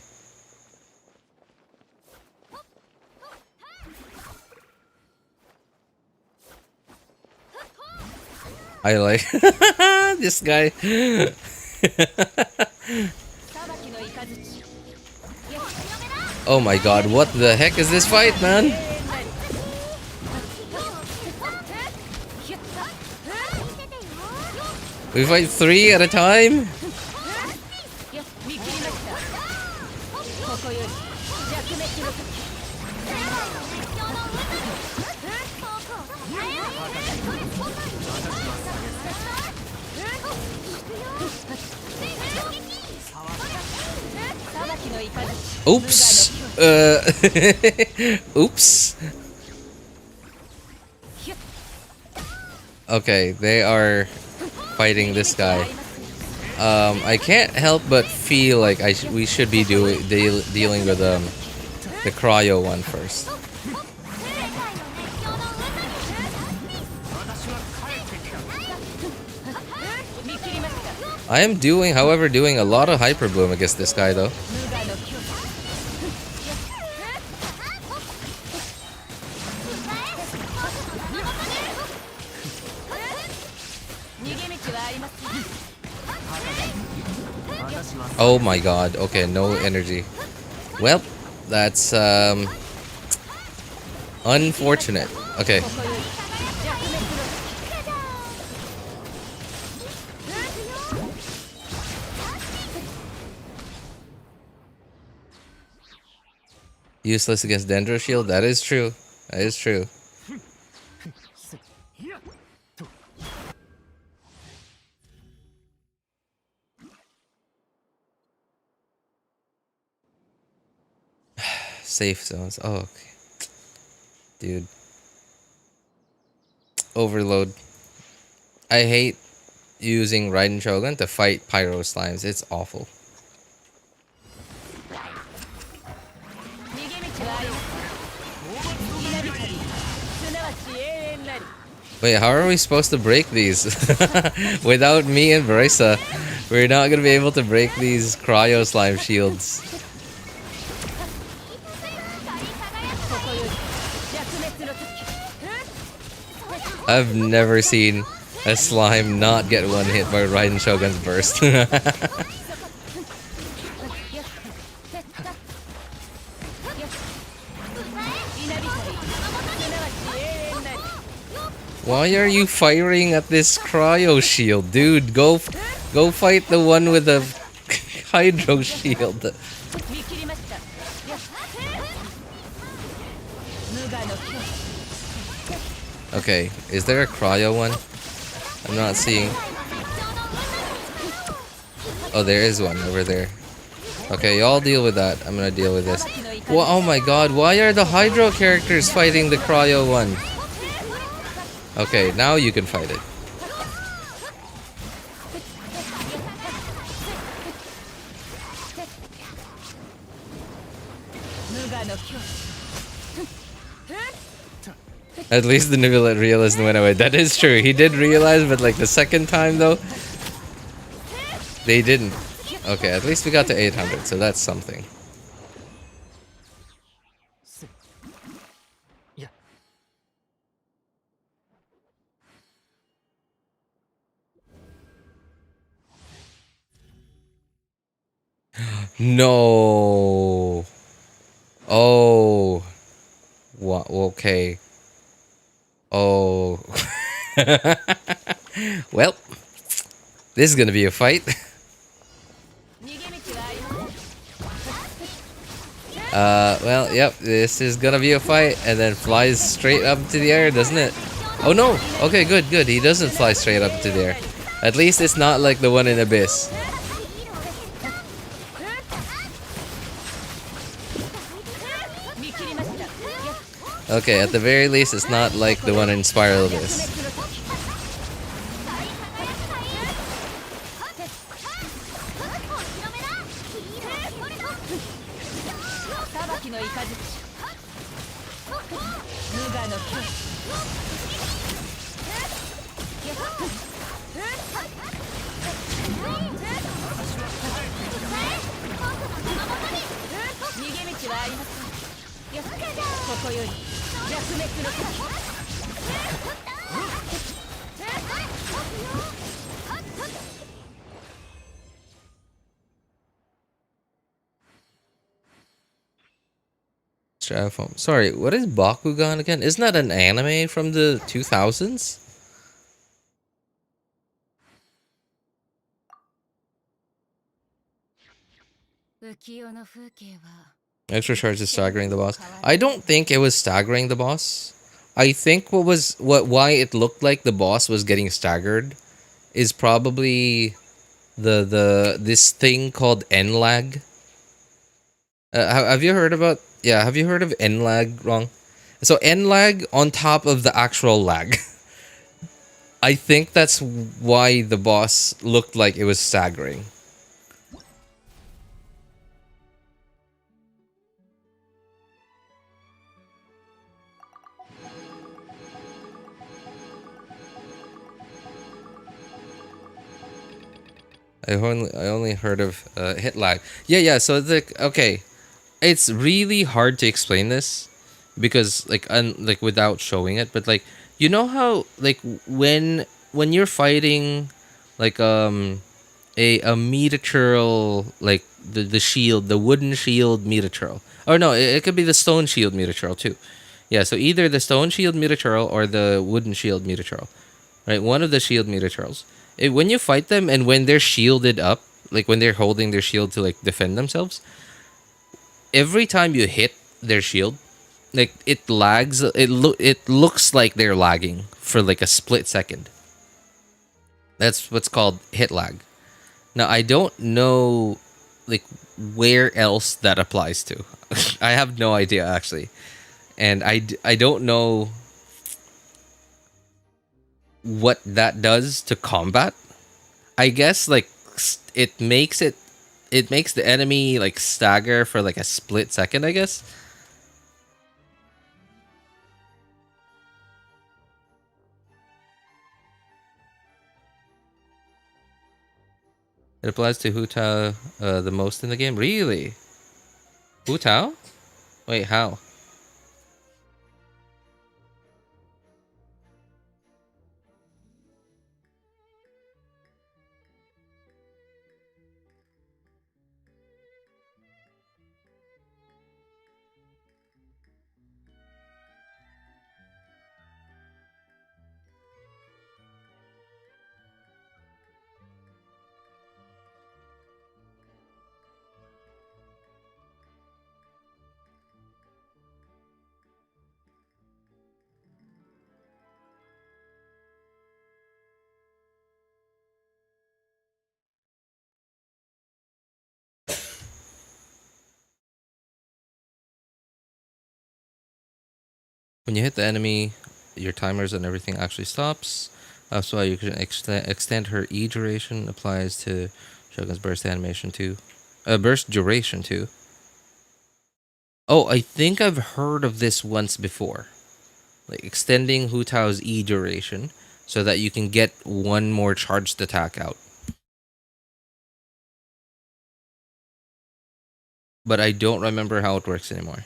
I like this guy. Oh my god, what the heck is this fight, man? We fight 3 at a time? Oops. Oops. Okay, they are fighting this guy. I can't help but feel like we should be dealing with the cryo one first. I am however, doing a lot of hyper bloom against this guy though. Oh my god, okay, no energy. Well, that's unfortunate. Okay. Useless against Dendro Shield, that is true. That is true. Safe zones. Oh, okay. Dude. Overload. I hate using Raiden Shogun to fight Pyro Slimes. It's awful. Wait, how are we supposed to break these? Without me and Barisa, we're not gonna be able to break these Cryo Slime shields. I've never seen a slime not get one hit by Raiden Shogun's burst. Why are you firing at this cryo shield, dude? Go fight the one with the hydro shield. Okay, is there a cryo one? I'm not seeing. Oh, there is one over there. Okay, y'all deal with that. I'm gonna deal with this. Well, oh my god, why are the hydro characters fighting the cryo one? Okay, now you can fight it. At least the Niblet realist went away. That is true. He did realize, but like the second time though, they didn't. Okay, at least we got to 800, so that's something. No. Oh. What? Okay. Oh. Well, this is gonna be a fight. Well, yep, this is gonna be a fight, and then flies straight up to the air, doesn't it? Oh no! Okay, good, good. He doesn't fly straight up to the air. At least it's not like the one in Abyss. Okay, at the very least, it's not like the one in Spiral Abyss. Sorry, what is Bakugan again? Isn't that an anime from the 2000s? Extra charge is staggering the boss. I don't think it was staggering the boss. I think why it looked like the boss was getting staggered is probably this thing called N-lag. Have you heard about? Yeah, have you heard of N-lag? Wrong. So N-lag on top of the actual lag. I think that's why the boss looked like it was staggering. I only heard of hit lag. Yeah. So okay, it's really hard to explain this because like without showing it, but like you know how like when you're fighting like a meteorol, like the shield, the wooden shield meteorol, or no, it could be the stone shield meteorol too. Yeah, so either the stone shield meteorol or the wooden shield meteorol, right? One of the shield meteorols. When you fight them and when they're shielded up, like when they're holding their shield to like defend themselves, every time you hit their shield, like it lags. It looks like they're lagging for like a split second. That's what's called hit lag. Now I don't know like where else that applies to. I have no idea actually, and I don't know what that does to combat. I guess like it makes the enemy like stagger for like a split second, I guess. It applies to Hu Tao the most in the game. Really? Hu Tao? Wait, how? When you hit the enemy, your timers and everything actually stops. That's why you can extend her E duration. Applies to Shogun's burst animation too. Burst duration too. Oh, I think I've heard of this once before. Like extending Hu Tao's E duration so that you can get one more charged attack out. But I don't remember how it works anymore.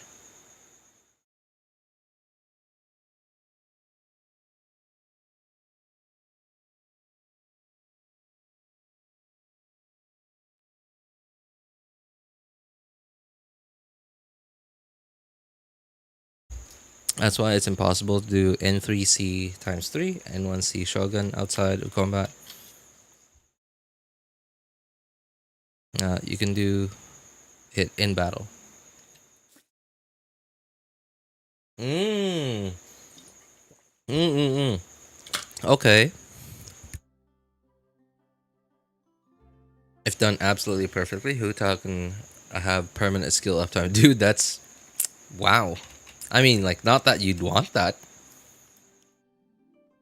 That's why it's impossible to do N3C times 3, N1C Shogun outside of combat. You can do it in battle. Okay. If done absolutely perfectly, Hu Tao can have permanent skill uptime. Dude, that's... Wow. I mean, like, not that you'd want that.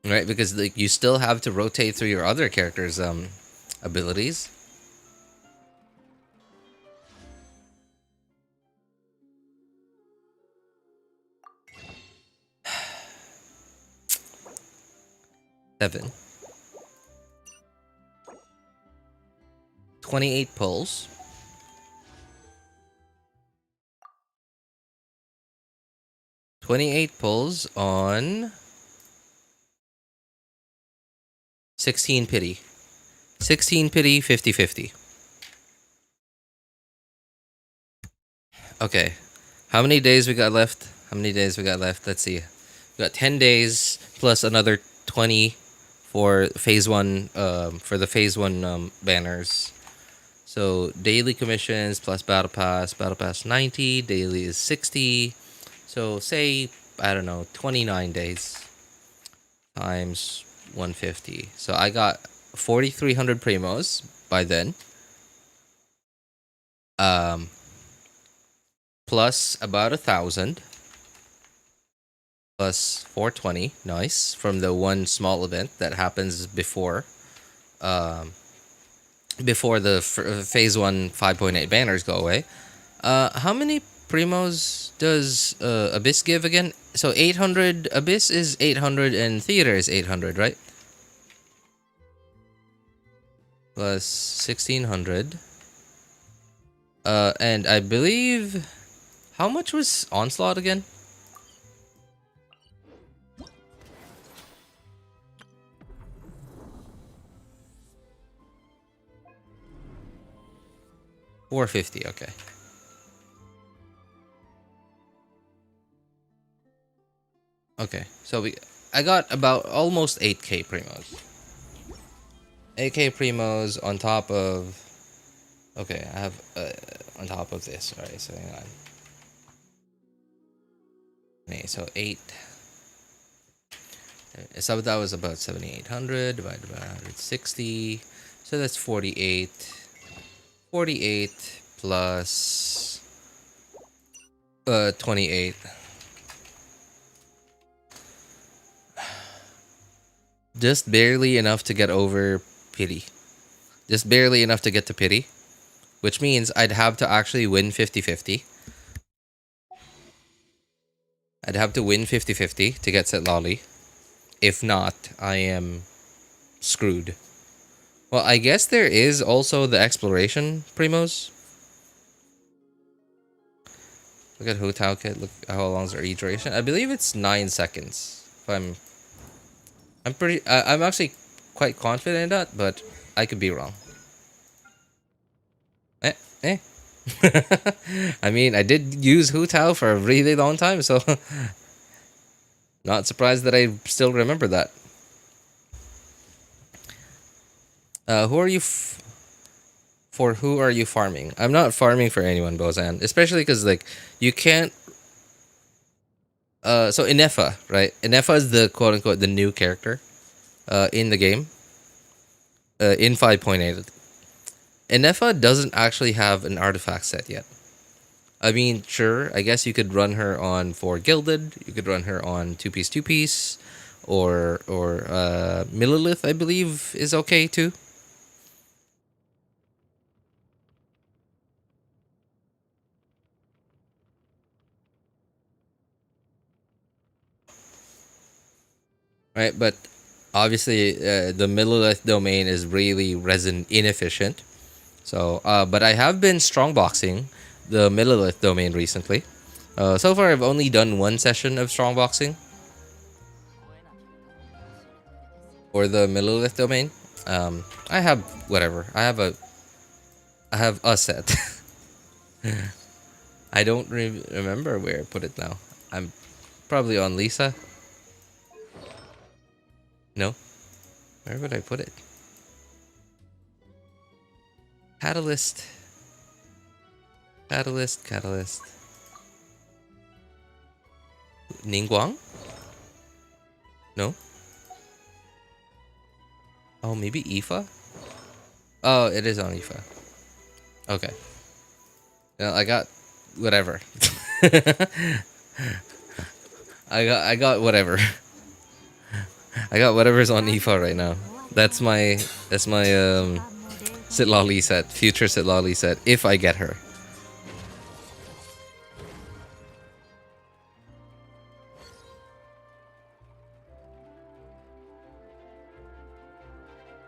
Right? Because like you still have to rotate through your other characters' abilities. Seven. 28 pulls. 28 pulls on 16 pity. 16 pity, 50-50. Okay. How many days we got left? Let's see. We got 10 days plus another 20 for phase 1 for the phase 1 banners. So daily commissions plus battle pass 90, daily is 60. So say I don't know, 29 days times 150. So I got 4,300 primos by then. Plus about 1,000. plus 420. Nice. From the one small event that happens before the phase 1 5.8 banners go away. How many primos does Abyss give again? So 800. Abyss is 800 and Theater is 800, right? Plus 1600. And I believe, how much was Onslaught again? $450. Okay. Okay, so I got about almost 8k primos. 8k primos on top of. Okay, I have on top of this. Alright, so hang on. Okay, so 8. So that was about 7,800 divided by 160. So that's 48. 48 plus 28. Just barely enough to get over pity. Just barely enough to get to pity. Which means I'd have to actually win 50-50. I'd have to win 50-50 to get Citlali. If not, I am screwed. Well, I guess there is also the exploration primos. Look at Hu Tao Kit. Look how long's their duration. I believe it's 9 seconds. If I'm actually quite confident in that, but I could be wrong. I mean, I did use Hu Tao for a really long time, so not surprised that I still remember that. Who are you who are you farming? I'm not farming for anyone, Bozan. Especially because, like, you can't... so Ineffa, right? Ineffa is the quote-unquote the new character in the game. In 5.8. Ineffa doesn't actually have an artifact set yet. I mean, sure, I guess you could run her on 4 Gilded. You could run her on 2-piece, or Millilith, I believe, is okay too. Right, but obviously the Millilith domain is really resin inefficient. So, but I have been strongboxing the Millilith domain recently. So far, I've only done 1 session of strongboxing for the Millilith domain. I have whatever. I have a set. I don't remember where I put it now. I'm probably on Lisa. No, where would I put it? Catalyst. Ningguang? No. Oh, maybe Ifa? Oh, it is on Ifa. Okay. I got whatever. I got whatever. I got whatever's on Ifa right now. That's my Citlali set, future Citlali set, if I get her.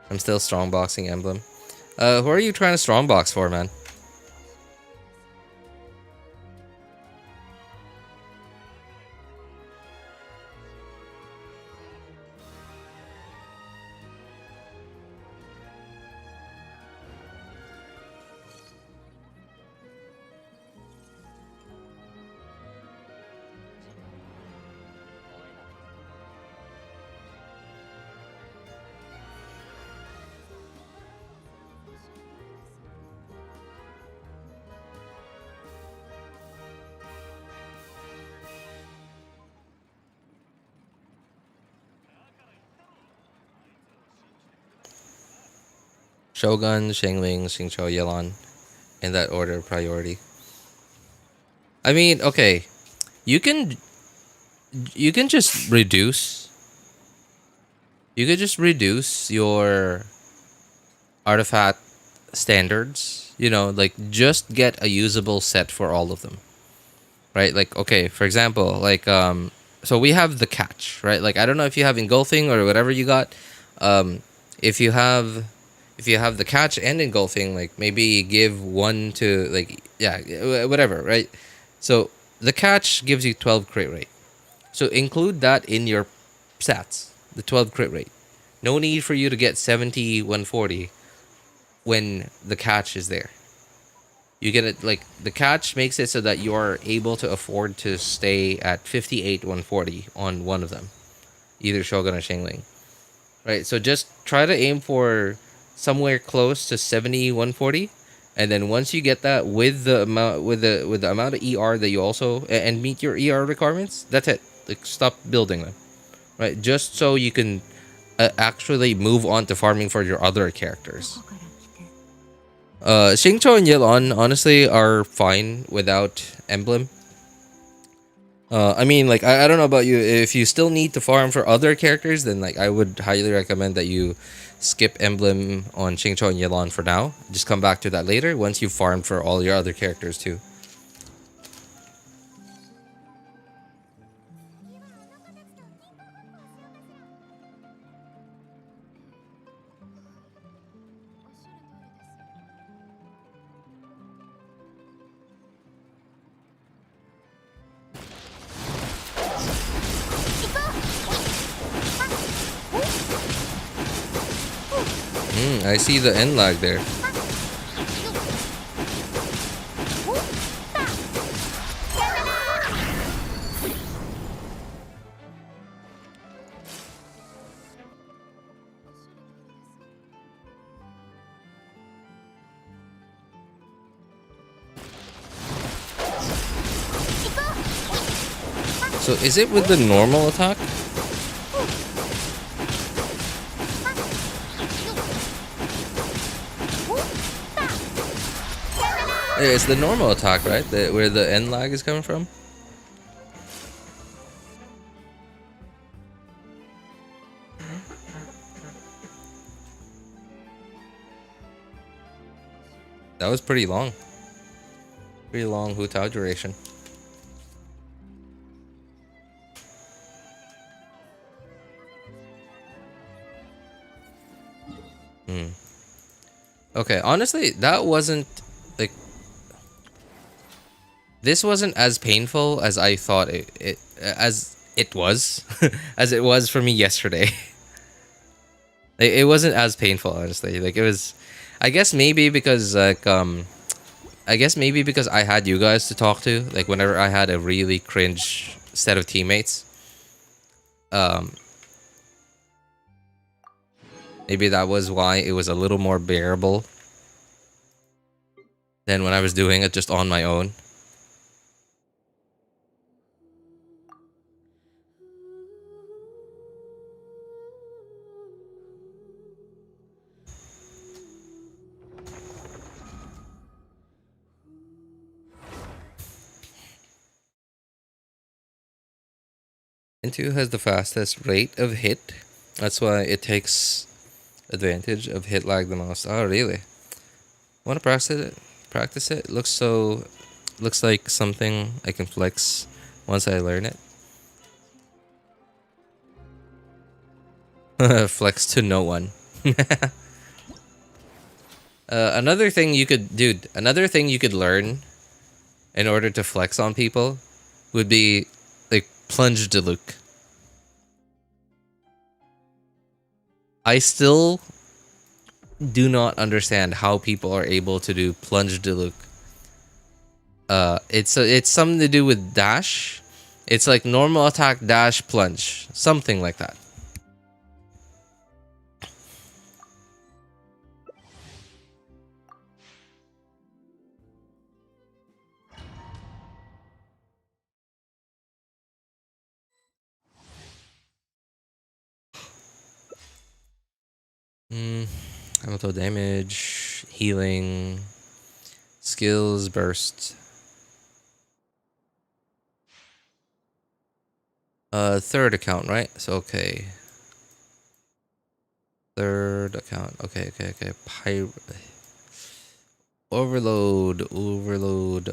I'm still strongboxing Emblem. Who are you trying to strongbox for, man? Shogun, Xiangling, Xingqiu, Yelan, in that order of priority. I mean, okay, you can you can just reduce. You could just reduce your artifact standards. You know, like just get a usable set for all of them, right? Like, okay, for example, like so we have the catch, right? Like, I don't know if you have engulfing or whatever you got. If you have the catch and engulfing, like maybe give one to like whatever, right? So the catch gives you 12 crit rate. So include that in your stats, the 12 crit rate. No need for you to get 70 140 when the catch is there. You get it, like the catch makes it so that you are able to afford to stay at 58 140 on one of them, either Shogun or Xiangling. Right, so just try to aim for somewhere close to 70 140, and then once you get that with the amount of ER that you also and meet your ER requirements, that's it. Like, stop building them, right? Just so you can actually move on to farming for your other characters. Xingqiu and Yelan honestly are fine without emblem. I mean, like, I don't know about you. If you still need to farm for other characters, then like I would highly recommend that you skip emblem on Xingqiu and Yelan for now. Just come back to that later once you've farmed for all your other characters too. I see the end lag there. So is it with the normal attack? Yeah, it's the normal attack, right? Where the end lag is coming from? That was pretty long. Pretty long Hu Tao duration. Okay, honestly, that wasn't like this wasn't as painful as I thought it was as it was for me yesterday. Like, it wasn't as painful, honestly. Like, it was, I guess maybe because I had you guys to talk to. Like, whenever I had a really cringe set of teammates, maybe that was why it was a little more bearable than when I was doing it just on my own. Into has the fastest rate of hit. That's why it takes advantage of hit lag the most. Oh, really? Want to practice it? Looks like something I can flex once I learn it. Flex to no one. Another thing you could learn in order to flex on people would be like plunge Diluc. I still do not understand how people are able to do plunge Diluc. It's something to do with dash. It's like normal attack dash plunge, something like that. Elemental damage, healing, skills, burst. Third account, right? So okay. Third account. Okay. Overload.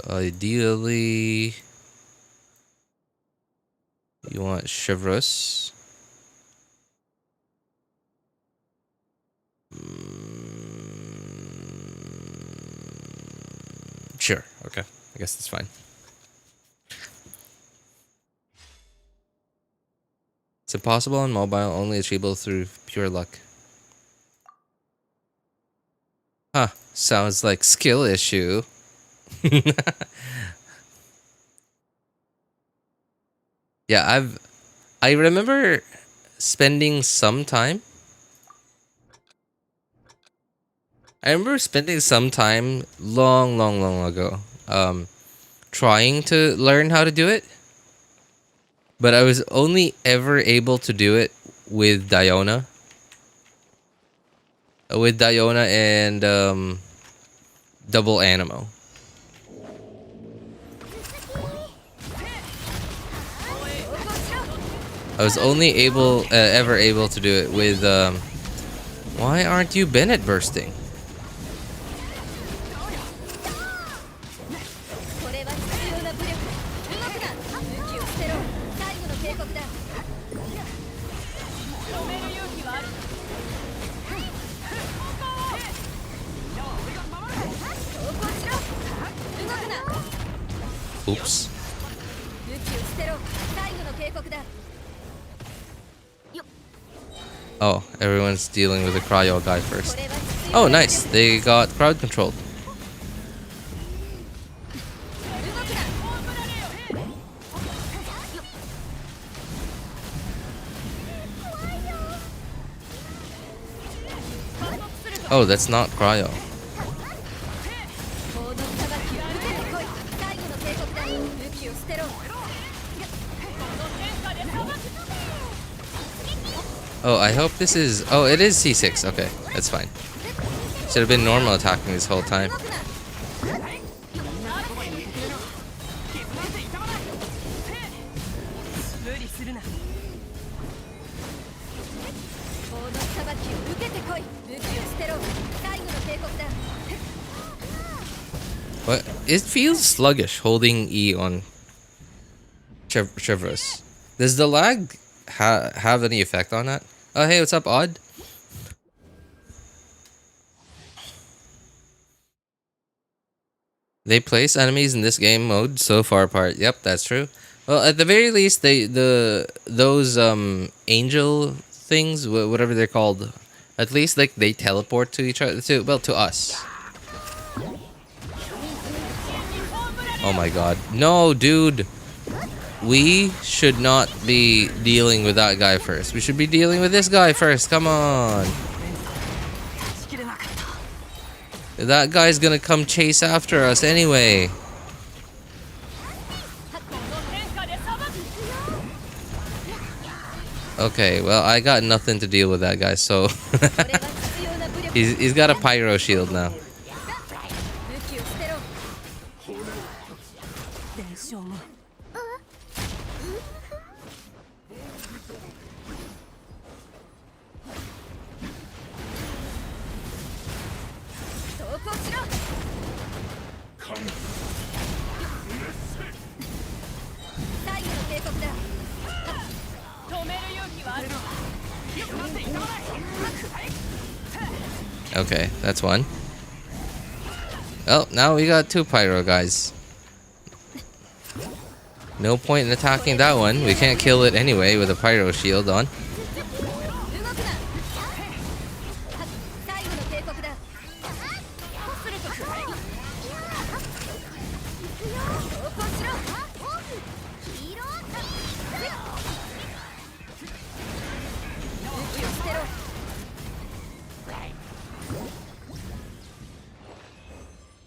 Ideally, you want Chivalrous. Sure. Okay. I guess that's fine. It's impossible on mobile, only achievable through pure luck. Huh. Sounds like skill issue. Yeah, I remember spending some time. I remember spending some time long ago, trying to learn how to do it. But I was only ever able to do it with Diona. With Diona and double Animo. I was only ever able to do it with why aren't you Bennett bursting? Oops. Oh, everyone's dealing with the cryo guy first. Oh, nice. They got crowd controlled. Oh, that's not cryo. Oh, I hope this is... Oh, it is C6. Okay, that's fine. Should have been normal attacking this whole time. What? It feels sluggish holding E on Chivalrous. Does the lag have any effect on that? Oh, hey, what's up, Odd? They place enemies in this game mode so far apart. Yep, that's true. Well, at the very least, those angel things, whatever they're called, at least like they teleport to each other, to us. Oh my god. No, dude. We should not be dealing with that guy first. We should be dealing with this guy first. Come on. That guy's gonna come chase after us anyway. Okay, well, I got nothing to deal with that guy, so... he's got a pyro shield now. Okay, that's one. Well, now we got two pyro guys. No point in attacking that one. We can't kill it anyway with a pyro shield on.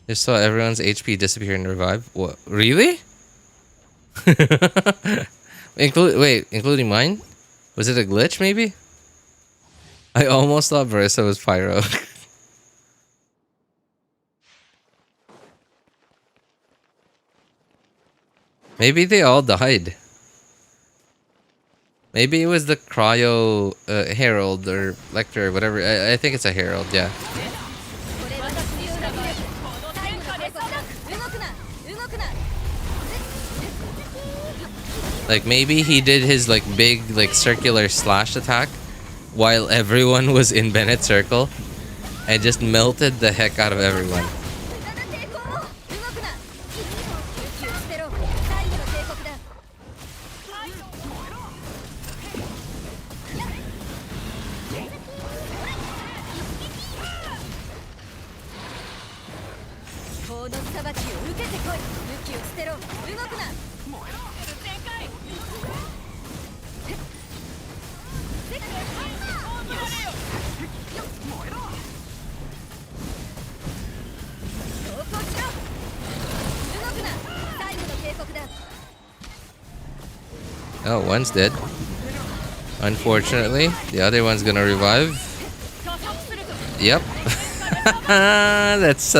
Just saw everyone's HP disappear and revive. What? Really? Including mine? Was it a glitch, maybe? I almost thought Versa was pyro. Maybe they all died. Maybe it was the cryo herald or lector or whatever. I think it's a herald, yeah. Like maybe he did his like big like circular slash attack while everyone was in Bennett's circle and just melted the heck out of everyone. Oh, one's dead. Unfortunately, the other one's gonna revive. Yep. That's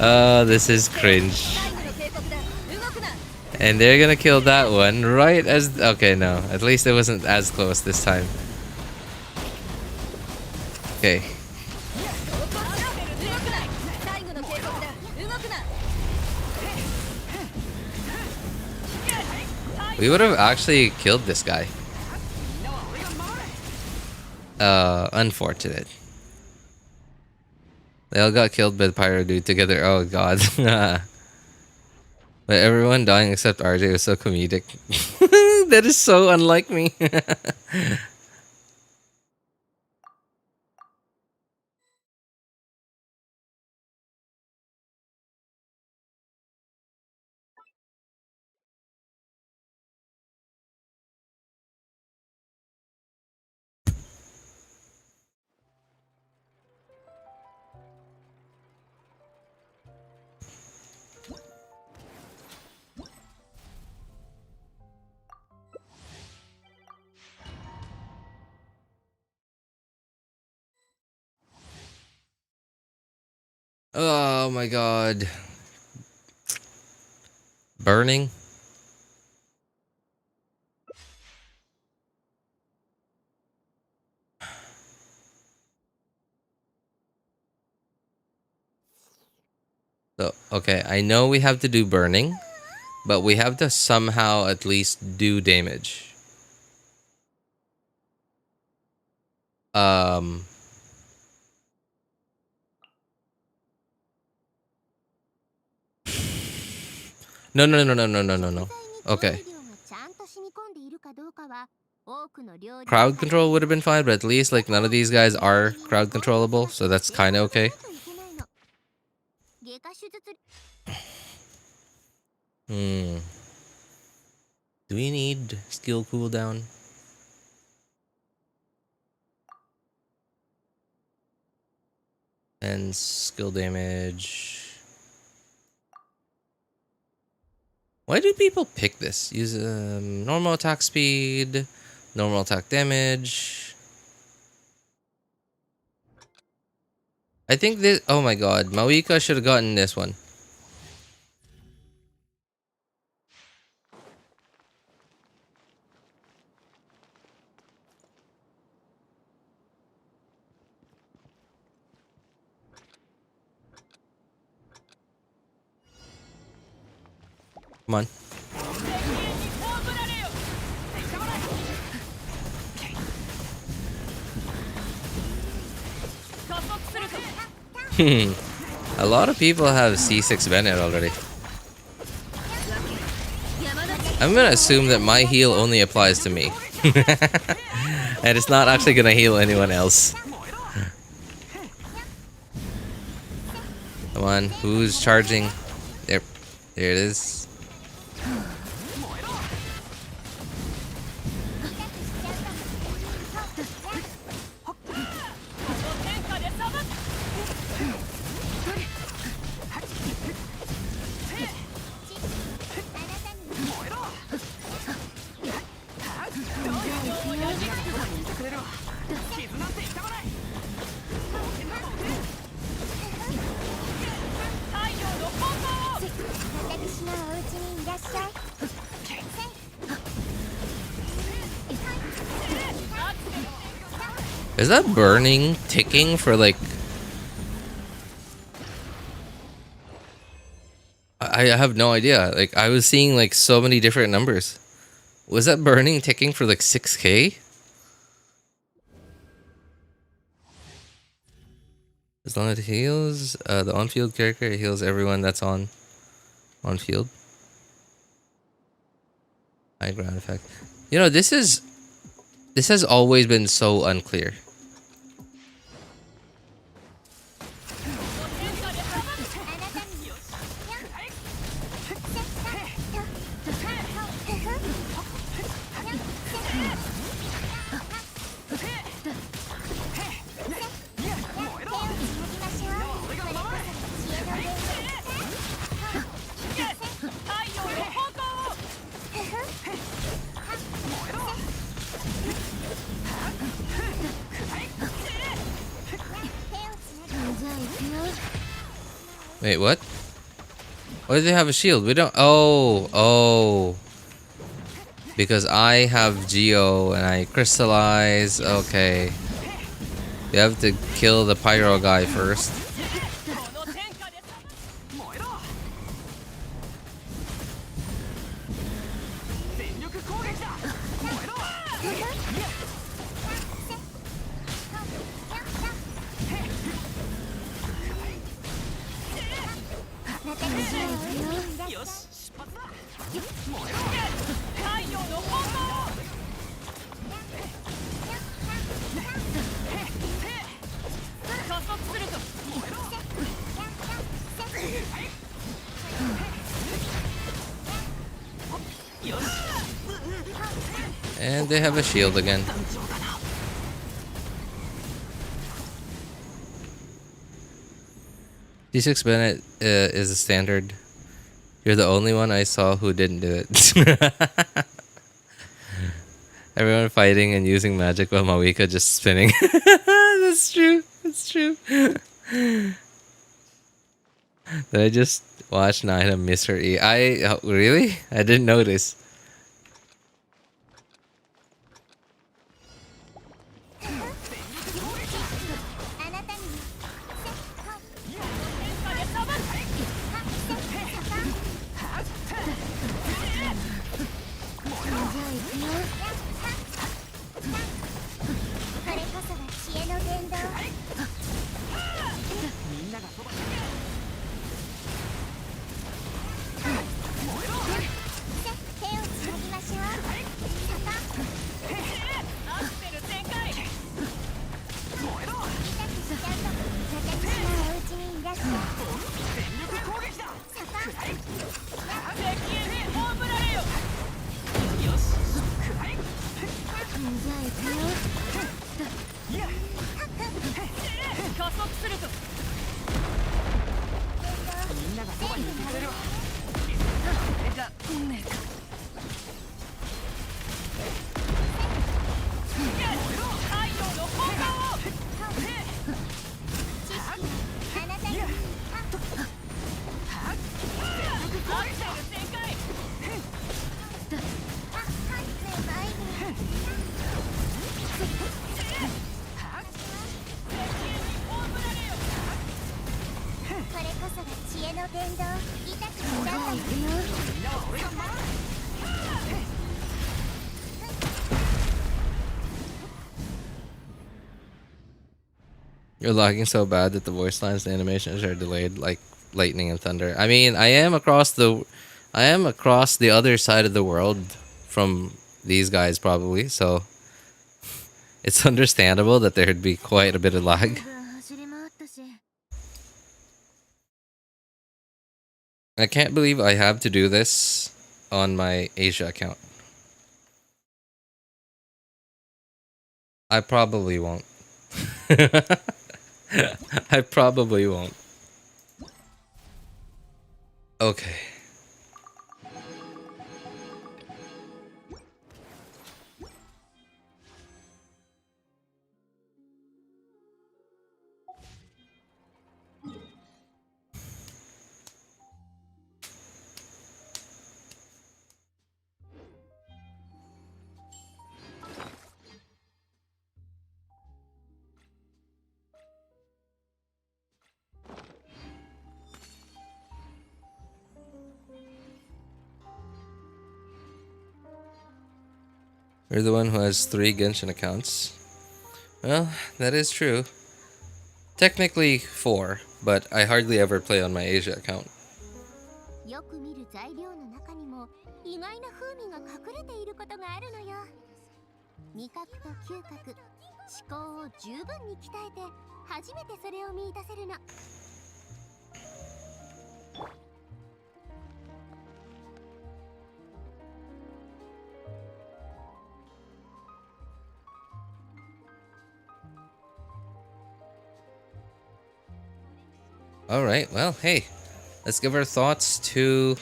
oh, this is cringe. And they're gonna kill that one right as okay, no. At least it wasn't as close this time. Okay. We would have actually killed this guy. Unfortunate. They all got killed by the pyro dude together. Oh god. But everyone dying except RJ was so comedic. That is so unlike me. Oh my god. Burning? So, okay, I know we have to do burning, but we have to somehow at least do damage. No. Okay. Crowd control would have been fine, but at least like none of these guys are crowd controllable, so that's kind of okay. Do we need skill cooldown? And skill damage. Why do people pick this? Use normal attack speed, normal attack damage. I think this. Oh my god, Mavuika should have gotten this one. Come on. A lot of people have C6 Bennett already. I'm gonna assume that my heal only applies to me. And it's not actually gonna heal anyone else. Come on, who's charging? There it is. Is that burning ticking for like... I have no idea. Like, I was seeing like so many different numbers. Was that burning ticking for like 6K? As long as it heals, the on-field character heals everyone that's on field. High ground effect. You know, this has always been so unclear. Wait, what? Why do they have a shield? We don't... Oh. Because I have Geo and I crystallize. Okay. You have to kill the pyro guy first. And they have a shield again. D6 Bennett is a standard. You're the only one I saw who didn't do it. Everyone fighting and using magic while Mavuika just spinning. That's true. That's true. Did I just watch Naina miss her E? Really? I didn't notice. You're lagging so bad that the voice lines and animations are delayed like lightning and thunder. I mean, I am across the other side of the world from these guys probably, so it's understandable that there'd be quite a bit of lag. I can't believe I have to do this on my Asia account. I probably won't. I probably won't. Okay. You're the one who has 3 Genshin accounts. Well, that is true. Technically 4, but I hardly ever play on my Asia account. よく見る材料の中にも意外な風味が隠れていることがあるのよ。味覚と嗅覚、思考を十分に鍛えて初めてそれを見出せるの。Alright, well, hey. Let's give our thoughts to...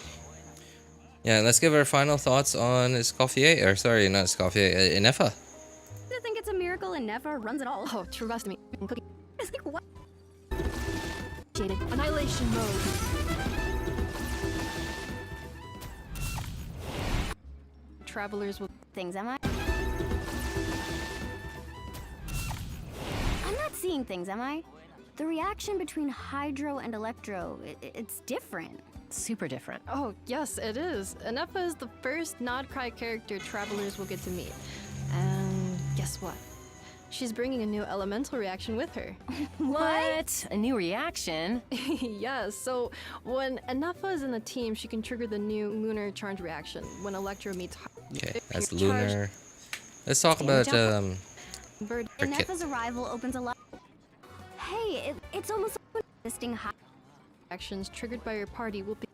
Yeah, let's give our final thoughts on Escoffier. Or sorry, not Escoffier, Ineffa. I think it's a miracle Ineffa runs it all. Oh, trust me. Cookie. It's like, what? Annihilation mode. Travelers will... Things, am I? I'm not seeing things, am I? The reaction between Hydro and Electro, it's different. Super different. Oh, yes, it is. Ineffa is the first Nodcry character travelers will get to meet. And guess what? She's bringing a new elemental reaction with her. What? A new reaction? Yes, so when Ineffa is in the team, she can trigger the new Lunar Charge reaction when Electro meets... Okay, that's Lunar. Let's talk about, Bird. Ineffa's arrival opens a lot... Hey, it's almost like existing high... Actions triggered by your party will be...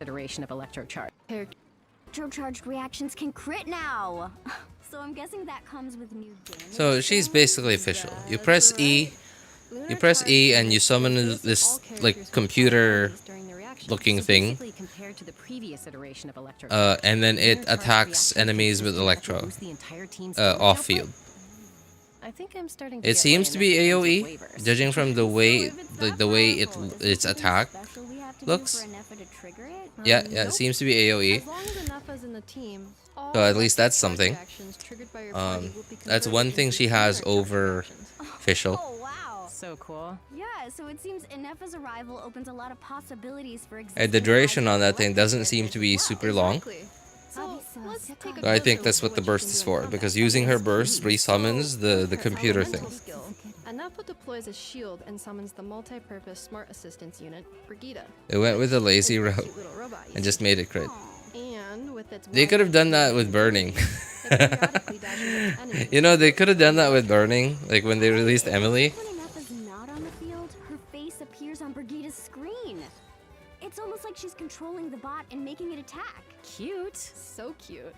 Iteration of electrocharge. Electrocharged reactions can crit now! So I'm guessing that comes with new damage. So she's basically Fischl. You press E, and you summon this like computer looking thing. And then it attacks enemies with Electro off field. I think I'm starting It seems to be AoE, judging from the way its attack looks. Yeah, it seems to be AoE. So at least that's something. That's one thing she has over Fischl. Oh, wow. So cool. Yeah, so it seems Ineffa's arrival opens a lot of possibilities for And the duration on that thing doesn't seem to be super long. So I think that's what the burst is for, because using her burst resummons the computer thing. Ineffa deploys a shield and summons the multi-purpose smart assistance unit, Brigida. It went with a lazy route and just made it crit. And with its They could have done that with burning. You know, they could have done that with burning, like when they released Emilie. When Ineffa's not on the field, her face appears on Brigida's screen. It's almost like she's controlling the bot and making it attack. Cute. So cute.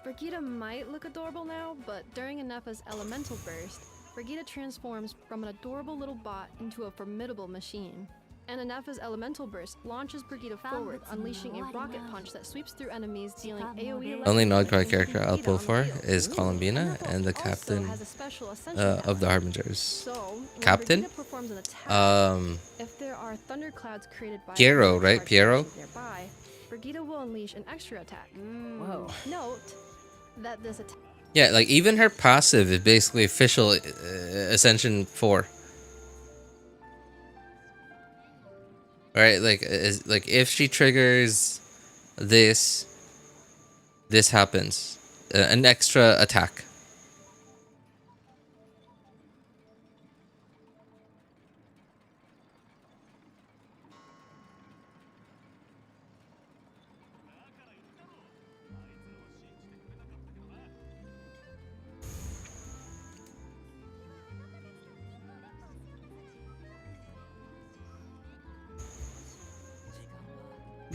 Brigida might look adorable now, but during Ineffa's elemental burst, Brigida transforms from an adorable little bot into a formidable machine. And Ineffa's elemental burst launches Brigida forward, unleashing a rocket punch that sweeps through enemies, dealing AoE... Only Nodcry character I'll pull for is Columbina and the captain of the Harbingers. Captain? If there are thunderclouds created by Piero, right? Piero? Nearby, Brigida will unleash an extra attack. Whoa. Note that this attack... Yeah, like even her passive is basically official Ascension 4. Right, like if she triggers this happens, an extra attack.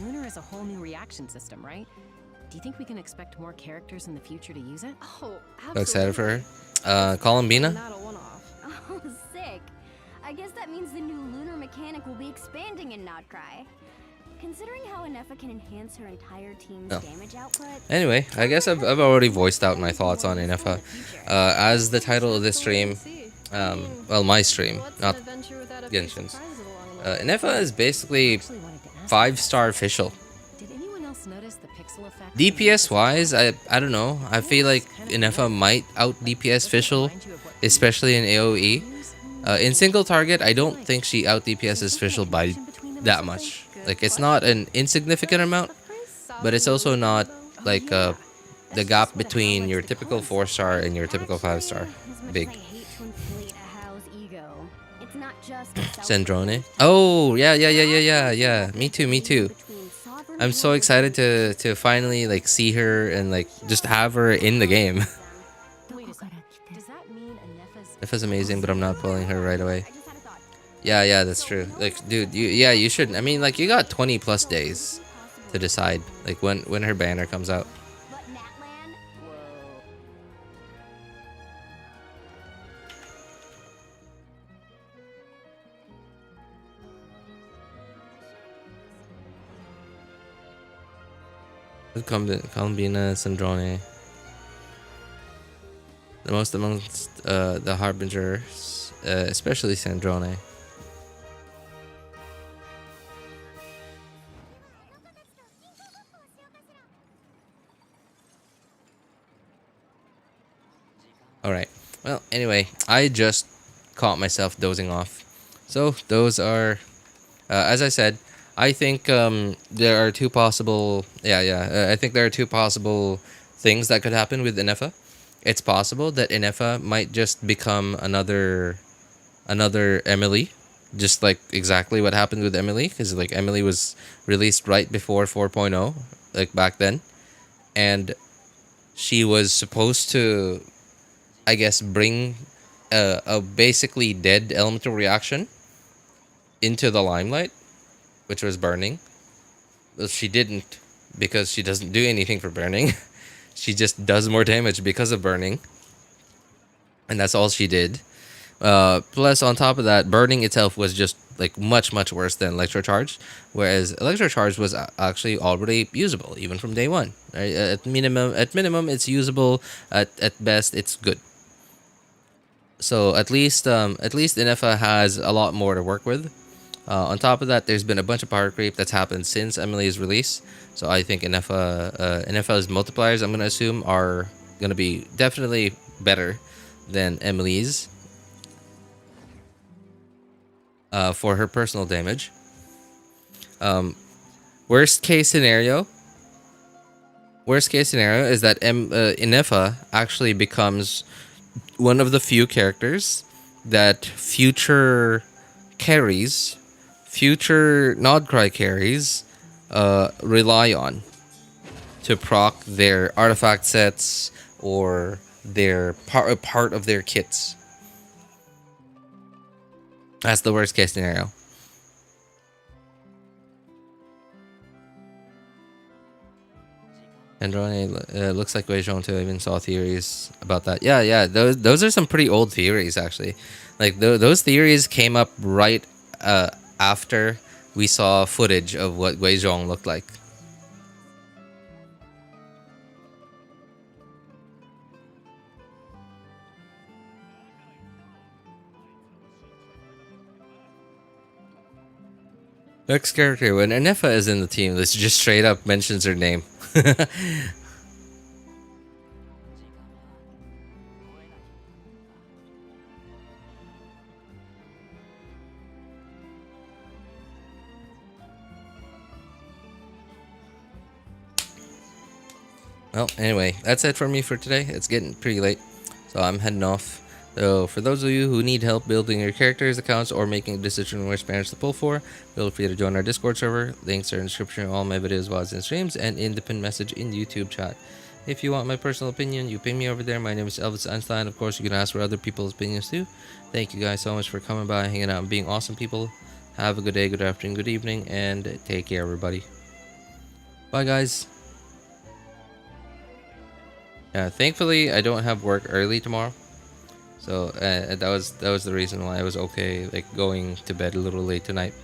Lunar is a whole new reaction system, right? Do you think we can expect more characters in the future to use it? Oh, So excited for her. Columbina? Not a one-off. Oh, sick. I guess that means the new lunar mechanic will be expanding in Nodcry. Considering how Ineffa can enhance her entire team's damage output... Anyway, I guess I've already voiced out my thoughts on Ineffa. As the title of this stream, well, my stream, not Genshin's. Ineffa is basically 5-star Fischl. Did anyone else notice the pixel effect? DPS wise, I don't know. I feel like Ineffa might out DPS Fischl, especially in AoE. In single target, I don't think she out DPSs Fischl by that much. Like, it's not an insignificant amount, but it's also not like the gap between your typical 4-star and your typical 5-star big. Sandrone. Oh yeah. Me too. I'm so excited to finally like see her and like just have her in the game. Ineffa's amazing, but I'm not pulling her right away. Yeah, that's true. Like, dude, you should. I mean, like, you got 20 plus days to decide, like, when her banner comes out. Columbina, Sandrone. The most amongst the Harbingers, especially Sandrone. Alright, well, anyway, I just caught myself dozing off. So, those are, as I said, I think there are two possible, I think there are two possible things that could happen with Ineffa. It's possible that Ineffa might just become another Emilie, just like exactly what happened with Emilie, because like Emilie was released right before 4.0, like back then, and she was supposed to, I guess, bring a basically dead elemental reaction into the limelight, which was burning. Well, she didn't, because she doesn't do anything for burning. She just does more damage because of burning, and that's all she did. Plus, on top of that, burning itself was just like much worse than electrocharge, whereas electrocharge was actually already usable even from day one. Right? At minimum, it's usable. At best, it's good. So at least Ineffa has a lot more to work with. On top of that, there's been a bunch of power creep that's happened since Emilie's release. So I think Ineffa's multipliers, I'm going to assume, are going to be definitely better than Emilie's for her personal damage. Worst case scenario is that Ineffa actually becomes one of the few characters that future Nodcry carries rely on to proc their artifact sets or their part of their kits. That's the worst case scenario. Androne, looks like Weizhong too. I even saw theories about that. Yeah. Those are some pretty old theories, actually. Like those theories came up right after we saw footage of what Weizhong looked like. Next character, when Ineffa is in the team, this just straight up mentions her name. Well, anyway, that's it for me for today. It's getting pretty late, so I'm heading off. So for those of you who need help building your characters, accounts, or making a decision on which banners to pull for, feel free to join our Discord server. Links are in the description of all my videos, while in streams, and in the pinned message in the YouTube chat. If you want my personal opinion, you ping me over there. My name is Elvis Einstein. Of course, you can ask for other people's opinions too. Thank you guys so much for coming by, hanging out, and being awesome people. Have a good day, good afternoon, good evening, and take care, everybody. Bye, guys. Thankfully, I don't have work early tomorrow. So that was the reason why I was okay, like going to bed a little late tonight.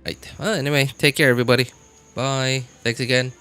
Right. Well, anyway, take care, everybody. Bye. Thanks again.